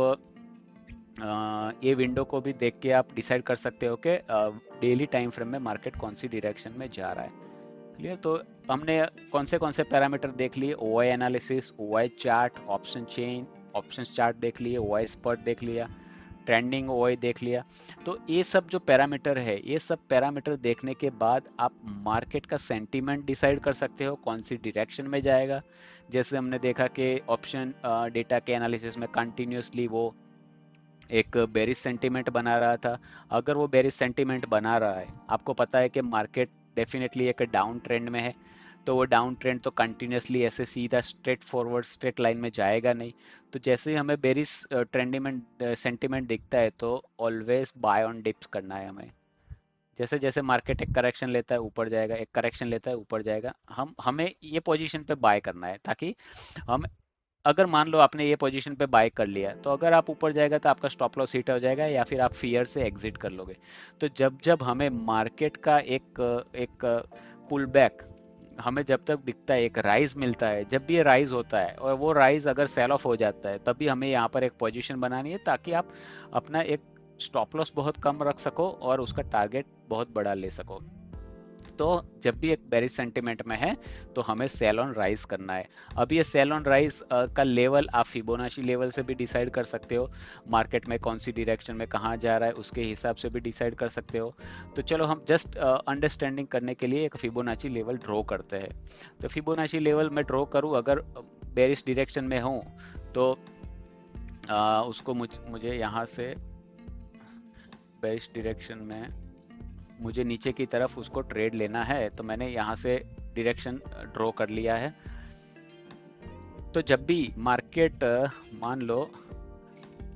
ये विंडो को भी देख के आप डिसाइड कर सकते हो कि डेली टाइम फ्रेम में मार्केट कौन सी डायरेक्शन में जा रहा है। क्लियर। तो हमने कौन से पैरामीटर देख लिए, OI analysis, OI chart, option chain, options chart देख लिए, ओआई स्पॉट देख लिया, ट्रेंडिंग ओआई देख लिया। तो ये सब जो पैरामीटर है, ये सब पैरामीटर देखने के बाद आप मार्केट का सेंटीमेंट डिसाइड कर सकते हो कौन सी डायरेक्शन में जाएगा। जैसे हमने देखा कि ऑप्शन डेटा के एनालिसिस में कंटिन्यूसली वो एक बेरिश सेंटीमेंट बना रहा था। अगर वो बेरिश सेंटीमेंट बना रहा है, आपको पता है कि मार्केट डेफिनेटली एक डाउन ट्रेंड में है, तो वो डाउन ट्रेंड तो कंटिन्यूसली ऐसे सीधा स्ट्रेट फॉरवर्ड स्ट्रेट लाइन में जाएगा नहीं। तो जैसे ही हमें बेरिश ट्रेंडिमेंट सेंटीमेंट दिखता है तो ऑलवेज बाय ऑन डिप्स करना है हमें। जैसे जैसे मार्केट एक करेक्शन लेता है ऊपर जाएगा, एक करेक्शन लेता है ऊपर जाएगा, हमें ये पोजीशन पे बाय करना है, ताकि हम, अगर मान लो आपने ये पोजीशन पे बाय कर लिया तो अगर आप ऊपर जाएगा तो आपका स्टॉप लॉस हिट हो जाएगा या फिर आप फियर से एग्जिट कर लोगे। तो जब जब हमें मार्केट का एक एक पुल बैक हमें जब तक दिखता है एक राइज मिलता है, जब भी ये राइज होता है और वो राइज अगर सेल ऑफ हो जाता है, तभी हमें यहाँ पर एक पोजीशन बनानी है ताकि आप अपना एक स्टॉप लॉस बहुत कम रख सको और उसका टारगेट बहुत बड़ा ले सको। तो जब भी एक बेरिश सेंटिमेंट में है तो हमें सेल ऑन राइज करना है। अब ये सेल ऑन राइज का लेवल आप फिबोनाची लेवल से भी डिसाइड कर सकते हो, मार्केट में कौन सी डायरेक्शन में कहाँ जा रहा है उसके हिसाब से भी डिसाइड कर सकते हो। तो चलो हम जस्ट अंडरस्टैंडिंग करने के लिए एक फिबोनाची लेवल ड्रॉ करते हैं। तो फिबोनाची लेवल मैं ड्रॉ करूँ अगर बेरिश डायरेक्शन में हूँ तो उसको मुझे यहाँ से बेरिश डायरेक्शन में मुझे नीचे की तरफ उसको ट्रेड लेना है, तो मैंने यहाँ से डायरेक्शन ड्रॉ कर लिया है। तो जब भी मार्केट मान लो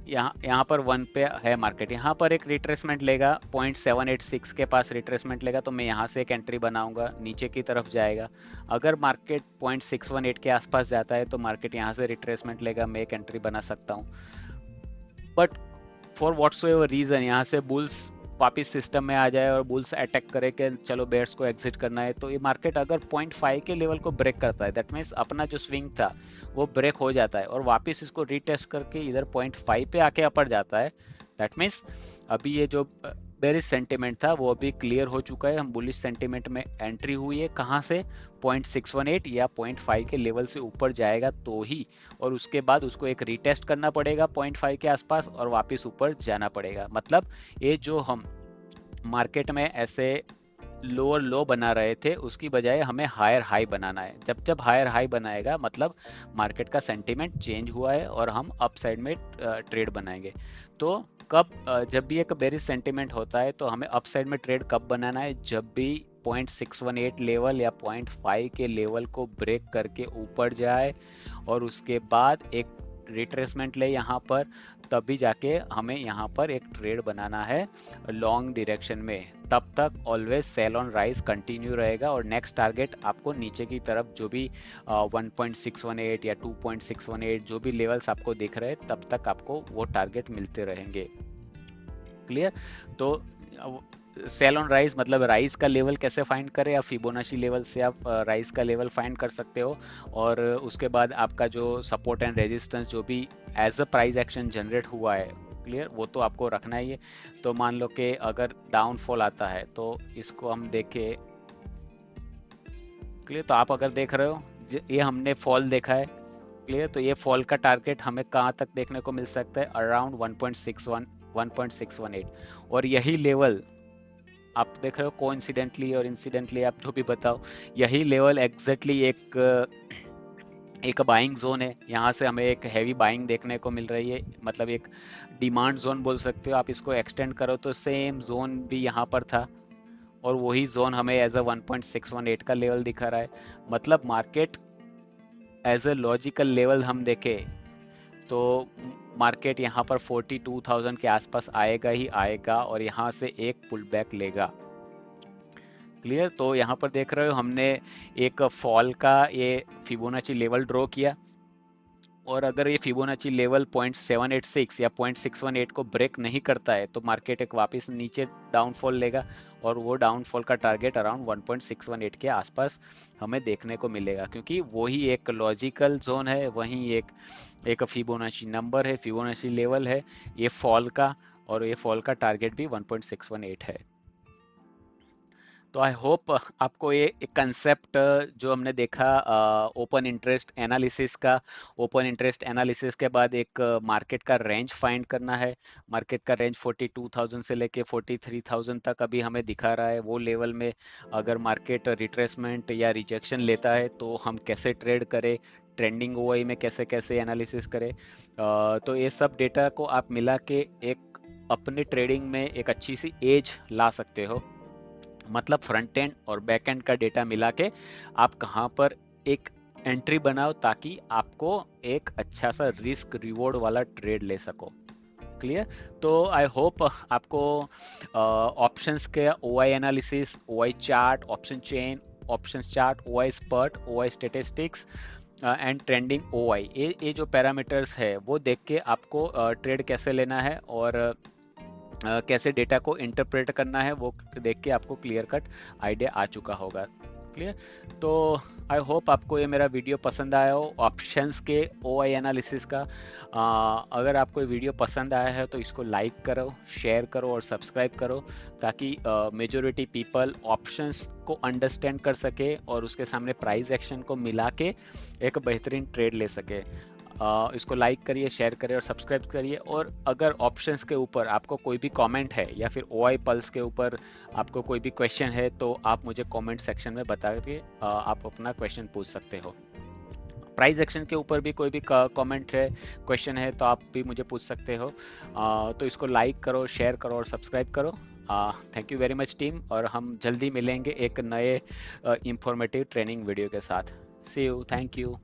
यहाँ पर 1 पे है मार्केट, यहाँ पर एक रिट्रेसमेंट लेगा 0.786 के पास रिट्रेसमेंट लेगा, तो मैं यहाँ से एक एंट्री बनाऊंगा, नीचे की तरफ जाएगा। अगर मार्केट 0.618 के आसपास जाता है तो मार्केट यहाँ से रिट्रेसमेंट लेगा, मैं एक एंट्री बना सकता हूँ। बट फॉर व्हाट्सोएवर रीजन यहाँ से बुल्स वापिस सिस्टम में आ जाए और बुल्स अटैक करे कि चलो बेयर्स को एग्जिट करना है, तो ये मार्केट अगर 0.5 के लेवल को ब्रेक करता है, दैट मीन्स अपना जो स्विंग था वो ब्रेक हो जाता है और वापिस इसको रीटेस्ट करके इधर 0.5 पे आके अपर जाता है, दैट मीन्स अभी ये जो बेरिश सेंटिमेंट था वो अभी क्लियर हो चुका है, हम बुलिश सेंटिमेंट में एंट्री हुई है। कहाँ से? 0.618 या 0.5 के लेवल से ऊपर जाएगा तो ही, और उसके बाद उसको एक रीटेस्ट करना पड़ेगा 0.5 के आसपास और वापस ऊपर जाना पड़ेगा। मतलब ये जो हम मार्केट में ऐसे लोअर लो बना रहे थे उसकी बजाय हमें हायर हाई बनाना है। जब जब हायर हाई बनाएगा मतलब मार्केट का सेंटीमेंट चेंज हुआ है और हम अप साइड में ट्रेड बनाएंगे। तो कब जब भी एक बेरिश सेंटीमेंट होता है तो हमें अप साइड में ट्रेड कब बनाना है? जब भी 0.618 लेवल या 0.5 के लेवल को ब्रेक करके ऊपर जाए और उसके बाद एक रिट्रेसमेंट ले यहाँ पर, तभी जाके हमें यहाँ पर एक ट्रेड बनाना है लॉन्ग डायरेक्शन में। तब तक always sell on rise continue रहेगा और नेक्स्ट टारगेट आपको नीचे की तरफ जो भी 1.618 या 2.618 जो भी लेवल्स आपको दिख रहे हैं तब तक आपको वो टारगेट मिलते रहेंगे। क्लियर? तो सेल ऑन राइज मतलब राइज का लेवल कैसे फाइंड करें, या फिबोनाची लेवल से आप राइज का लेवल फाइंड कर सकते हो, और उसके बाद आपका जो सपोर्ट एंड रेजिस्टेंस जो भी as a price action generate हुआ है, क्लियर, वो तो आपको रखना ही है। तो मान लो कि अगर डाउनफॉल आता है तो इसको हम देखें, क्लियर, तो आप अगर देख रहे हो ये हमने फॉल देखा है, क्लियर, तो ये फॉल का टारगेट हमें कहाँ तक देखने को मिल सकता है? अराउंड 1.61 1.618, और यही लेवल आप देख रहे हो कोइंसिडेंटली और इंसिडेंटली, आप जो भी बताओ, यही लेवल एग्जैक्टली एक बाइंग जोन है। यहाँ से हमें एक हैवी बाइंग देखने को मिल रही है, मतलब एक डिमांड जोन बोल सकते हो आप इसको। एक्सटेंड करो तो सेम जोन भी यहाँ पर था और वही जोन हमें एज अ 1.618 का लेवल दिखा रहा है। मतलब market as a logical level हम देखें तो मार्केट यहाँ पर 42,000 के आसपास आएगा ही आएगा और यहाँ से एक पुल बैक लेगा। क्लियर? तो यहाँ पर देख रहे हो हमने एक फॉल का ये फिबोनाची लेवल ड्रॉ किया, और अगर ये फिबोनाची लेवल 0.786 या 0.618 को ब्रेक नहीं करता है तो मार्केट एक वापस नीचे डाउनफॉल लेगा, और वो डाउनफॉल का टारगेट अराउंड 1.618 के आसपास हमें देखने को मिलेगा, क्योंकि वही एक लॉजिकल जोन है, वही एक फिबोनाची नंबर है, फिबोनाची लेवल है ये फॉल का, और ये फॉल का टारगेट भी 1.618 है। तो आई होप आपको ये एक कंसेप्ट जो हमने देखा ओपन इंटरेस्ट एनालिसिस का, ओपन इंटरेस्ट एनालिसिस के बाद एक मार्केट का रेंज फाइंड करना है। मार्केट का रेंज 42,000 से लेके 43,000 तक अभी हमें दिखा रहा है। वो लेवल में अगर मार्केट रिट्रेसमेंट या रिजेक्शन लेता है तो हम कैसे ट्रेड करें, ट्रेंडिंग ओआई में कैसे कैसे एनालिसिस करें। तो ये सब डेटा को आप मिला के एक अपने ट्रेडिंग में एक अच्छी सी एज ला सकते हो। मतलब फ्रंट एंड और बैक एंड का डेटा मिला के आप कहाँ पर एक एंट्री बनाओ ताकि आपको एक अच्छा सा रिस्क रिवॉर्ड वाला ट्रेड ले सको। क्लियर? तो आई होप आपको ऑप्शंस के OI analysis, OI chart, option chain, option chart, OI spurt, OI statistics and trending OI, ये जो पैरामीटर्स है वो देख के आपको ट्रेड कैसे लेना है और कैसे डेटा को इंटरप्रेट करना है वो देख के आपको क्लियर कट आइडिया आ चुका होगा। क्लियर? तो आई होप आपको ये मेरा वीडियो पसंद आया हो ऑप्शंस के ओआई एनालिसिस का। अगर आपको ये वीडियो पसंद आया है तो इसको लाइक करो, शेयर करो और सब्सक्राइब करो, ताकि मेजोरिटी पीपल ऑप्शंस को अंडरस्टैंड कर सके और उसके सामने प्राइस एक्शन को मिला के एक बेहतरीन ट्रेड ले सके। इसको लाइक करिए, शेयर करिए और सब्सक्राइब करिए। और अगर ऑप्शंस के ऊपर आपको कोई भी कमेंट है या फिर ओआई पल्स के ऊपर आपको कोई भी क्वेश्चन है तो आप मुझे कमेंट सेक्शन में बता के आप अपना क्वेश्चन पूछ सकते हो। प्राइस एक्शन के ऊपर भी कोई भी कमेंट है, क्वेश्चन है तो आप भी मुझे पूछ सकते हो। तो इसको लाइक करो, शेयर करो और सब्सक्राइब करो। Thank you very much team, और हम जल्दी मिलेंगे एक नए इंफॉर्मेटिव ट्रेनिंग वीडियो के साथ। सी यू, थैंक यू।